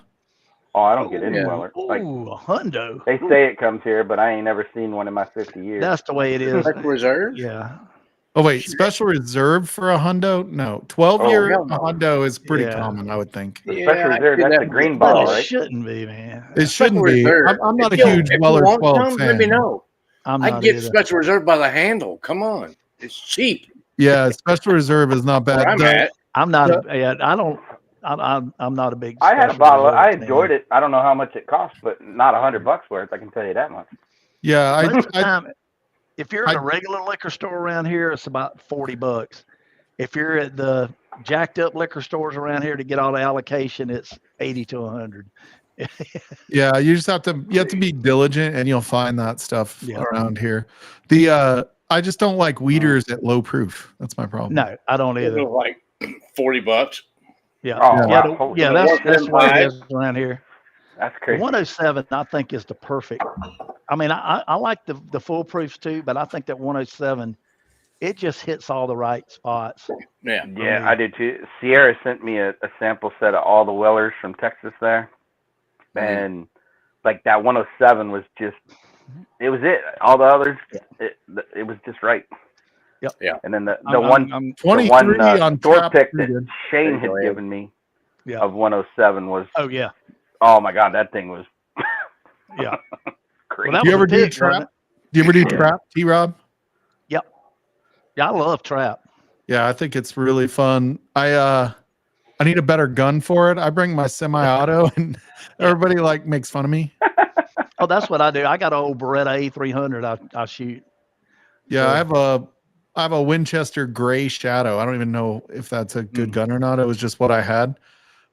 S5: Oh, I don't get any
S4: Yeah.
S5: Weller. Like
S6: Ooh, a hundo.
S5: they say it comes here, but I ain't never seen one in my 50 years.
S6: That's the way it is.
S4: Special Reserve?
S6: Yeah.
S2: Oh wait, Special Reserve for a hundo? No, 12-year
S4: hell no.
S2: hundo is pretty
S6: Yeah.
S2: common, I would think.
S5: Special
S4: I
S5: Reserve,
S4: figured
S5: that's
S4: that
S5: a green
S4: was-
S6: But
S5: bottle,
S6: it
S5: right?
S6: shouldn't be, man.
S2: It shouldn't
S4: Special
S2: be.
S4: Reserve.
S2: I'm not a
S4: If
S2: huge
S4: you
S2: Weller
S4: want
S2: 12
S4: some, Let me
S2: fan.
S4: know.
S6: I'm
S4: I
S6: not
S4: can get
S6: either.
S4: Special Reserve by the handle. Come on, it's cheap.
S2: Yeah, Special Reserve is not
S4: Where
S2: bad.
S4: I'm
S2: The-
S4: at.
S6: I'm not. I don't. I'm not a big.
S5: I had a
S6: specialty
S5: bottle. I
S6: bullet
S5: enjoyed
S6: fan.
S5: it. I don't know how much it cost, but not $100 worth. I can tell you that much.
S2: Yeah,
S6: Most of the
S2: I
S6: time, if you're at
S2: I-
S6: a regular liquor store around here, it's about $40. If you're at the jacked up liquor stores around here to get all the allocation, it's 80 to 100.
S2: yeah, you have to be diligent, and you'll find that stuff
S6: Yeah.
S2: around here. The I just don't like weeders at low proof. That's my problem.
S6: No, I don't
S4: It
S6: either.
S4: was like $40.
S6: Yeah,
S5: Oh,
S6: yeah,
S5: wow.
S6: that's the way it is around here.
S5: That's
S6: The
S5: crazy.
S6: 107, I think, is the perfect. I mean, I like the foolproofs too, but I think that 107, it just hits all the right spots.
S4: Yeah.
S5: Yeah, I did too. Sierra sent me a sample set of all the Wellers from Texas there. And like that 107 was just, it was it. All the others, it was just right.
S6: Yep.
S4: Yeah.
S5: And then the
S6: I'm-
S5: one,
S6: I'm-
S2: 23 on
S5: store
S2: trap.
S5: pick
S2: pretty
S5: that
S2: good.
S5: Shane had
S4: Go ahead.
S5: given me
S6: Yeah.
S5: of 107 was,
S6: Oh yeah,
S5: oh my God, that thing was
S6: yeah.
S5: crazy.
S6: Well, that
S2: Do you
S6: was
S2: ever
S6: a
S2: do
S6: pick, wasn't
S2: trap?
S6: it?
S2: Do you ever do
S5: Yeah.
S2: trap, T-Rob?
S6: Yeah, I love trap.
S2: Yeah, I think it's really fun. I need a better gun for it. I bring my semi-auto, and everybody like makes fun of me.
S6: Oh, that's what I do. I got an old Beretta A300. I shoot.
S2: Yeah,
S6: So-
S2: I have a Winchester Gray Shadow. I don't even know if that's a good gun or not. It was just what I had.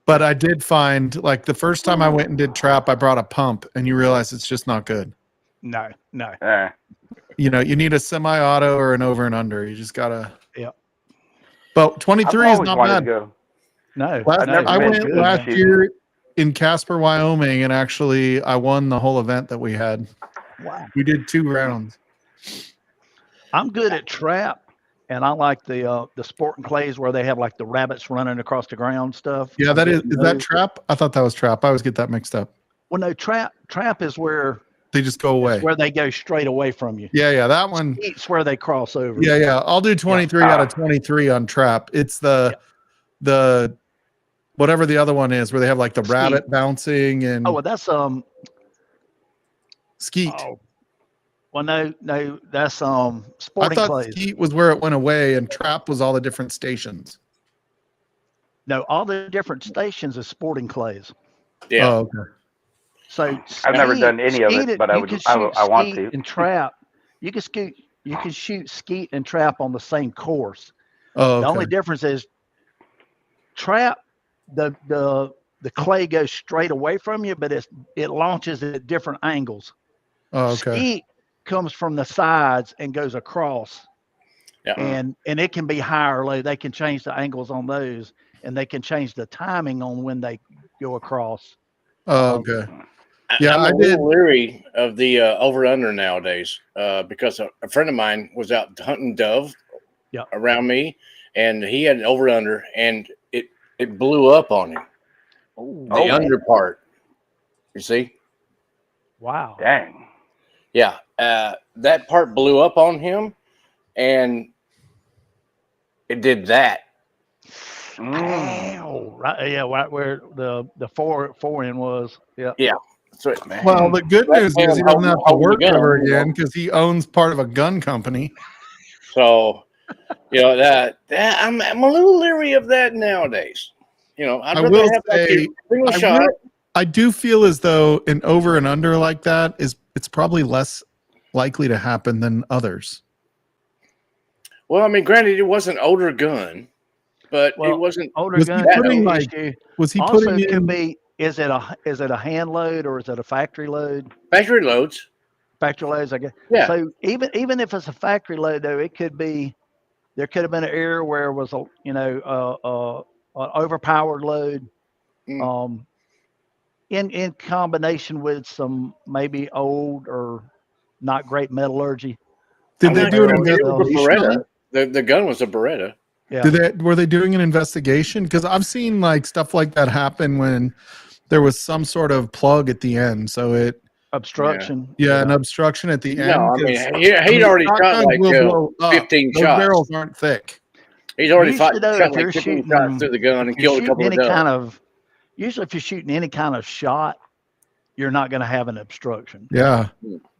S2: But I did find, like, the first time I went and did trap, I brought a pump, and you realize it's just not good.
S6: No.
S2: You know, you need a semi-auto or an over and under. You just gotta.
S6: Yep.
S2: But 23
S5: I've
S2: is
S5: always
S2: not
S5: wanted
S2: bad.
S5: to go.
S6: No.
S2: Last,
S6: no,
S2: I
S5: been
S2: went
S5: to
S2: last
S5: shoot.
S2: year in Casper, Wyoming, and actually I won the whole event that we had.
S6: Wow.
S2: We did 2 rounds.
S6: I'm good at trap, and I like the sporting clays where they have like the rabbits running across the ground stuff.
S2: Yeah,
S6: I'm
S2: that is
S6: good
S2: is
S6: at
S2: that
S6: those.
S2: trap? I thought that was trap. I always get that mixed up.
S6: Well, no, trap is where
S2: They just go away.
S6: they go straight away from you.
S2: Yeah, that one.
S6: It's where they cross over.
S2: Yeah. I'll do 23 out of 23 on trap. It's the whatever the other one is where they have like the
S6: Skeet.
S2: rabbit bouncing and
S6: Oh, well, that's
S2: skeet.
S6: Oh, well, no, that's
S2: I
S6: sporting
S2: thought
S6: clays.
S2: skeet was where it went away and trap was all the different stations.
S6: No, all the different stations is sporting clays.
S4: Yeah.
S2: Oh, okay.
S6: So
S5: I've never
S6: skeet-
S5: done any of it,
S6: skeet,
S5: but I
S6: you
S5: would.
S6: can
S5: I
S6: shoot
S5: want
S6: skeet
S5: to.
S6: and trap. You can shoot skeet and trap on the same course.
S2: Oh,
S6: The only
S2: okay.
S6: difference is trap. The clay goes straight away from you, but it launches at different angles.
S2: Oh, okay.
S6: Skeet comes from the sides and goes across,
S4: Yeah.
S6: and it can be high or low. They can change the angles on those, and they can change the timing on when they go across.
S2: Oh, okay. Yeah,
S4: I'm
S2: I
S4: a
S2: did.
S4: little leery of the over under nowadays because a friend of mine was out hunting dove
S6: Yeah.
S4: around me, and he had an over under, and it blew up on him. The under part, you see?
S6: Wow.
S5: Dang.
S4: Yeah, that part blew up on him, and it did that.
S6: Ow. Right, yeah, right where the foreign was. Yeah.
S4: So,
S2: Well, the good
S4: Let
S2: news
S4: him
S2: is he doesn't have to
S4: hold the
S2: work
S4: gun,
S2: ever
S4: you know.
S2: again because he owns part of a gun company.
S4: so that I'm a little leery of that nowadays. I'd
S2: I
S4: rather
S2: will
S4: have like
S2: say,
S4: a single
S2: I
S4: shot.
S2: I do feel as though an over and under like that it's probably less likely to happen than others.
S4: Well, I mean, granted, it was an older gun, but
S6: Well,
S4: it wasn't.
S6: Older
S2: Was he
S6: guns
S2: putting,
S6: have
S2: like,
S6: issue.
S2: Was he
S6: Also,
S2: putting
S6: it could
S2: in?
S6: be is it a hand load or is it a factory load?
S4: Factory loads.
S6: Factory loads, I guess.
S4: Yeah.
S6: So even if it's a factory load, though, it could be there could have been an error where it was an overpowered load, in combination with some maybe old or not great metallurgy.
S2: Did they
S6: I'm
S2: do an
S6: not sure.
S4: It was a
S2: investigation? on
S4: Beretta.
S2: it?
S4: The gun was a Beretta.
S6: Yeah.
S2: Were they doing an investigation? Because I've seen like stuff like that happen when there was some sort of plug at the end. So
S6: Obstruction.
S2: an obstruction at the end.
S4: No, I
S2: 'cause,
S4: mean, he'd already shot
S2: shotguns
S4: like
S2: will blow up.
S4: 15
S2: Those
S4: shots.
S2: barrels aren't thick.
S4: He's already
S6: Usually, though,
S4: shot
S6: if you're
S4: like 15
S6: shooting-
S4: shots through the gun and
S6: If you're
S4: killed a couple
S6: shooting
S4: of
S6: any
S4: doves.
S6: kind of, usually if you're shooting any kind of shot, you're not going to have an obstruction
S2: Yeah.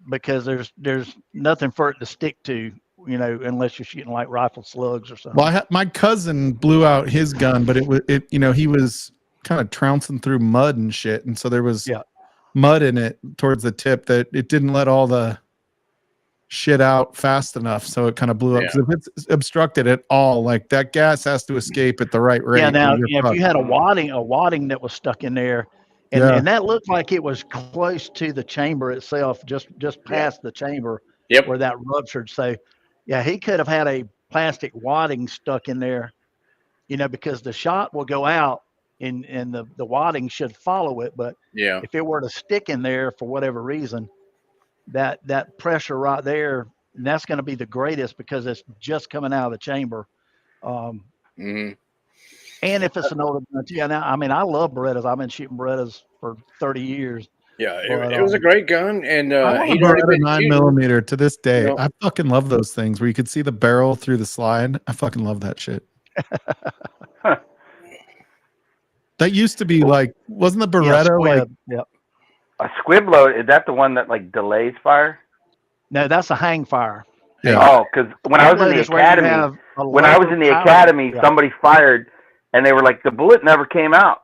S6: because there's nothing for it to stick to, unless you're shooting like rifle slugs or something.
S2: Well, my cousin blew out his gun, but he was kind of trouncing through mud and shit, and so there was
S6: Yeah.
S2: mud in it towards the tip that it didn't let all the shit out fast enough, so it kind of blew up.
S4: Yeah.
S2: 'Cause if it's obstructed at all, like that gas has to escape at the right rate.
S6: Yeah. Now,
S2: or you're
S6: if
S2: fucked.
S6: you had a wadding that was stuck in there, and,
S2: Yeah.
S6: and that looked like it was close to the chamber itself, just past the chamber
S4: Yep.
S6: where that ruptured. So, yeah, he could have had a plastic wadding stuck in there, because the shot will go out and the wadding should follow it. But
S4: Yeah.
S6: if it were to stick in there for whatever reason, that pressure right there, and that's going to be the greatest because it's just coming out of the chamber.
S4: hmm
S6: And if it's an older gun too. Now, I mean, I love Berettas. I've been shooting Berettas for 30 years.
S4: Yeah.
S6: But,
S4: It was a great gun, and
S2: I want a
S4: he'd already
S2: Beretta
S4: been
S2: 9mm to this day.
S4: You know-
S2: I fucking love those things where you could see the barrel through the slide. I fucking love that shit. That used to be like, wasn't the
S6: Yeah,
S2: Beretta like?
S6: squib. Yep.
S5: A squib load, is that the one that like delays fire?
S6: No, that's a hang fire.
S2: Yeah.
S5: Oh, because when I was in
S6: Load
S5: the
S6: is where you
S5: academy,
S6: have a
S5: when I was
S6: lower
S5: in the
S6: power.
S5: academy,
S6: Yeah.
S5: somebody fired, and they were like, the bullet never came out,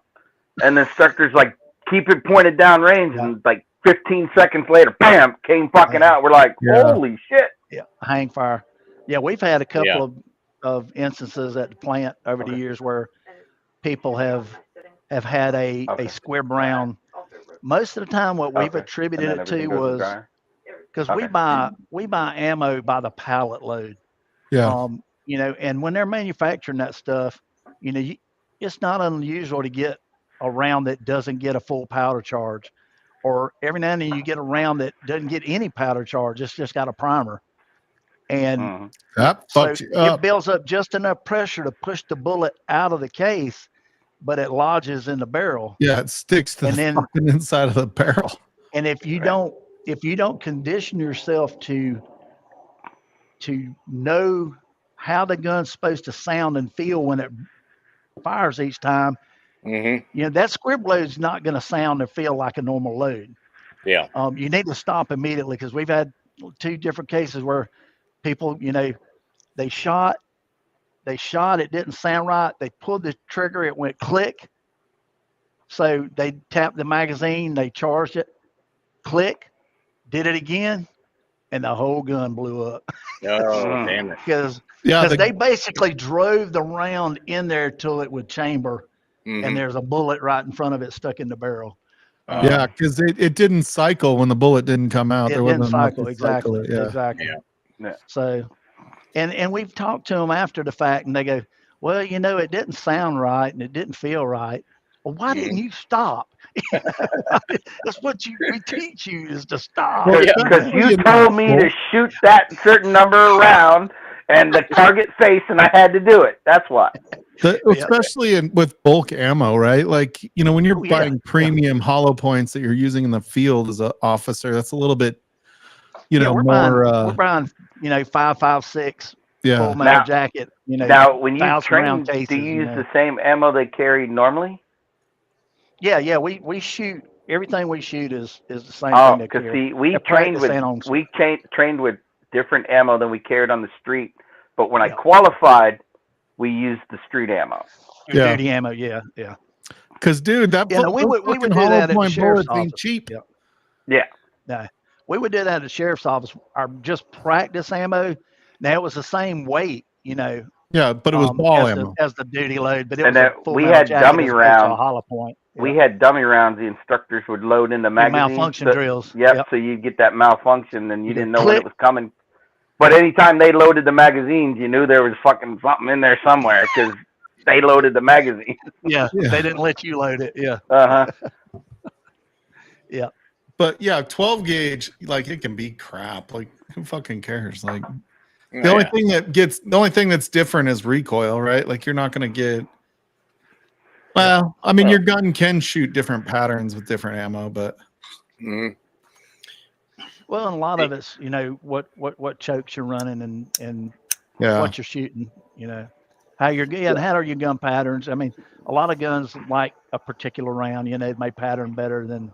S5: and the instructor's like, keep it pointed down range, and like 15 seconds later, bam, came fucking out. We're like,
S2: Yeah.
S5: holy shit!
S6: Yeah, hang fire. Yeah, we've had a couple
S4: Yeah.
S6: of instances at the plant over the years where people have had a
S5: Okay.
S6: squib round. Most of the time, what we've
S5: Okay.
S6: attributed
S5: And then
S6: it to
S5: everything goes in
S6: was
S5: dryer?
S6: because
S5: Okay.
S6: we buy ammo by the pallet load.
S2: Yeah.
S6: And when they're manufacturing that stuff, it's not unusual to get a round that doesn't get a full powder charge, or every now and then you get a round that doesn't get any powder charge. It's just got a primer, and
S5: Mhm.
S2: That
S6: so
S2: fucked you
S6: it
S2: up.
S6: builds up just enough pressure to push the bullet out of the case, but it lodges in the barrel.
S2: Yeah, it sticks to
S6: And
S2: the
S6: then-
S2: fucking inside of the barrel.
S6: And if you don't condition yourself to know how the gun's supposed to sound and feel when it fires each time,
S4: hmm
S6: that squib load's not going to sound or feel like a normal load.
S4: Yeah.
S6: You need to stop immediately, because we've had 2 different cases where people, they shot, it didn't sound right. They pulled the trigger, it went click. So they tapped the magazine, they charged it, click, did it again, and the whole gun blew up.
S4: Oh, damn it.
S6: Because
S2: Yeah,
S6: they basically drove the round in there till it would chamber,
S4: Mhm.
S6: and there's a bullet right in front of it stuck in the barrel.
S2: yeah, because it didn't cycle when the bullet didn't come out.
S6: It
S2: There
S6: didn't
S2: wasn't enough
S6: cycle,
S2: to
S6: exactly.
S2: it, Yeah.
S6: Exactly.
S4: Yeah.
S5: Yeah.
S6: So, and we've talked to them after the fact, and they go, well, it didn't sound right and it didn't feel right. Well, why didn't you stop? That's what we teach you, is to stop.
S2: Well,
S5: Because you
S2: you
S5: told
S2: know,
S5: me
S2: well-
S5: to shoot that certain number around and the target face, and I had to do it. That's why.
S2: Especially with bulk ammo, right? Like, when you're
S6: Oh, yeah.
S2: buying premium hollow points that you're using in the field as an officer, that's a little bit,
S6: we're
S2: more.
S6: buying, we're buying, 5.56
S2: Yeah.
S6: full metal
S5: Now-
S6: jacket.
S5: Now, when you
S6: 1,000 round
S5: train,
S6: cases,
S5: do you use
S6: you know.
S5: the same ammo they carry normally?
S6: Yeah. We shoot, everything we shoot is the same
S5: Oh,
S6: thing they
S5: because
S6: carry.
S5: see, we
S6: They're
S5: trained with
S6: practicing on-
S5: trained with different ammo than we carried on the street. But when I
S6: Yeah.
S5: qualified, we used the street ammo.
S2: Yeah.
S6: Duty ammo. Yeah.
S2: Because, dude, that
S6: Yeah, no, we
S2: those
S6: would
S2: fucking
S6: do that
S2: hollow
S6: at the
S2: point
S6: sheriff's
S2: bullets ain't
S6: office.
S2: cheap.
S6: Yeah.
S5: Yeah.
S6: We would do that at the sheriff's office. Our just practice ammo. Now it was the same weight,
S2: Yeah, but it was ball ammo.
S6: as the duty load, but it
S5: And
S6: was
S5: then
S6: a full
S5: we
S6: metal
S5: had
S6: jacket
S5: dummy
S6: as opposed to a
S5: rounds.
S6: hollow point.
S5: We had dummy rounds. The instructors would load in the magazine.
S6: malfunction
S5: so,
S6: drills.
S5: Yep. So you get that malfunction, and you didn't know when
S6: click.
S5: it was coming. But anytime they loaded the magazines, you knew there was fucking something in there somewhere because they loaded the magazine.
S6: Yeah,
S2: Yeah.
S6: they didn't let you load it. Yeah,
S2: But yeah, 12 gauge, like, it can be crap. Like, who fucking cares? Like,
S4: Oh,
S2: the only
S4: yeah.
S2: thing that's different is recoil, right? Like, you're not going to get. Well, I mean, your gun can shoot different patterns with different ammo, but
S4: Mhm.
S6: well, and a lot of it's what chokes you're running and
S2: yeah,
S6: what you're shooting. How are your gun patterns? I mean, a lot of guns like a particular round. It may pattern better than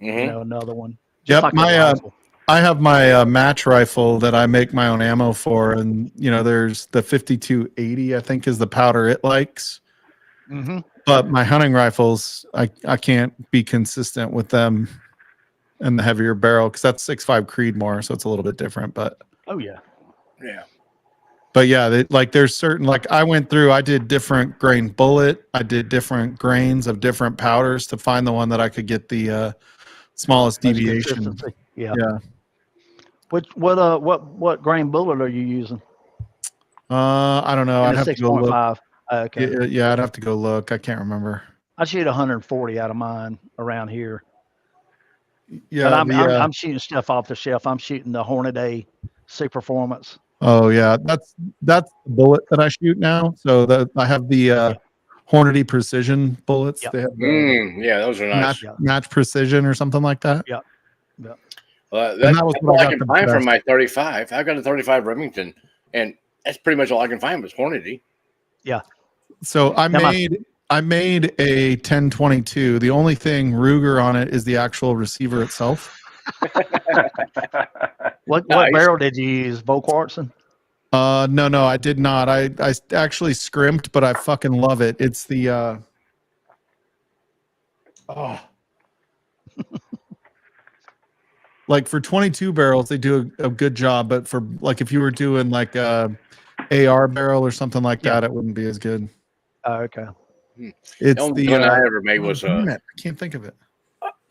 S4: Mhm.
S6: another one.
S2: Yep,
S6: Like a
S2: my
S6: rifle.
S2: I have my match rifle that I make my own ammo for, and there's the 5280, I think, is the powder it likes.
S6: Mhm.
S2: But my hunting rifles, I can't be consistent with them and the heavier barrel because that's 6.5 Creedmoor, so it's a little bit different. But
S6: Oh yeah.
S4: Yeah.
S2: yeah, like there's certain, like I did different grain bullet, I did different grains of different powders to find the one that I could get the smallest
S6: Most
S2: deviation.
S6: consistency. Yeah.
S2: Yeah.
S6: What grain bullet are you using?
S2: I don't know.
S6: In
S2: I'd
S6: the
S2: have to go look.
S6: 6.5. Okay.
S2: Yeah, I'd have to go look. I can't remember.
S6: I shoot 140 out of mine around here.
S2: Yeah,
S6: But I'm shooting stuff off the shelf. I'm shooting the Hornady Super Performance.
S2: oh yeah, that's the bullet that I shoot now. So that I have the Hornady Precision bullets.
S6: Yep.
S2: They have the
S4: Yeah, those are nice.
S2: match precision or something like that.
S6: Yeah.
S4: That's
S2: that was what I
S4: all I
S2: got
S4: can
S2: the
S4: find from
S2: best.
S4: my 35. I've got a 35 Remington, and that's pretty much all I can find was Hornady.
S2: So I
S6: Now
S2: made a 1022. The only thing Ruger on it is the actual receiver itself.
S6: What
S4: Nice.
S6: barrel did you use? Volquartsen?
S2: No, I did not. I actually scrimped, but I fucking love it. It's the like for 22 barrels, they do a good job, but for like if you were doing like a AR barrel or something like that, it wouldn't be as good.
S6: Oh, okay.
S4: The
S2: It's
S4: only
S2: the
S4: one I ever made was
S2: damn it, I can't think of it.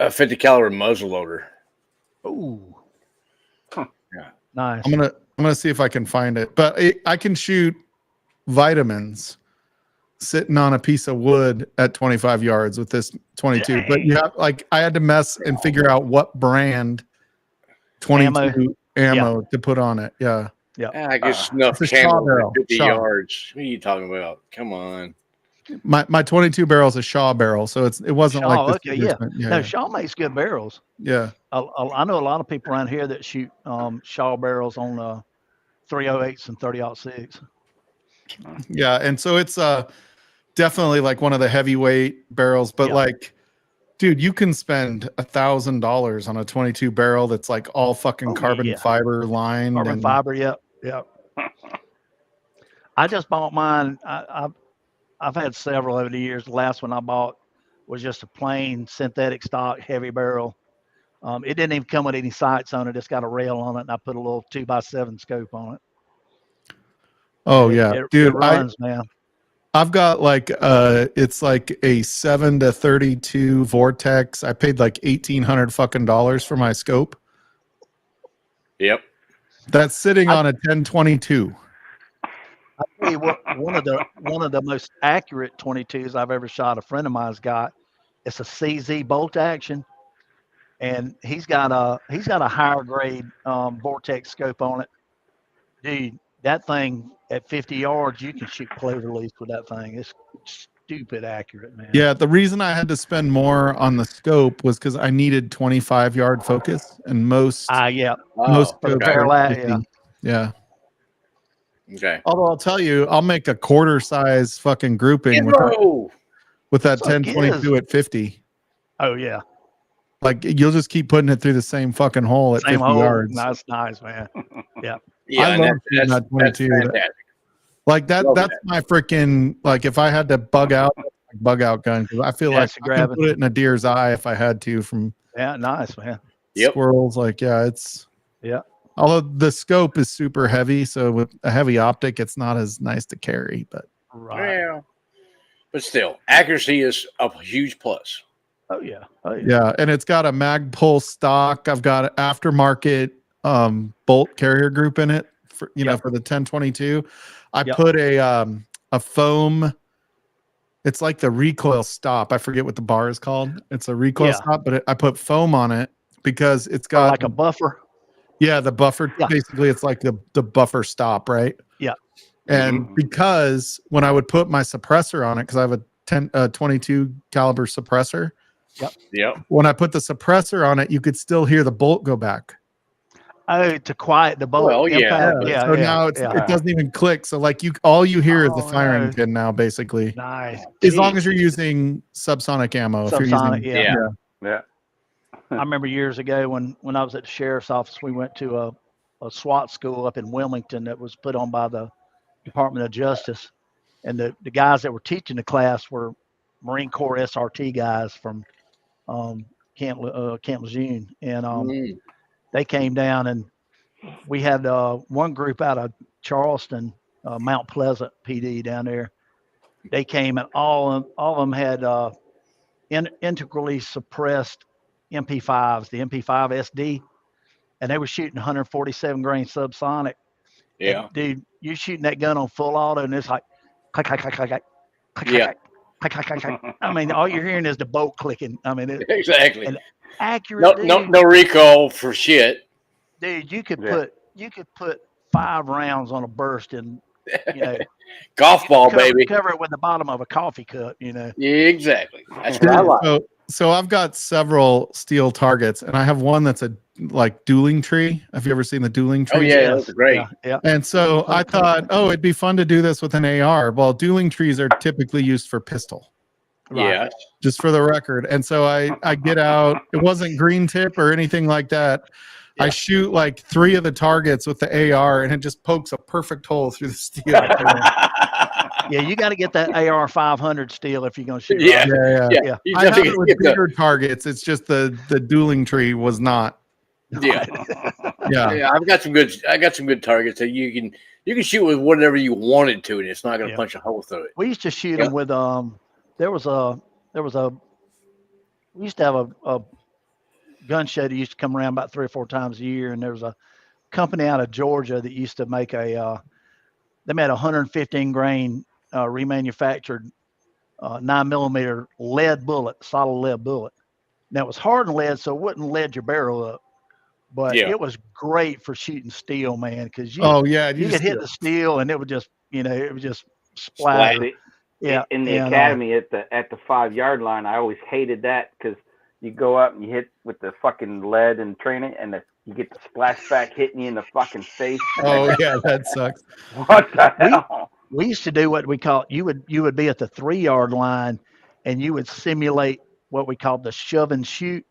S4: a 50 caliber muzzle loader.
S6: Ooh.
S4: Yeah.
S6: Nice.
S2: I'm gonna see if I can find it, but I can shoot vitamins sitting on a piece of wood at 25 yards with this 22. But you have like I had to mess and figure out what brand 22 ammo to put on it. Yeah.
S4: I can snuff
S2: it's a Shaw
S4: camel
S2: barrel.
S4: at 50
S2: Shaw.
S4: yards. What are you talking about? Come on.
S2: My 22 barrel is a Shaw barrel, so it wasn't
S6: Shaw,
S2: like this.
S6: okay, yeah.
S2: Yeah,
S6: No, Shaw makes good barrels.
S2: yeah.
S6: I know a lot of people around here that shoot Shaw barrels on 308s and 30-06.
S2: Yeah, and so it's definitely like one of the heavyweight barrels, but like, dude, you can spend $1,000 on a 22 barrel that's like all fucking carbon fiber lined.
S6: Carbon fiber, yep. I just bought mine. I've had several over the years. The last one I bought was just a plain synthetic stock heavy barrel. It didn't even come with any sights on it. It's got a rail on it, and I put a little 2x7 scope on it.
S2: Oh yeah, dude,
S6: it runs, man.
S2: I've got like it's like a 7 to 32 Vortex. I paid like $1,800 fucking dollars for my scope.
S4: Yep.
S2: That's sitting on a 1022.
S6: I tell you what, one of the most accurate 22s I've ever shot. A friend of mine's got. It's a CZ bolt action, and he's got a higher grade Vortex scope on it. Dude, that thing at 50 yards, you can shoot clover leaf with that thing. It's stupid accurate, man.
S2: Yeah, the reason I had to spend more on the scope was because I needed 25-yard focus, and most
S6: for the
S2: scopes
S6: barrel
S2: are
S6: at,
S2: 50. Yeah.
S4: Okay.
S2: Although I'll tell you, I'll make a quarter size fucking grouping with that
S6: That's what it
S2: 1022 at 50.
S6: Oh yeah.
S2: Like you'll just keep putting it through the same fucking hole at
S6: Same
S2: 50
S6: hole.
S2: yards.
S6: That's nice, man. Yeah.
S4: Yeah,
S2: I
S4: and
S2: love shooting
S4: that's
S2: that 22.
S4: fantastic.
S2: Like that.
S4: Love
S2: That's
S4: that.
S2: my freaking like. If I had to bug out gun, because I feel
S6: Yeah,
S2: like
S6: it's
S2: I can
S6: grabbing.
S2: put it in a deer's eye if I had to from
S6: Yeah, nice, man.
S4: Yep.
S2: squirrels. Like it's
S6: Yeah.
S2: Although the scope is super heavy, so with a heavy optic, it's not as nice to carry. But
S6: Right.
S4: Yeah. But still, accuracy is a huge plus.
S6: Oh yeah. Oh yeah.
S2: yeah, and it's got a Magpul stock. I've got an aftermarket bolt carrier group in it for for the 1022. I put a foam. It's like the recoil stop. I forget what the bar is called. It's a recoil stop, but I put foam on it because it's got
S6: like a buffer.
S2: Yeah, the buffer.
S6: Yeah.
S2: Basically, it's like the buffer stop, right?
S6: Yeah.
S2: And because when I would put my suppressor on it, because I have a 22 caliber suppressor.
S4: Yep.
S2: When I put the suppressor on it, you could still hear the bolt go back.
S6: Oh, to quiet the bolt.
S4: Well, yeah.
S2: So now it doesn't even click. So like all you hear is the firing pin now, basically.
S6: Nice.
S2: As long as you're using subsonic ammo.
S6: Subsonic,
S2: if you're using,
S5: Yeah.
S6: I remember years ago when I was at the sheriff's office, we went to a SWAT school up in Wilmington that was put on by the Department of Justice, and the guys that were teaching the class were Marine Corps SRT guys from Camp Lejeune, and they came down, and we had one group out of Charleston, Mount Pleasant PD down there. They came, and all of them had integrally suppressed MP5s, the MP5 SD, and they were shooting 147 grain subsonic.
S4: Yeah.
S6: And, dude, you're shooting that gun on full auto, and it's like click, click, click, click, click, click,
S4: Yeah.
S6: click, click, click, click. I mean, all you're hearing is the bolt clicking. I mean,
S4: Exactly.
S6: and accurate.
S4: No recoil for shit.
S6: Dude, you could put 5 rounds on a burst, and
S4: Golf ball, baby.
S6: Cover it with the bottom of a coffee cup.
S4: Exactly. That's what I like.
S2: So I've got several steel targets, and I have one that's a dueling tree. Have you ever seen the dueling tree?
S4: Oh yeah, that's great.
S6: Yeah.
S2: And so I thought, it'd be fun to do this with an AR. Well, dueling trees are typically used for pistol.
S4: Yeah.
S2: Just for the record. And so I get out. It wasn't green tip or anything like that. Yeah. I shoot 3 of the targets with the AR, and it just pokes a perfect hole through the steel.
S6: Yeah, you got to get that AR 500 steel if you're going to shoot.
S4: Yeah.
S2: I have it with bigger targets. It's just the dueling tree was not.
S4: Yeah. Yeah. I got some good targets that you can shoot with whatever you wanted to, and it's not going to punch a hole through it.
S6: We used to shoot them with we used to have a gun show that used to come around about 3 or 4 times a year, and there was a company out of Georgia that used to make they made 115 grain remanufactured 9mm lead bullet, solid lead bullet. Now it was hardened lead, so it wouldn't lead your barrel up, but it was great for shooting steel, man. Because you could hit the steel, and it would just splatter.
S5: Yeah, in the academy at the 5-yard line, I always hated that because you go up and you hit with the fucking lead and training, and you get the splashback hitting you in the fucking face.
S2: Oh yeah, that sucks.
S5: What the hell?
S6: We used to do what we call you would be at the 3-yard line, and you would simulate what we called the shove and shoot.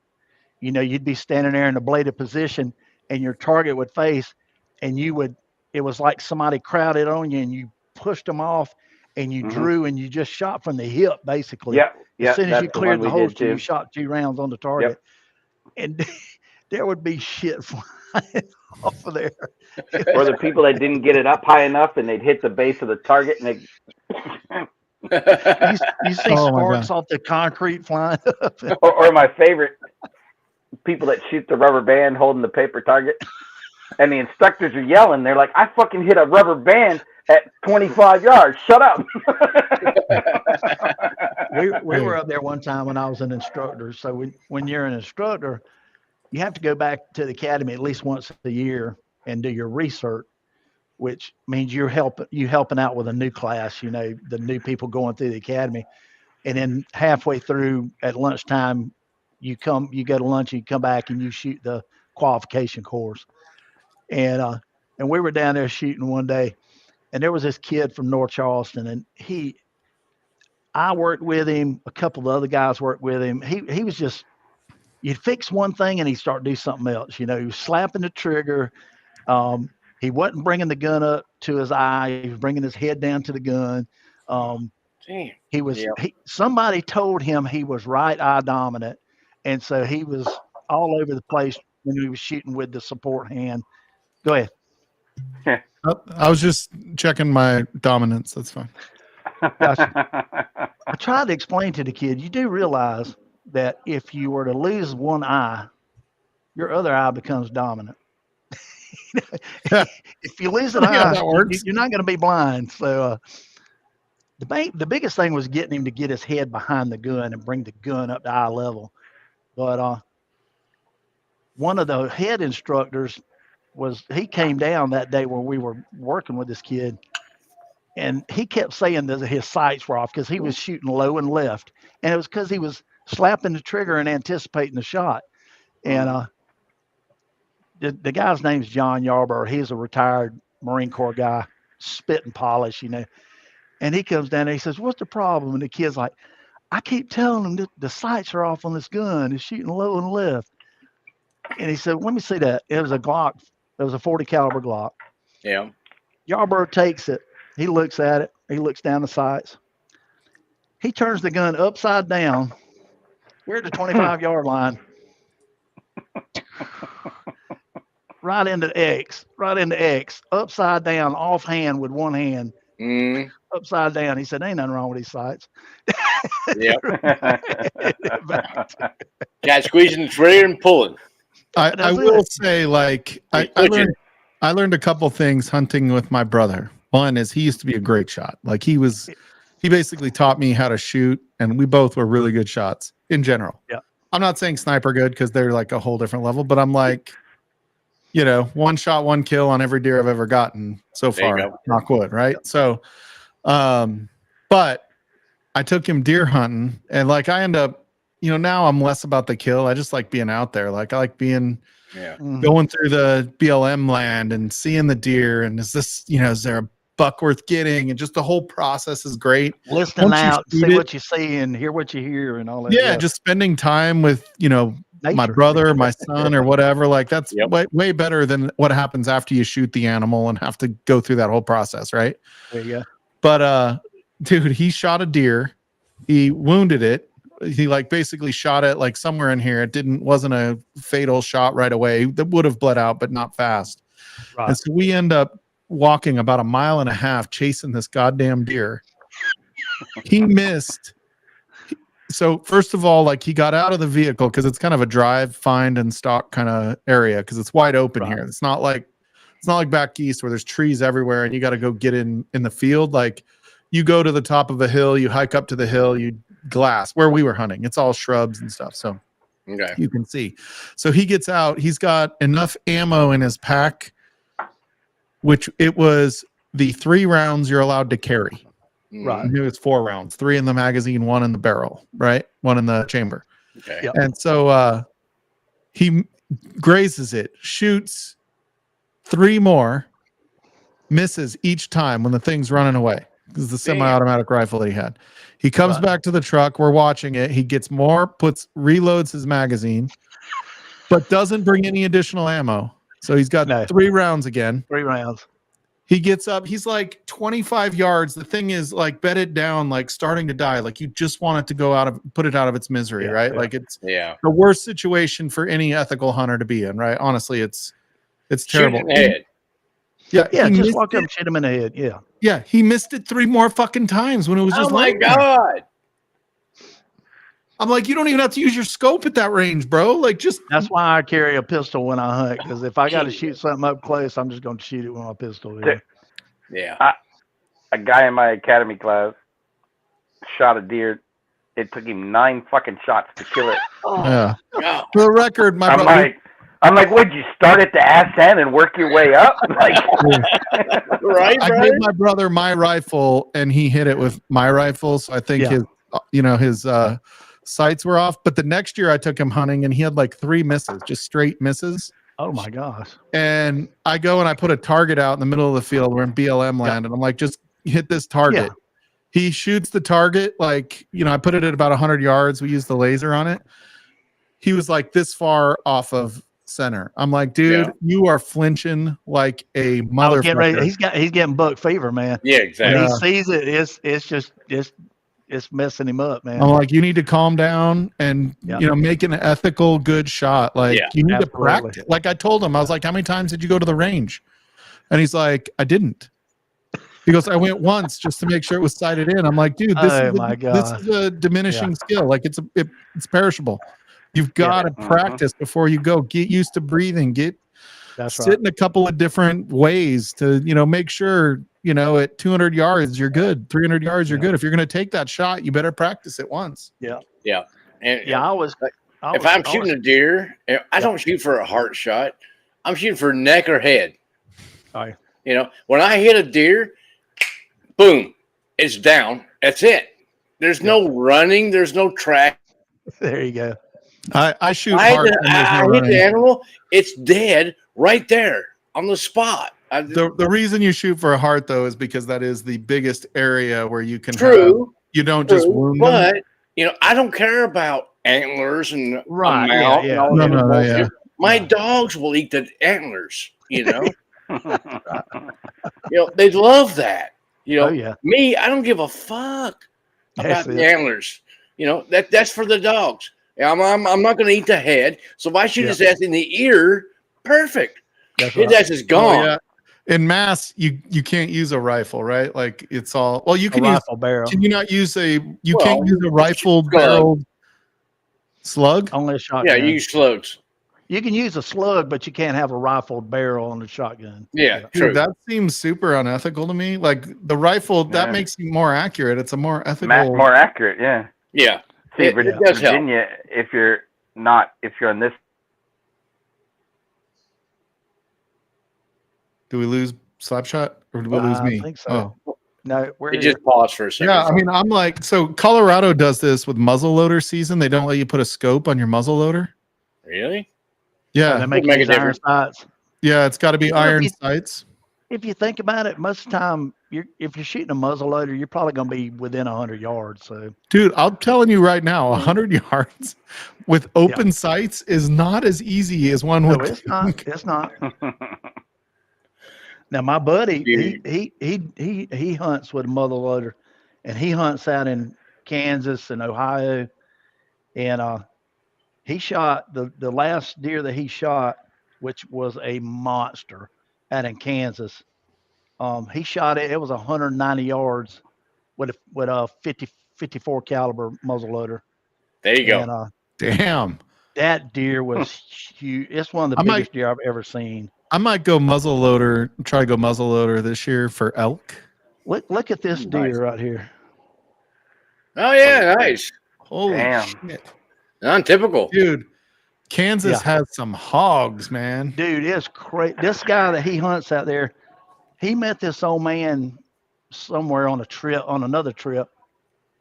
S6: You'd be standing there in a bladed position, and your target would face, and it was like somebody crowded on you, and you pushed them off, and you drew, and you just shot from the hip, basically.
S5: Yeah.
S6: As soon as you cleared the holster, you shot 2 rounds on the target. And there would be shit flying off of there.
S5: Or the people that didn't get it up high enough, and they'd hit the base of the target, and
S6: you see sparks off the concrete flying up.
S5: or my favorite, people that shoot the rubber band holding the paper target, and the instructors are yelling. They're like, "I fucking hit a rubber band at 25 yards. Shut up."
S6: We were up there one time when I was an instructor. So when you're an instructor, you have to go back to the academy at least once a year and do your research, which means you're helping out with a new class, the new people going through the academy. And then halfway through at lunchtime, you go to lunch, and you come back and you shoot the qualification course. And we were down there shooting one day, and there was this kid from North Charleston, and I worked with him. A couple of other guys worked with him. He was just, you'd fix one thing and he'd start to do something else. He was slapping the trigger. He wasn't bringing the gun up to his eye. He was bringing his head down to the gun. He was, somebody told him he was right eye dominant. And so he was all over the place when he was shooting with the support hand. Go ahead.
S2: I was just checking my dominance. That's fine.
S6: Gotcha. I tried to explain to the kid, you do realize that if you were to lose one eye, your other eye becomes dominant. If you lose an eye, you're not going to be blind. So the biggest thing was getting him to get his head behind the gun and bring the gun up to eye level. But one of the head instructors he came down that day when we were working with this kid, and he kept saying that his sights were off because he was shooting low and left, and it was because he was slapping the trigger and anticipating the shot. And the guy's name's John Yarborough. He's a retired Marine Corps guy, spit and polish, and he comes down and he says, "What's the problem?" And the kid's like, "I keep telling him that the sights are off on this gun. He's shooting low and left." And he said, "Let me see that." It was a Glock. It was a 40 caliber Glock.
S4: Yeah.
S6: Yarborough takes it. He looks at it. He looks down the sights. He turns the gun upside down. We're at the 25-yard line. Right into X, upside down, offhand with one hand, upside down. He said, "Ain't nothing wrong with these sights."
S4: Yep. Got squeezing the trigger and pulling.
S2: I will say, like, I learned a couple things hunting with my brother. One is he used to be a great shot. Like he basically taught me how to shoot, and we both were really good shots in general.
S6: Yeah.
S2: I'm not saying sniper good because they're like a whole different level, but I'm like, you know, one shot, one kill on every deer I've ever gotten so far. Knock wood, right? So, but I took him deer hunting, and like I end up, you know, now I'm less about the kill. I just like being out there. Like I like being going through the BLM land and seeing the deer. And is there a buck worth getting? And just the whole process is great.
S6: Listening out, see what you see and hear what you hear and all that.
S2: Yeah, just spending time with, you know,
S6: nature.
S2: My brother, my son, or whatever. Like that's way better than what happens after you shoot the animal and have to go through that whole process, right?
S6: There you go.
S2: But dude, he shot a deer. He wounded it. He like basically shot it like somewhere in here. It wasn't a fatal shot right away. That would have bled out, but not fast. Right. And so we end up walking about 1.5 miles chasing this goddamn deer. He missed. So first of all, like he got out of the vehicle because it's kind of a drive, find, and stalk kind of area because it's wide open here. It's not like back east where there's trees everywhere and you got to go get in the field. Like you go to the top of a hill, you hike up to the hill, you glass where we were hunting. It's all shrubs and stuff. So you can see. So he gets out. He's got enough ammo in his pack, which it was the 3 rounds you're allowed to carry. Right. It was 4 rounds, 3 in the magazine, 1 in the barrel, right? 1 in the chamber.
S4: Okay.
S6: Yep.
S2: And so he grazes it, shoots 3 more, misses each time when the thing's running away. This is the semi-automatic rifle that he had. He comes back to the truck. We're watching it. He gets more, reloads his magazine, but doesn't bring any additional ammo. So he's got 3 rounds again.
S6: 3 rounds.
S2: He gets up. He's like 25 yards. The thing is like bedded down, like starting to die. Like you just want it to put it out of its misery, right? Yeah. Like it's the worst situation for any ethical hunter to be in, right? Honestly, it's terrible.
S6: Yeah, just walk up and shoot him in the head. Yeah.
S2: Yeah, he missed it 3 more fucking times when it was just
S4: my God.
S2: I'm like, you don't even have to use your scope at that range, bro. Like
S6: that's why I carry a pistol when I hunt, because if I got to shoot something up close, I'm just going to shoot it with my pistol.
S4: Yeah.
S5: A guy in my academy class shot a deer. It took him 9 fucking shots to kill it.
S2: Yeah. For the record,
S5: I'm like, would you start at the ass end and work your way up? Like,
S4: right?
S2: I gave my brother my rifle, and he hit it with my rifle. So I think his sights were off. But the next year I took him hunting, and he had like 3 misses, just straight misses.
S6: Oh my gosh!
S2: And I go and I put a target out in the middle of the field. We're in BLM land, and I'm like, just hit this target. Yeah. He shoots the target, like, I put it at about 100 yards. We used the laser on it. He was like this far off of center. I'm like, dude, you are flinching like a motherfucker.
S6: He's getting buck fever, man.
S4: Yeah, exactly.
S6: When he sees it, it's messing him up, man.
S2: I'm like, you need to calm down and make an ethical, good shot. Like you need to practice. Like I told him, I was like, how many times did you go to the range? And he's like, I didn't. He goes, I went once just to make sure it was sighted in. I'm like, dude, this is a diminishing skill. Like it's perishable. You've got to practice before you go. Get used to breathing. Sit in a couple of different ways to, make sure, at 200 yards, you're good. 300 yards, you're good. If you're going to take that shot, you better practice it once.
S4: Yeah. Yeah. And
S6: if
S4: I'm shooting a deer, I don't shoot for a heart shot. I'm shooting for neck or head.
S6: Right.
S4: When I hit a deer, boom, it's down. That's it. There's no running. There's no track.
S6: There you go.
S2: I shoot hard.
S4: I hit the animal. It's dead right there on the spot.
S2: The reason you shoot for a heart, though, is because that is the biggest area where you can. You don't just wound them.
S4: But I don't care about antlers and
S6: right.
S4: No. My dogs will eat the antlers. They love that. Me, I don't give a fuck. about
S6: That's
S4: the
S6: it.
S4: antlers. You know, that's for the dogs. I'm not going to eat the head. So if I shoot his ass in the ear, perfect.
S6: That's
S4: His
S6: right.
S4: ass is gone.
S2: Oh, yeah. In mass, you can't use a rifle, right? Like it's all. Well, you
S6: A
S2: can use.
S6: rifle barrel.
S2: Can you not use a? You
S4: Well,
S2: can't use a rifled
S4: slug.
S2: barreled slug.
S6: Only a shotgun.
S4: Yeah, you use slugs.
S6: You can use a slug, but you can't have a rifled barrel on the shotgun.
S4: Yeah,
S2: Dude,
S4: true.
S2: that seems super unethical to me. Like the rifle, that
S5: Yeah.
S2: makes you more accurate. It's a more ethical.
S5: More accurate, yeah.
S4: Yeah.
S5: See,
S4: It does help.
S5: Virginia, if you're on this,
S2: Do we lose Slapshot or do we lose
S6: I
S2: me?
S6: think so. No, we're
S4: It just paused for a second.
S2: Yeah, I mean, I'm like, so Colorado does this with muzzleloader season. They don't let you put a scope on your muzzleloader.
S4: Really?
S2: Yeah,
S6: they make
S4: Make a
S6: these iron
S4: difference.
S6: sights.
S2: yeah, it's got to be
S6: Well,
S2: iron
S6: you-
S2: sights.
S6: If you think about it, most of the time, if you're shooting a muzzleloader, you're probably going to be within 100 yards. So
S2: Dude, I'm telling you right now, 100 yards with open sights is not as easy as one
S6: no,
S2: would
S6: it's not.
S2: think.
S6: It's not. Now my buddy,
S4: Dude.
S6: he hunts with a muzzleloader, and he hunts out in Kansas and Ohio, and he shot the last deer that he shot, which was a monster, out in Kansas. He shot it. It was 190 yards with a 54 caliber muzzleloader.
S4: There you go.
S6: And
S2: Damn.
S6: that deer was huge. It's one of the
S2: I might-
S6: biggest deer I've ever seen.
S2: I might go muzzleloader, try to go muzzleloader this year for elk.
S6: Look at this deer
S4: Nice.
S6: right here.
S4: Oh, yeah, nice.
S2: Holy
S5: Damn.
S2: shit.
S4: Untypical.
S2: Dude, Kansas
S6: Yeah.
S2: has some hogs, man.
S6: Dude, it's crazy. This guy that he hunts out there, he met this old man somewhere on another trip,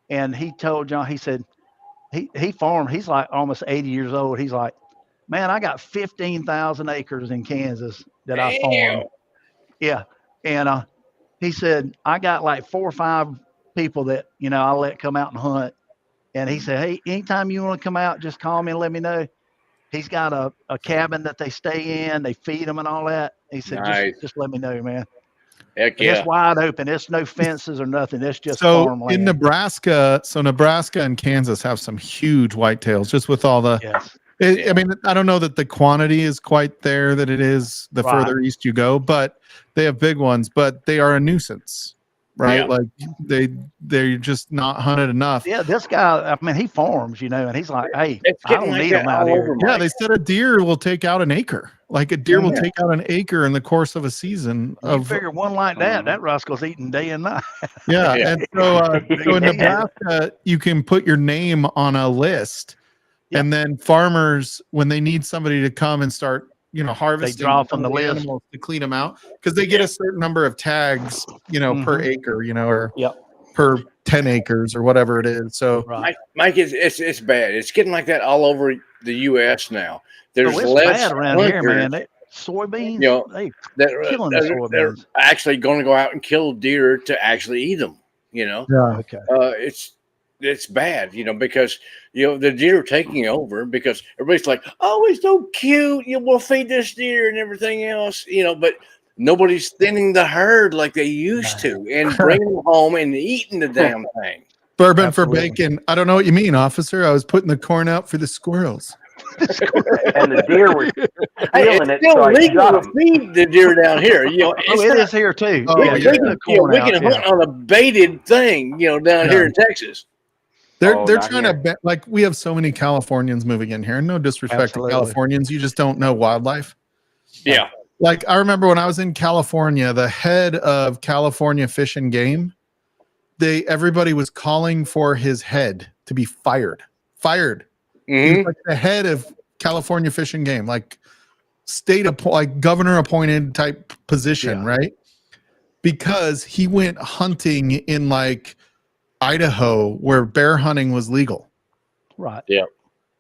S6: and he told John, he said, he farmed. He's like almost 80 years old. He's like, man, I got 15,000 acres in Kansas that I
S4: Damn.
S6: farm. Yeah, and he said I got like 4 or 5 people that I let come out and hunt. And he said, hey, anytime you want to come out, just call me and let me know. He's got a cabin that they stay in. They feed them and all that. He said,
S4: Nice.
S6: just let me know, man.
S4: Heck
S6: And
S4: yeah.
S6: it's wide open. It's no fences or nothing. It's just
S2: So
S6: farmland.
S2: in Nebraska, Nebraska and Kansas have some huge whitetails, just with all the.
S6: Yes.
S2: I mean, I don't know that the quantity is quite there that it is the
S6: Right.
S2: further east you go, but they have big ones. But they are a nuisance, right?
S4: Yeah.
S2: Like they're just not hunted enough.
S6: Yeah, this guy, I mean, he farms, and he's like, hey,
S4: It's
S6: I
S4: getting
S6: don't
S4: like
S6: need
S4: that
S6: them out
S4: all
S6: here.
S4: over,
S2: Yeah,
S4: Mike.
S2: they said a deer will take out an acre. Like a deer will
S4: Yeah.
S2: take out an acre in the course of a season.
S6: You
S2: Of
S6: figure one like that rascal's eating day and night.
S2: yeah,
S4: Yeah.
S2: and so in Nebraska, you can put your name on a list,
S6: Yeah.
S2: and then farmers, when they need somebody to come and start, harvesting,
S6: draw from
S2: some
S6: the
S2: of
S6: list.
S2: animals to clean them out because they get a certain number of tags, per acre, or
S6: Yep.
S2: per 10 acres or whatever it is. So
S6: Right.
S4: Mike, it's bad. It's getting like that all over the U.S. now. There's
S6: Oh, it's
S4: less
S6: bad around here,
S4: hunters
S6: man. Soybeans,
S4: You know,
S6: they
S4: that
S6: killing the
S4: they're
S6: soybeans.
S4: actually going to go out and kill deer to actually eat them.
S2: yeah,
S6: Okay.
S4: It's bad, because the deer are taking over because everybody's like, oh, he's so cute. We'll feed this deer and everything else, but nobody's thinning the herd like they used to and bringing them home and eating the damn thing.
S2: bourbon
S6: Absolutely.
S2: for bacon. I don't know what you mean, officer. I was putting the corn out for the squirrels.
S5: and the deer were
S4: Hey,
S5: stealing
S4: it's
S5: it,
S4: still
S5: so I
S4: legal
S5: shot
S4: to
S5: 'em.
S4: feed the deer down here.
S6: Oh,
S4: It's
S6: it
S4: not-
S6: is here too.
S2: Oh,
S4: we
S6: yeah,
S2: yeah.
S4: can,
S6: just the corn
S4: we
S6: out,
S4: can
S6: yeah.
S4: hunt on a baited thing, down here in Texas.
S2: They're
S5: Oh,
S2: they're
S5: not
S2: trying
S5: here.
S2: to we have so many Californians moving in here. No disrespect
S6: Absolutely.
S2: to Californians, you just don't know wildlife.
S4: Yeah.
S2: Like I remember when I was in California, the head of California Fish and Game, everybody was calling for his head to be fired. Fired. He
S4: Mhm.
S2: was like the head of California Fish and Game, like like governor appointed type position,
S6: Yeah.
S2: right? Because he went hunting in like Idaho where bear hunting was legal.
S6: Right.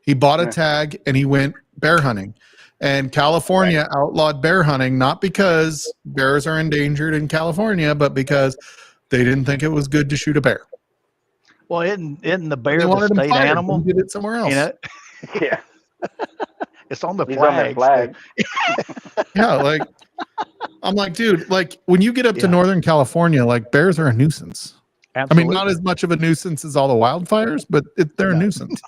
S2: He bought a
S5: Yeah.
S2: tag and he went bear hunting. And California outlawed bear hunting, not because bears are endangered in California, but because they didn't think it was good to shoot a bear.
S6: Well, isn't the bear
S2: They
S6: the
S2: wanted him
S6: state
S2: fired.
S6: animal?
S2: He did it somewhere else.
S5: Yeah,
S6: It's on the
S5: he's on their
S6: flag.
S5: flag.
S2: Yeah, like I'm like, dude, like when you get up to
S6: Yeah.
S2: Northern California, like bears are a nuisance. I mean, not as much of a nuisance as all the wildfires, but they're a nuisance.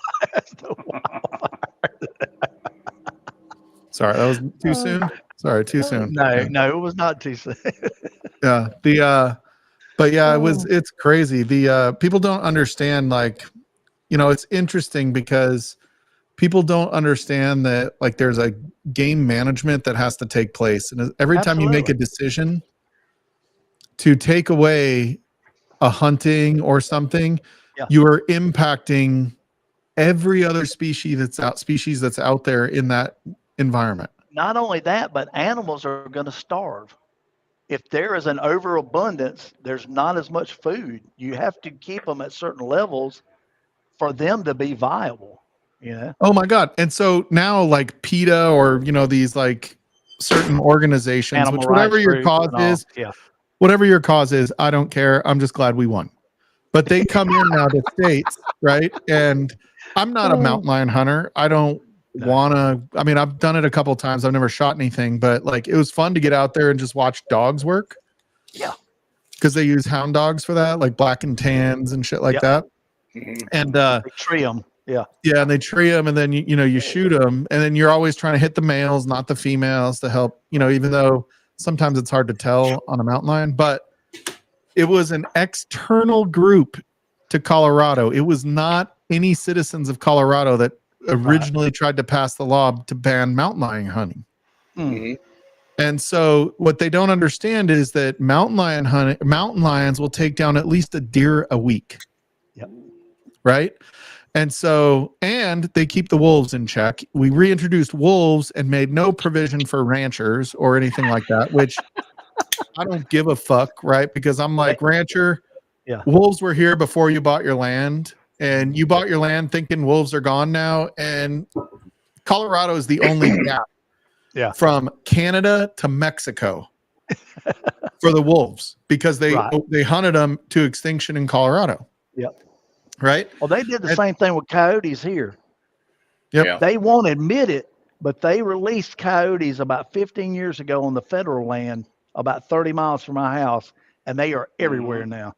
S2: Sorry, that was too soon. Sorry, too soon.
S6: No, it was not too soon.
S2: Yeah. But yeah, it's crazy. People don't understand, like, it's interesting because people don't understand that, like, there's a game management that has to take place. And every time you make a decision to take away a hunting or something, you are impacting every other species that's out there in that environment.
S6: Not only that, but animals are going to starve. If there is an overabundance, there's not as much food. You have to keep them at certain levels for them to be viable.
S2: Oh my God. And so now, like PETA or, these like certain organizations,
S6: Animal
S2: which whatever
S6: rights
S2: your
S6: groups
S2: cause
S6: and all.
S2: is,
S6: Yeah.
S2: whatever your cause is, I don't care. I'm just glad we won. But they come in now to states, right? And I'm not a mountain lion hunter. I don't want to. I mean, I've done it a couple of times. I've never shot anything, but like it was fun to get out there and just watch dogs work.
S6: Yeah.
S2: Because they use hound dogs for that, like black and tans and shit like that. And
S6: they tree them. Yeah.
S2: Yeah, and they tree them, and then you shoot them, and then you're always trying to hit the males, not the females, to help. Even though sometimes it's hard to tell on a mountain lion, but it was an external group to Colorado. It was not any citizens of Colorado that originally tried to pass the law to ban mountain lion hunting.
S4: Mm-hmm.
S2: And so what they don't understand is that mountain lions will take down at least a deer a week.
S6: Yep.
S2: Right? And so, and they keep the wolves in check. We reintroduced wolves and made no provision for ranchers or anything like that, which I don't give a fuck, right? Because I'm like, rancher, wolves were here before you bought your land, and you bought your land thinking wolves are gone now. And Colorado is the only gap from Canada to Mexico for the wolves, because they hunted them to extinction in Colorado.
S6: Yep.
S2: Right.
S6: Well, they did the same thing with coyotes here.
S2: Yep.
S4: Yeah.
S6: They won't admit it, but they released coyotes about 15 years ago on the federal land, about 30 miles from my house, and they are everywhere now.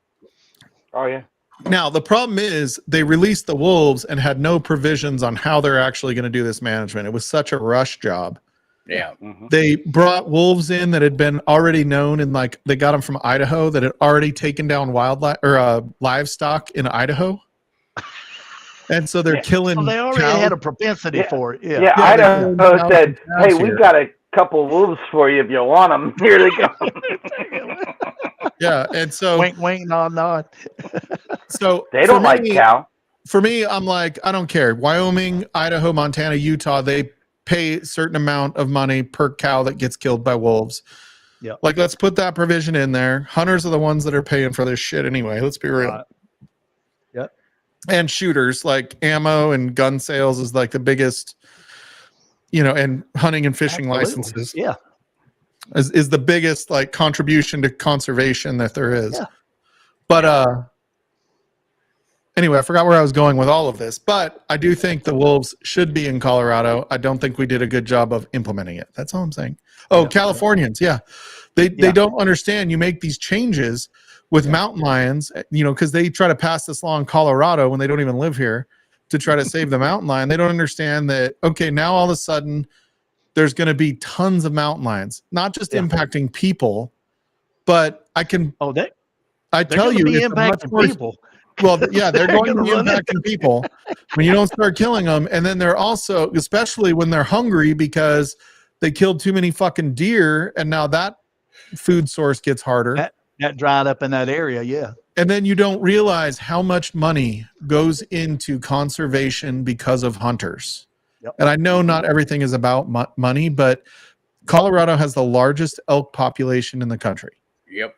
S5: Oh yeah.
S2: Now, the problem is they released the wolves and had no provisions on how they're actually going to do this management. It was such a rush job.
S4: Yeah.
S5: Mm-hmm.
S2: They brought wolves in that had been already known, and like they got them from Idaho that had already taken down wildlife or livestock in Idaho. And so they're killing.
S6: Well, they already had a propensity for it. Yeah.
S5: Idaho said, "Hey, we've got a couple wolves for you if you want them. Here they go."
S2: Yeah, and so
S6: wink, wink, nod, nod.
S2: So
S5: they don't like cow.
S2: For me, I'm like, I don't care. Wyoming, Idaho, Montana, Utah, they pay a certain amount of money per cow that gets killed by wolves.
S6: Yeah.
S2: Like, let's put that provision in there. Hunters are the ones that are paying for this shit anyway. Let's be real.
S6: Yep.
S2: And shooters, like ammo and gun sales is like the biggest, and hunting and fishing licenses.
S6: Yeah.
S2: Is the biggest like contribution to conservation that there is.
S6: Yeah.
S2: But anyway, I forgot where I was going with all of this, but I do think the wolves should be in Colorado. I don't think we did a good job of implementing it. That's all I'm saying. Oh, Californians. Yeah. They don't understand. You make these changes with mountain lions, because they try to pass this law in Colorado when they don't even live here to try to save the mountain lion. They don't understand that, okay, now all of a sudden there's going to be tons of mountain lions, not just impacting people, but I tell you, it's
S6: impacting people.
S2: Well, yeah, they're going to be impacting people when you don't start killing them. And then they're also, especially when they're hungry because they killed too many fucking deer, and now that food source gets harder.
S6: That dried up in that area, yeah.
S2: And then you don't realize how much money goes into conservation because of hunters.
S6: Yep.
S2: And I know not everything is about money, but Colorado has the largest elk population in the country.
S4: Yep.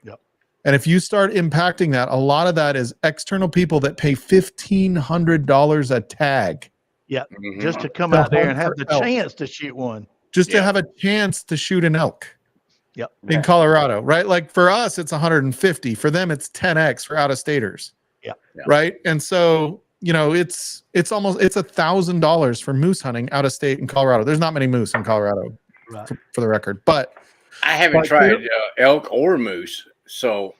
S2: And if you start impacting that, a lot of that is external people that pay $1,500 a tag.
S6: Yeah,
S4: Mm-hmm.
S6: just to come out there and have the chance to shoot one.
S2: Just to have a chance to shoot an elk.
S6: Yep.
S2: In Colorado, right? Like for us, it's 150. For them, it's 10x for out-of-staters.
S6: Yeah.
S2: Right. And so, it's $1,000 for moose hunting out of state in Colorado. There's not many moose in Colorado, for the record. But
S4: I haven't tried elk or moose. So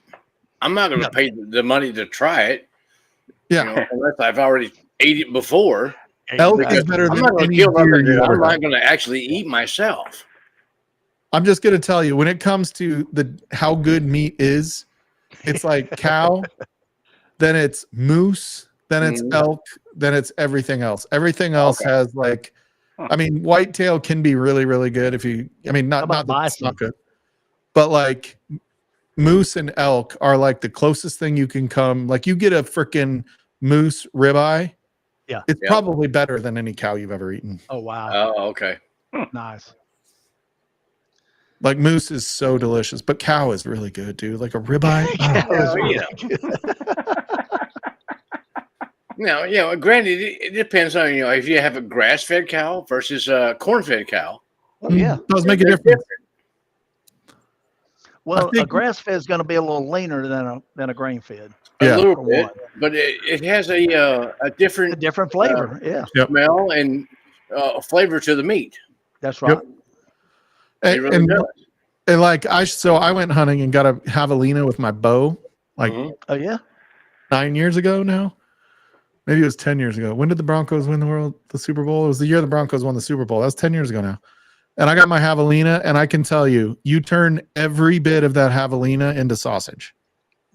S4: I'm not going to pay the money to try it.
S2: Yeah.
S4: Unless I've already ate it before.
S2: Elk is better
S4: I'm
S2: than
S4: not going
S2: any
S4: to kill
S2: deer
S4: nothing
S2: you
S4: that
S2: ever
S4: I'm not
S2: had.
S4: going to actually eat myself.
S2: I'm just gonna tell you, when it comes to how good meat is, it's like cow, then it's moose, then it's elk, then it's everything else. Everything else has like, I mean, whitetail can be really, really good if you. I mean, not that it's not good, but like moose and elk are like the closest thing you can come. Like you get a freaking moose ribeye, it's probably better than any cow you've ever eaten.
S6: Oh wow!
S4: Oh, okay,
S6: nice.
S2: Like moose is so delicious, but cow is really good, dude. Like a ribeye.
S4: Now, granted, it depends on if you have a grass-fed cow versus a corn-fed cow.
S6: Oh, yeah,
S2: does make a difference.
S6: Well, a grass-fed is going to be a little leaner than a grain-fed.
S4: A little bit, but it has a different
S6: flavor.
S4: Smell and flavor to the meat.
S6: That's right.
S2: It really does. And like I went hunting and got a javelina with my bow, like 9 years ago now. Maybe it was 10 years ago. When did the Broncos win the Super Bowl? It was the year the Broncos won the Super Bowl. That was 10 years ago now. And I got my javelina, and I can tell you, you turn every bit of that javelina into sausage.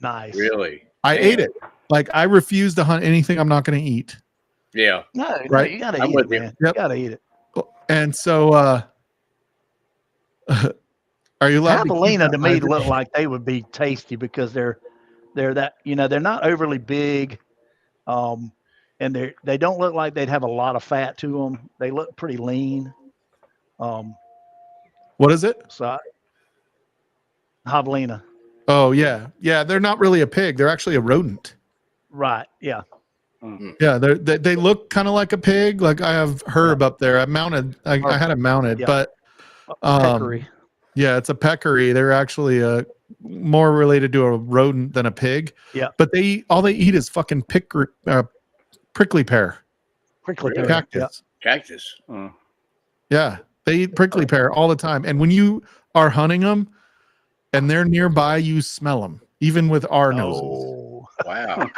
S6: Nice.
S4: Really?
S2: I ate it. Like I refuse to hunt anything I'm not going to eat.
S4: Yeah.
S6: No,
S2: right.
S6: You got to eat it, man. You got to eat it.
S2: And so, are you allowed?
S6: Javelina to me look like they would be tasty because they're that they're not overly big, and they don't look like they'd have a lot of fat to them. They look pretty lean.
S2: What is it?
S6: So, javelina.
S2: Oh yeah. They're not really a pig. They're actually a rodent.
S6: Right. Yeah.
S2: Yeah. They look kind of like a pig. Like I have Herb up there. I had it mounted, but
S6: peccary.
S2: Yeah, it's a peccary. They're actually more related to a rodent than a pig.
S6: Yeah.
S2: But all they eat is fucking prickly pear.
S6: Prickly pear.
S2: Cactus.
S4: Cactus.
S2: Yeah. They eat prickly pear all the time. And when you are hunting them and they're nearby, you smell them, even with our noses.
S4: Wow.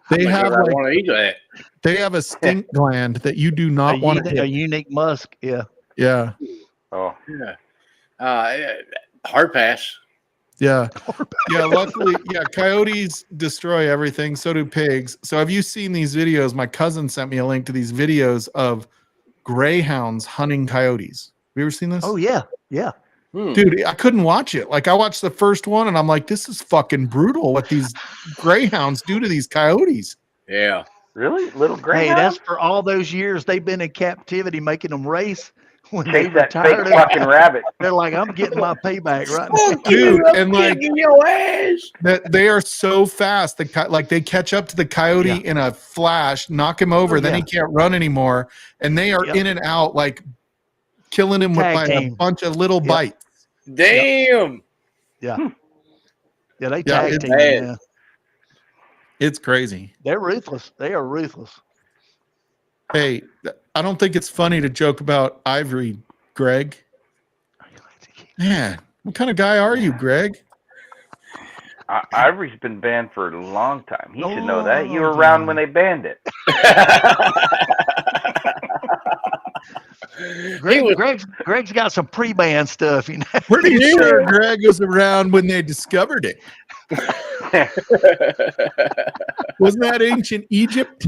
S2: They have
S4: I want to eat that.
S2: They have a stink gland that you do not want to hit.
S6: A unique musk. Yeah.
S2: Yeah.
S4: Oh. Yeah. Hard pass.
S2: Yeah. Yeah. Luckily, coyotes destroy everything. So do pigs. So have you seen these videos? My cousin sent me a link to these videos of greyhounds hunting coyotes. Have you ever seen this?
S6: Oh yeah. Yeah.
S2: Dude, I couldn't watch it. Like I watched the first one and I'm like, this is fucking brutal what these greyhounds do to these coyotes.
S4: Yeah.
S5: Really? Little greyhounds?
S6: Hey, that's for all those years they've been in captivity making them race. When
S5: Chase
S6: they
S5: that
S6: retired,
S5: fake fucking rabbit.
S6: They're like, I'm getting my payback right now.
S2: Dude, and like
S4: your ass.
S2: they are so fast. They catch up to the coyote in a flash, knock him over, then he can't run anymore. And they are in and out, like killing him with a bunch of little bites.
S4: Damn.
S6: Yeah. Yeah, they tag team. Yeah.
S2: It's crazy.
S6: They're ruthless. They are ruthless.
S2: Hey, I don't think it's funny to joke about ivory, Greg. Man, what kind of guy are you, Greg?
S5: Ivory's been banned for a long time. He should know that. You were around when they banned it.
S6: Greg's got some pre-ban stuff. You know?
S2: Pretty sure Greg was around when they discovered it. Wasn't that ancient Egypt?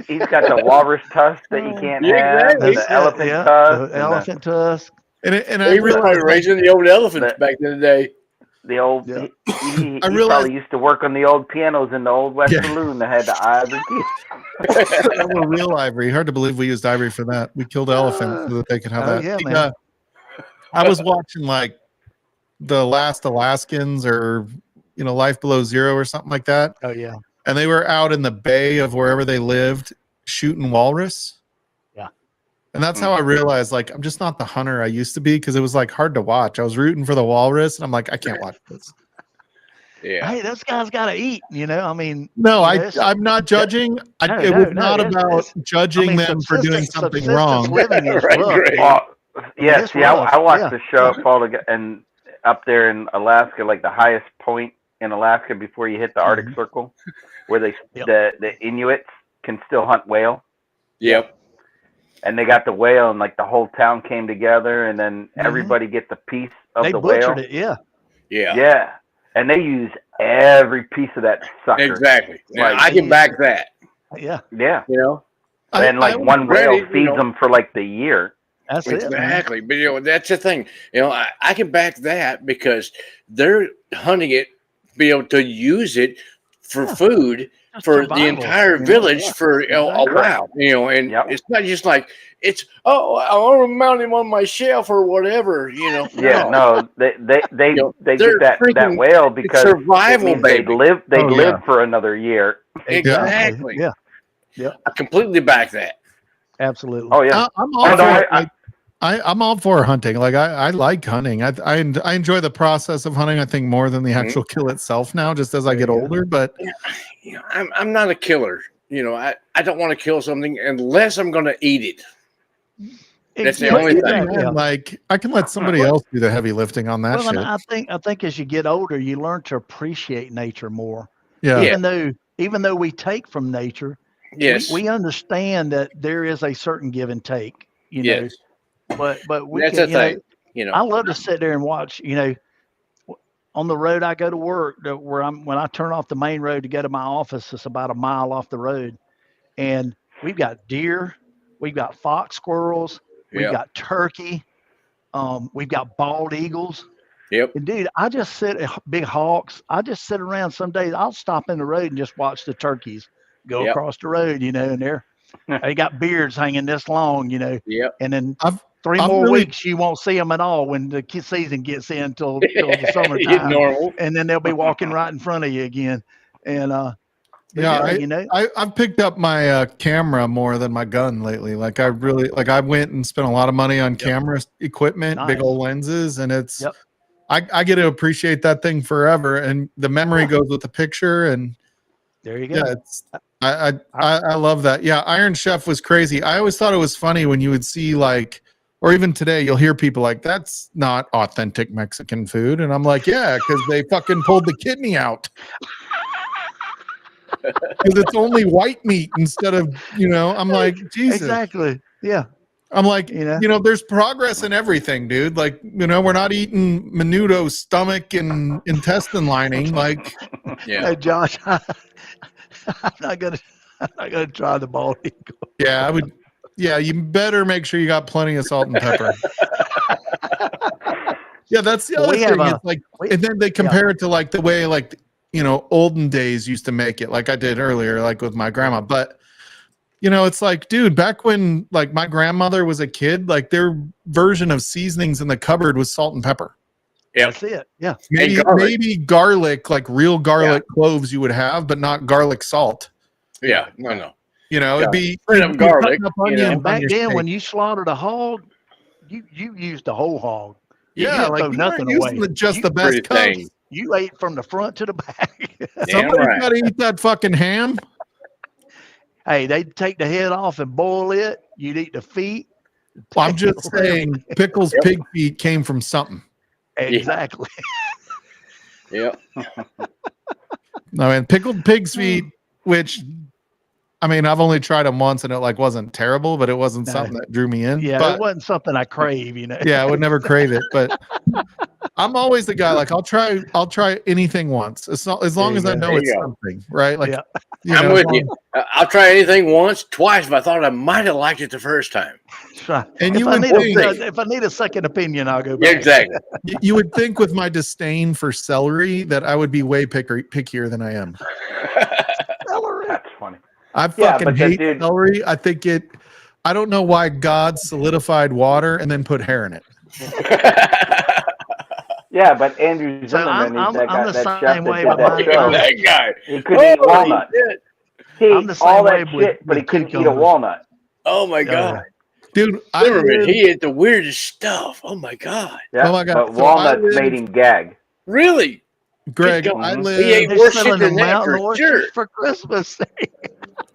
S5: He's got the walrus tusk that you can't have. The elephant tusk.
S6: The elephant tusk.
S2: And I
S4: realized raising the old elephants back in the day.
S5: The old, he probably used to work on the old pianos in the old West Saloon that had the ivory teeth.
S2: That were real ivory. Hard to believe we used ivory for that. We killed elephants so that they could have that.
S6: Yeah, man.
S2: I was watching like The Last Alaskans or Life Below Zero or something like that.
S6: Oh yeah.
S2: And they were out in the bay of wherever they lived shooting walrus.
S6: Yeah.
S2: And that's how I realized, like, I'm just not the hunter I used to be because it was like hard to watch. I was rooting for the walrus and I'm like, I can't watch this.
S4: Yeah.
S6: Hey, those guys got to eat, I mean.
S2: No, I'm not judging. It was not about judging them for doing something wrong.
S5: I watched the show Fall Together, and up there in Alaska, like the highest point in Alaska before you hit the Arctic Circle, where the Inuits can still hunt whale.
S4: Yep.
S5: And they got the whale, and like the whole town came together, and then everybody gets a piece of
S6: They
S5: the whale.
S6: butchered it, yeah.
S4: Yeah.
S5: Yeah, and they use every piece of that sucker.
S4: Exactly. Now,
S5: Like,
S4: I can back that.
S6: Yeah,
S5: Yeah,
S4: You know.
S5: and like one whale
S4: ready, you
S5: feeds
S4: know.
S5: them for like the year.
S6: that's it. Man.
S4: Exactly. But you know, that's the thing. You know, I can back that because they're hunting it, be able to use it for food
S6: Just
S4: for
S6: survival,
S4: the entire
S6: you know?
S4: village
S6: Yeah.
S4: for a
S6: Exactly.
S4: while. You know, and
S5: Yep.
S4: it's not just like it's I want to mount him on my shelf or whatever. You know.
S5: Yeah, no, they
S4: You know,
S5: they
S4: they're
S5: get that
S4: freaking-
S5: whale because
S4: survival,
S5: it means
S4: baby.
S5: they'd
S2: Oh,
S5: live
S2: yeah.
S5: for another year.
S4: Exactly.
S6: Yeah,
S4: I completely back that.
S6: absolutely.
S5: Oh yeah,
S2: I'm all
S5: Oh, no,
S2: for
S5: I-
S2: like, I'm all for hunting. Like I like hunting. I enjoy the process of hunting. I think more than the actual kill itself now. Just as I get older, but
S4: You know, I'm not a killer. You know, I don't want to kill something unless I'm going to eat it. That's the only thing.
S6: Exactly, yeah.
S2: like I can let somebody else do the heavy lifting on that
S6: Well, and
S2: shit.
S6: I think as you get older, you learn to appreciate nature more.
S2: Yeah.
S6: Even though we take from nature,
S4: Yes.
S6: we understand that there is a certain give and take. You know,
S4: Yes.
S6: but we
S4: That's
S6: can,
S4: the thing. You
S6: I
S4: know.
S6: love to sit there and watch. You know, on the road I go to work, when I turn off the main road to go to my office, it's about a mile off the road, and we've got deer, we've got fox squirrels, we've
S4: Yeah.
S6: got turkey, we've got bald eagles.
S4: Yep.
S6: And dude, I just sit big hawks. I just sit around. Some days I'll stop in the road and just watch the turkeys go
S4: Yep.
S6: across the road. You know, and they got beards hanging this long. You know,
S4: Yep.
S6: and then
S2: I've
S6: 3
S2: I'm
S6: more
S2: really-
S6: weeks you won't see them at all when the season gets in till the
S4: It's
S6: summertime,
S4: normal.
S6: and then they'll be walking right in front of you again. And but
S2: Yeah,
S6: you know,
S2: I've picked up my camera more than my gun lately. Like I really I went and spent a lot of money on camera equipment, big
S6: Nice.
S2: old lenses, and it's
S6: Yep.
S2: I get to appreciate that thing forever, and the memory goes with the picture, and
S6: there you go.
S2: yeah, it's I love that. Yeah, Iron Chef was crazy. I always thought it was funny when you would see like, or even today, you'll hear people like, "That's not authentic Mexican food," and I'm like, "Yeah, because they fucking pulled the kidney out." Because it's only white meat instead of, I'm like, Jesus.
S6: Exactly. Yeah.
S2: I'm like,
S6: You know?
S2: there's progress in everything, dude. Like, we're not eating menudo stomach and intestine lining. Like,
S4: Yeah.
S6: Hey, Josh, I'm not gonna try the bald eagle.
S2: yeah, I would. Yeah, you better make sure you got plenty of salt and pepper. Yeah, that's the
S6: Well,
S2: other
S6: we
S2: thing.
S6: have
S2: It's like, and then they compare it to like the way, like, olden days used to make it, like I did earlier, like with my grandma. But it's like, dude, back when like my grandmother was a kid, like their version of seasonings in the cupboard was salt and pepper.
S4: Yep.
S6: That's it. Yeah.
S2: Maybe
S4: garlic.
S2: maybe garlic, like real garlic cloves you would have, but not garlic salt.
S4: Yeah. No.
S2: It'd be
S4: Straight up
S2: you'd be
S4: garlic,
S2: cutting up
S4: you know.
S2: onions on
S6: Back
S2: your
S6: then,
S2: steak.
S6: when you slaughtered a hog, you used the whole hog. You
S2: yeah,
S6: didn't
S2: like
S6: throw
S2: you
S6: nothing
S2: weren't using
S6: away.
S2: just the
S4: Pretty
S2: best cuts.
S4: thing.
S6: You ate from the front to the back.
S4: Damn
S2: Somebody's
S4: right.
S2: got to eat that fucking ham.
S6: Hey, they'd take the head off and boil it. You'd eat the feet.
S2: I'm just saying, Pickles pig feet came from something.
S6: Exactly.
S4: Yep.
S2: No, and pickled pig's feet, which, I mean, I've only tried them once, and it like wasn't terrible, but it wasn't
S6: No.
S2: something that drew me in.
S6: Yeah,
S2: but
S6: it wasn't something I crave,
S2: yeah, I would never crave it. But I'm always the guy like I'll try anything once. It's not as long
S6: There
S2: as
S6: you
S2: I
S6: go.
S2: know
S4: There
S2: it's
S4: you go.
S2: something, right? Like,
S6: Yeah.
S4: I'm
S2: as
S4: with
S2: long-
S4: you. I'll try anything once, twice if I thought I might have liked it the first time.
S6: Right.
S2: And
S6: if,
S2: you
S6: I
S2: would
S6: need
S2: think-
S6: if I need a second opinion, I'll go
S4: Yeah,
S6: back.
S4: exactly.
S2: You would think with my disdain for celery that I would be way pickier than I am.
S6: Celery.
S5: That's funny.
S2: I
S5: Yeah,
S2: fucking
S5: but
S2: hate
S5: dude-
S2: celery. I don't know why God solidified water and then put hair in it.
S5: Yeah, but Andrew
S6: So
S5: Zimmerman,
S6: I'm
S5: that guy,
S6: the
S5: that
S6: same
S5: chef
S6: way
S5: that
S6: with
S5: did
S6: my
S5: that show.
S4: that guy.
S5: He couldn't eat
S4: Holy
S5: walnuts.
S4: shit.
S5: He
S6: I'm the
S5: ate all
S6: same
S5: that
S6: way with-
S5: shit, but he
S6: with
S5: couldn't eat a
S6: cucumbers.
S5: walnut.
S4: Oh my God.
S2: Dude, I
S4: Zimmerman,
S2: live-
S4: he ate the weirdest stuff. Oh my God.
S5: Yeah,
S2: Oh my God.
S5: but
S2: So I
S5: walnuts
S2: live-
S5: made him gag.
S4: Really?
S2: Greg,
S4: Good
S2: I
S4: God.
S2: live
S4: He ate
S6: They're
S4: worse
S6: selling
S4: shit than
S6: the
S4: that
S6: mountain
S4: for
S6: oysters
S4: sure.
S6: for Christmas.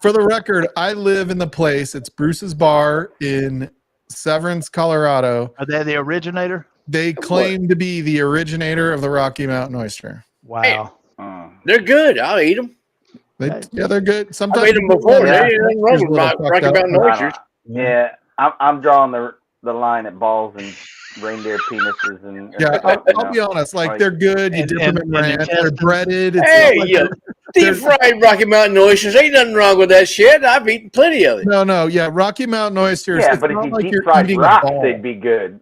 S2: for the record, I live in the place. It's Bruce's Bar in Severance, Colorado.
S6: Are they the originator?
S2: They claim to be the originator of the Rocky Mountain oyster.
S6: Wow.
S4: They're good. I'll eat them.
S2: They're good.
S4: I've
S2: Sometimes
S4: ate them before.
S5: Yeah.
S4: They ain't wrong with Rocky Mountain oysters.
S5: Yeah, I'm drawing the line at balls and reindeer penises and
S2: Yeah, I'll be honest. Like they're good. You dip them in ranch. They're breaded. It's
S4: Hey,
S2: not like
S4: yeah, deep fried Rocky Mountain oysters. Ain't nothing wrong with that shit. I've eaten plenty of it.
S2: no. Yeah, Rocky Mountain oysters.
S5: Yeah,
S2: it's
S5: but if
S2: not
S5: you
S2: like
S5: deep
S2: you're
S5: fried
S2: eating a
S5: rocks,
S2: ball.
S5: they'd be good.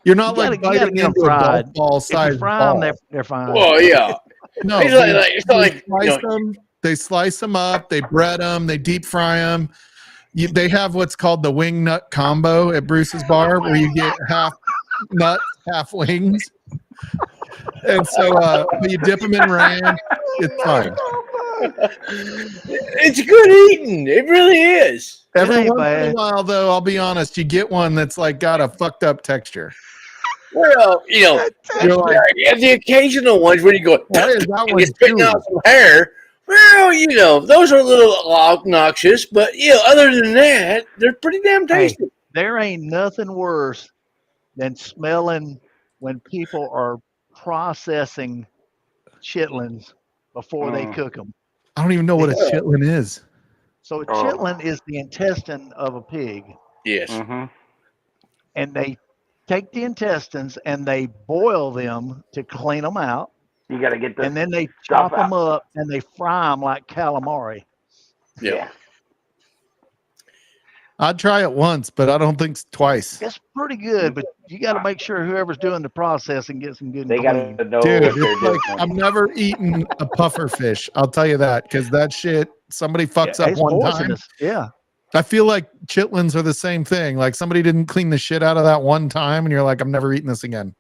S2: You're not
S6: You
S2: like
S6: gotta
S2: biting
S6: get them
S2: into a
S6: fried.
S2: golf ball
S6: If you
S2: size
S6: fry
S2: ball.
S6: them, they're fine.
S4: Well, yeah.
S2: No,
S4: It's like
S2: slice them. They slice them up. They bread them. They deep fry them. They have what's called the wing nut combo at Bruce's Bar, where you get half nuts, half wings. And so but you dip them in ranch. It's fine.
S4: It's good eating. It really is.
S2: Every
S6: ain't
S2: once in
S6: bad.
S2: a while, though, I'll be honest, you get one that's like got a fucked up texture.
S4: Well,
S2: You're like,
S4: yeah, the occasional ones where you go,
S2: why is that
S4: and
S2: one
S4: you're spitting
S2: chewy?
S4: out some hair. Well, those are a little obnoxious, but other than that, they're pretty damn
S6: Hey,
S4: tasty.
S6: there ain't nothing worse than smelling when people are processing chitlins before they cook them.
S2: I don't even know what a chitlin is.
S6: So a chitlin is the intestine of a pig,
S4: Yes.
S5: Mm-hmm.
S6: and they take the intestines and they boil them to clean them out,
S5: You got to get this.
S6: and then they
S5: stuff
S6: chop them
S5: out.
S6: up and they fry them like calamari.
S4: Yeah.
S2: I'd try it once, but I don't think twice.
S6: It's pretty good, but you got to make sure whoever's doing the processing gets them good and
S5: They got
S6: clean.
S5: to know
S2: Dude,
S5: what they're
S2: it's like
S5: doing.
S2: I've never eaten a puffer fish. I'll tell you that, because that shit, somebody fucks up
S6: It's
S2: one time.
S6: poisonous. Yeah.
S2: I feel like chitlins are the same thing. Like somebody didn't clean the shit out of that one time, and you're like, I'm never eating this again.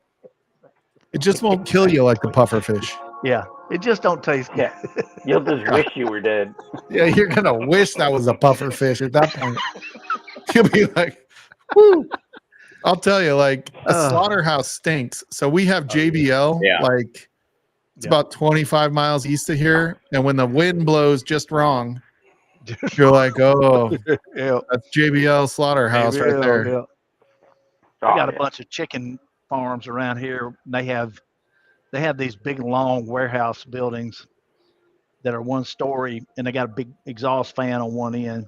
S2: It just won't kill you like the puffer fish.
S6: Yeah. It just don't taste good.
S5: Yeah. You'll just wish you were dead.
S2: Yeah, you're gonna wish that was a puffer fish at that point. You'll be like, whoo. I'll tell you, like a slaughterhouse stinks. So we have JBL,
S4: Yeah.
S2: like it's about 25 miles east of here. And when the wind blows just wrong, you're like, oh,
S6: Yeah.
S2: that's JBL slaughterhouse right there.
S6: Yeah.
S5: Oh,
S6: We got a
S5: yeah.
S6: bunch of chicken farms around here. They have these big long warehouse buildings that are one story, and they got a big exhaust fan on one end.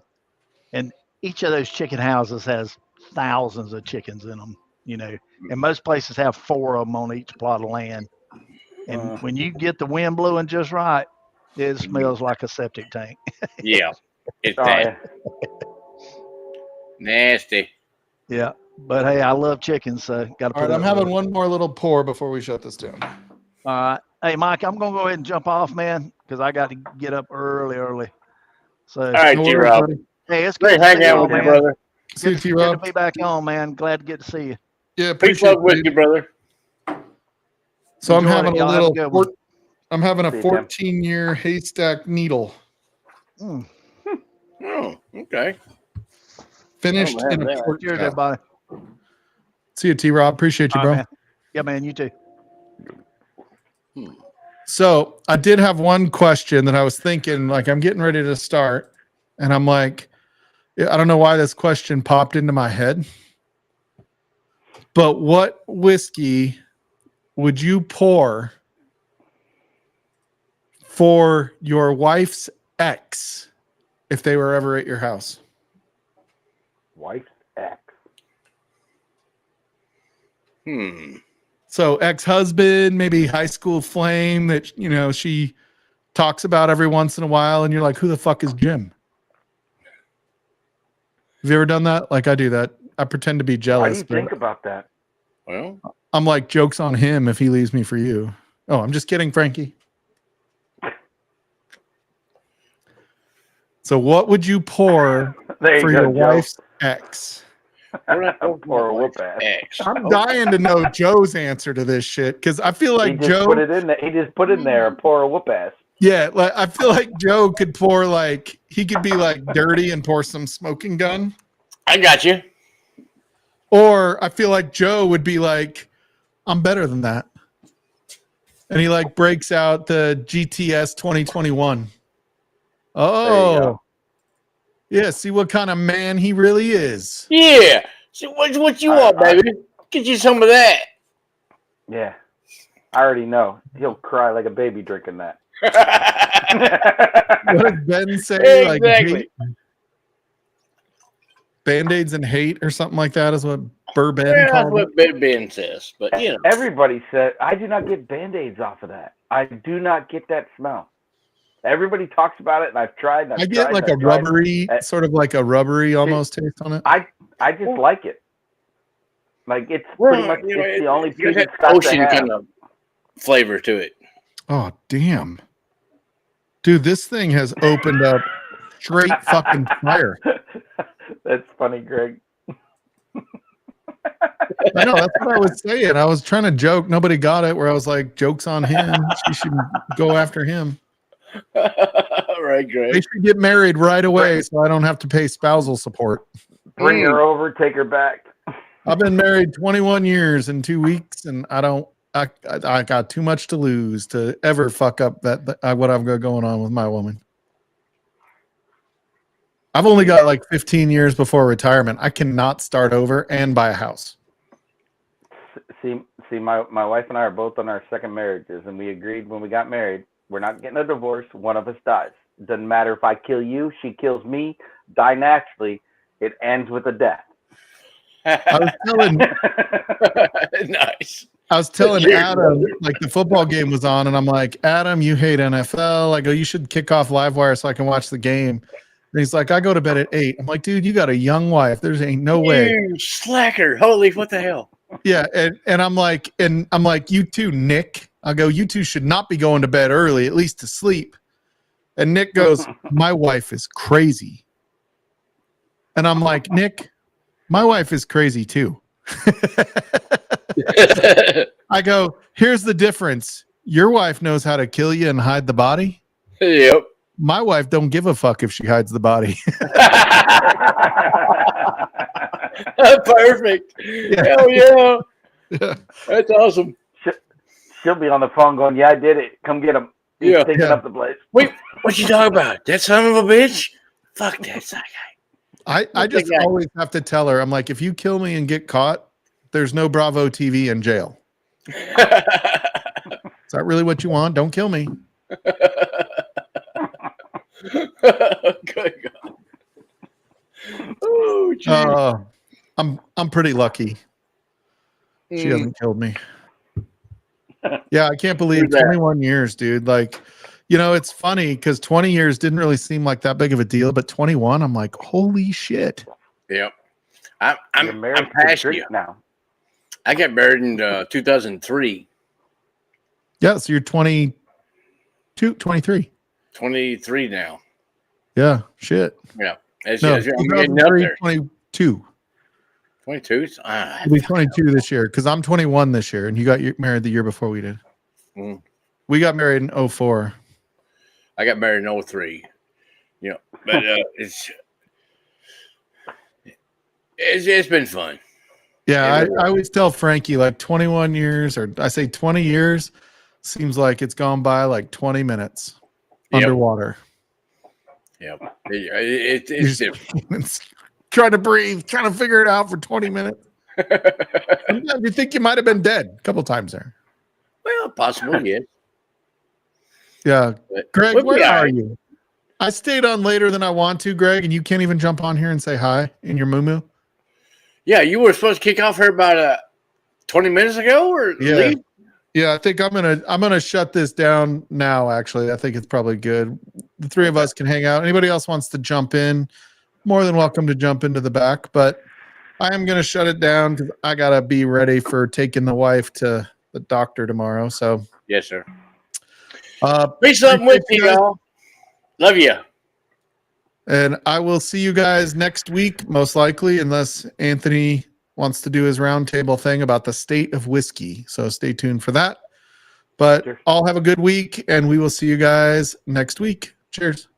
S6: And each of those chicken houses has thousands of chickens in them, and most places have 4 of them on each plot of land. And when you get the wind blowing just right, it smells like a septic tank.
S4: Yeah. It's
S5: Oh,
S4: that
S5: yeah.
S4: nasty.
S6: Yeah. But hey, I love chickens, so got to
S2: All right, I'm having one more little pour before we shut this down.
S6: All right. Hey, Mike, I'm going to go ahead and jump off, man, because I got to get up early. So,
S4: All right,
S2: No
S4: T
S2: worries,
S4: Rob.
S2: buddy.
S6: hey, it's
S4: Great
S6: good to see
S4: hanging
S6: you
S4: out
S6: all,
S4: with you,
S6: man.
S4: brother.
S2: See you,
S6: Good
S2: T-Rob.
S6: to be back on, man. Glad to get to see you.
S2: Yeah,
S4: Peace,
S2: appreciate
S4: love, whiskey,
S2: it.
S4: brother.
S2: So I'm
S6: Enjoy it,
S2: having a
S6: y'all. Have a good one.
S2: I'm having a
S5: See you, Tim.
S2: 14-year haystack needle
S6: Mm.
S4: Oh, okay.
S2: finished
S4: Oh,
S2: in a
S4: man.
S2: quart
S6: Cheers,
S2: cup.
S6: everybody.
S2: See you, T-Rob. Appreciate you,
S6: All
S2: bro.
S6: right, man. Yeah, man. You too.
S2: So I did have one question that I was thinking, like I'm getting ready to start, and I'm like, I don't know why this question popped into my head, but what whiskey would you pour for your wife's ex if they were ever at your house?
S5: Wife's ex.
S2: So ex-husband, maybe high school flame that, she talks about every once in a while, and you're like, who the fuck is Jim? Have you ever done that? Like I do that. I pretend to be
S5: Why do
S2: jealous,
S5: you
S2: but
S5: think about that?
S4: Well,
S2: I'm like, joke's on him if he leaves me for you. Oh, I'm just kidding, Frankie. So what would you pour
S5: There you
S2: for
S5: go,
S2: your
S5: Joe.
S2: wife's ex?
S4: we're not talking
S5: Poor
S4: about
S5: whoop ass.
S4: X.
S2: I'm dying to know Joe's answer to this shit, because I feel
S5: He
S2: like
S5: just
S2: Joe...
S5: put it in there. He just put in there a poor whoop ass.
S2: Yeah, like I feel like Joe could pour he could be like dirty and pour some smoking gun.
S4: I got you.
S2: Or I feel like Joe would be like, I'm better than that. And he like breaks out the GTS 2021. Oh. Yeah, see what kind of man he really is.
S4: Yeah. So what you want, baby? Get you some of that.
S5: Yeah, I already know. He'll cry like a baby drinking that.
S2: What does Ben say? Like
S4: Exactly.
S2: Band-Aids and hate or something like that is what Burr-Ben
S4: Yeah, that's
S2: called it.
S4: what Ben says. But you know,
S5: Everybody said, I do not get Band-Aids off of that. I do not get that smell. Everybody talks about it, and I've tried. And I've
S2: I get
S5: tried,
S2: like
S5: and
S2: a
S5: I've tried.
S2: rubbery, sort of like a rubbery almost taste on it.
S5: I just like it. Like it's
S4: well,
S5: pretty much
S4: you know,
S5: it's the only
S4: it's
S5: pig
S4: that
S5: stuff
S4: ocean
S5: to have.
S4: kind of flavor to it.
S2: Oh, damn. Dude, this thing has opened up straight fucking fire.
S5: That's funny, Greg.
S2: I know, that's what I was saying. I was trying to joke. Nobody got it, where I was like, joke's on him. She should go after him.
S4: Right,
S2: They
S4: Greg.
S2: should get married right away so I don't have to pay spousal support.
S5: Bring her over, take her back.
S2: I've been married 21 years in 2 weeks, and I got too much to lose to ever fuck up what I've got going on with my woman. I've only got like 15 years before retirement. I cannot start over and buy a house.
S5: See, my wife and I are both on our second marriages, and we agreed when we got married, we're not getting a divorce. One of us dies. Doesn't matter if I kill you, she kills me, die naturally. It ends with a death.
S2: I was telling
S4: Nice.
S2: Adam, like the football game was on, and I'm like, Adam, you hate NFL. I go, you should kick off Livewire so I can watch the game. And he's like, I go to bed at 8. I'm like, dude, you got a young wife. There's ain't no way.
S4: You slacker. Holy, what the hell?
S2: Yeah, and I'm like, you too, Nick. I go, you two should not be going to bed early, at least to sleep. And Nick goes, my wife is crazy. And I'm like, Nick, my wife is crazy too. I go, here's the difference. Your wife knows how to kill you and hide the body.
S4: Yep.
S2: My wife don't give a fuck if she hides the body.
S4: Perfect. Hell yeah. That's awesome.
S5: She'll be on the phone going, yeah, I did it. Come get him. He's
S4: Yeah.
S5: stinking up the place.
S4: Wait, what you talking about? That son of a bitch? Fuck that guy.
S2: I just always have to tell her, I'm like, if you kill me and get caught, there's no Bravo TV in jail. Is that really what you want? Don't kill me.
S4: Good God. Oh, geez.
S2: I'm pretty lucky. She hasn't killed me. Yeah, I can't believe 21 years, dude. Like, you know, it's funny because 20 years didn't really seem like that big of a deal, but 21, I'm like, holy shit.
S4: Yep.
S5: You're
S4: I'm
S5: married to
S4: past
S5: drink
S4: you.
S5: now.
S4: I got married in 2003.
S2: Yeah, so you're 22, 23.
S4: 23 now.
S2: Yeah, shit.
S4: Yeah. It's
S2: No,
S4: just, I'm getting up
S2: 2003,
S4: there.
S2: 22.
S4: 22?
S2: You'll be 22 this year because I'm 21 this year, and you got married the year before we did.
S4: Mm.
S2: We got married in 04.
S4: I got married in 03. You know, but it's been fun.
S2: Yeah, I always tell Frankie like 21 years, or I say 20 years, seems like it's gone by like 20 minutes underwater.
S4: Yep. It's different.
S2: Trying to breathe, trying to figure it out for 20 minutes. Sometimes you think you might have been dead a couple times there.
S4: Well, possible, yes.
S2: Yeah.
S4: But
S2: Greg,
S4: we'll be
S2: where
S4: all
S2: are
S4: right.
S2: you? I stayed on later than I want to, Greg, and you can't even jump on here and say hi in your moo-moo.
S4: Yeah, you were supposed to kick off here about 20 minutes ago, or leave?
S2: Yeah, I think I'm gonna shut this down now. Actually, I think it's probably good. The three of us can hang out. Anybody else wants to jump in? More than welcome to jump into the back. But I am gonna shut it down because I gotta be ready for taking the wife to the doctor tomorrow. So
S4: Yes, sir.
S2: be
S4: something with you, y'all. Love you.
S2: And I will see you guys next week, most likely, unless Anthony wants to do his roundtable thing about the state of whiskey. So stay tuned for that. But
S5: Sure.
S2: all have a good week, and we will see you guys next week. Cheers.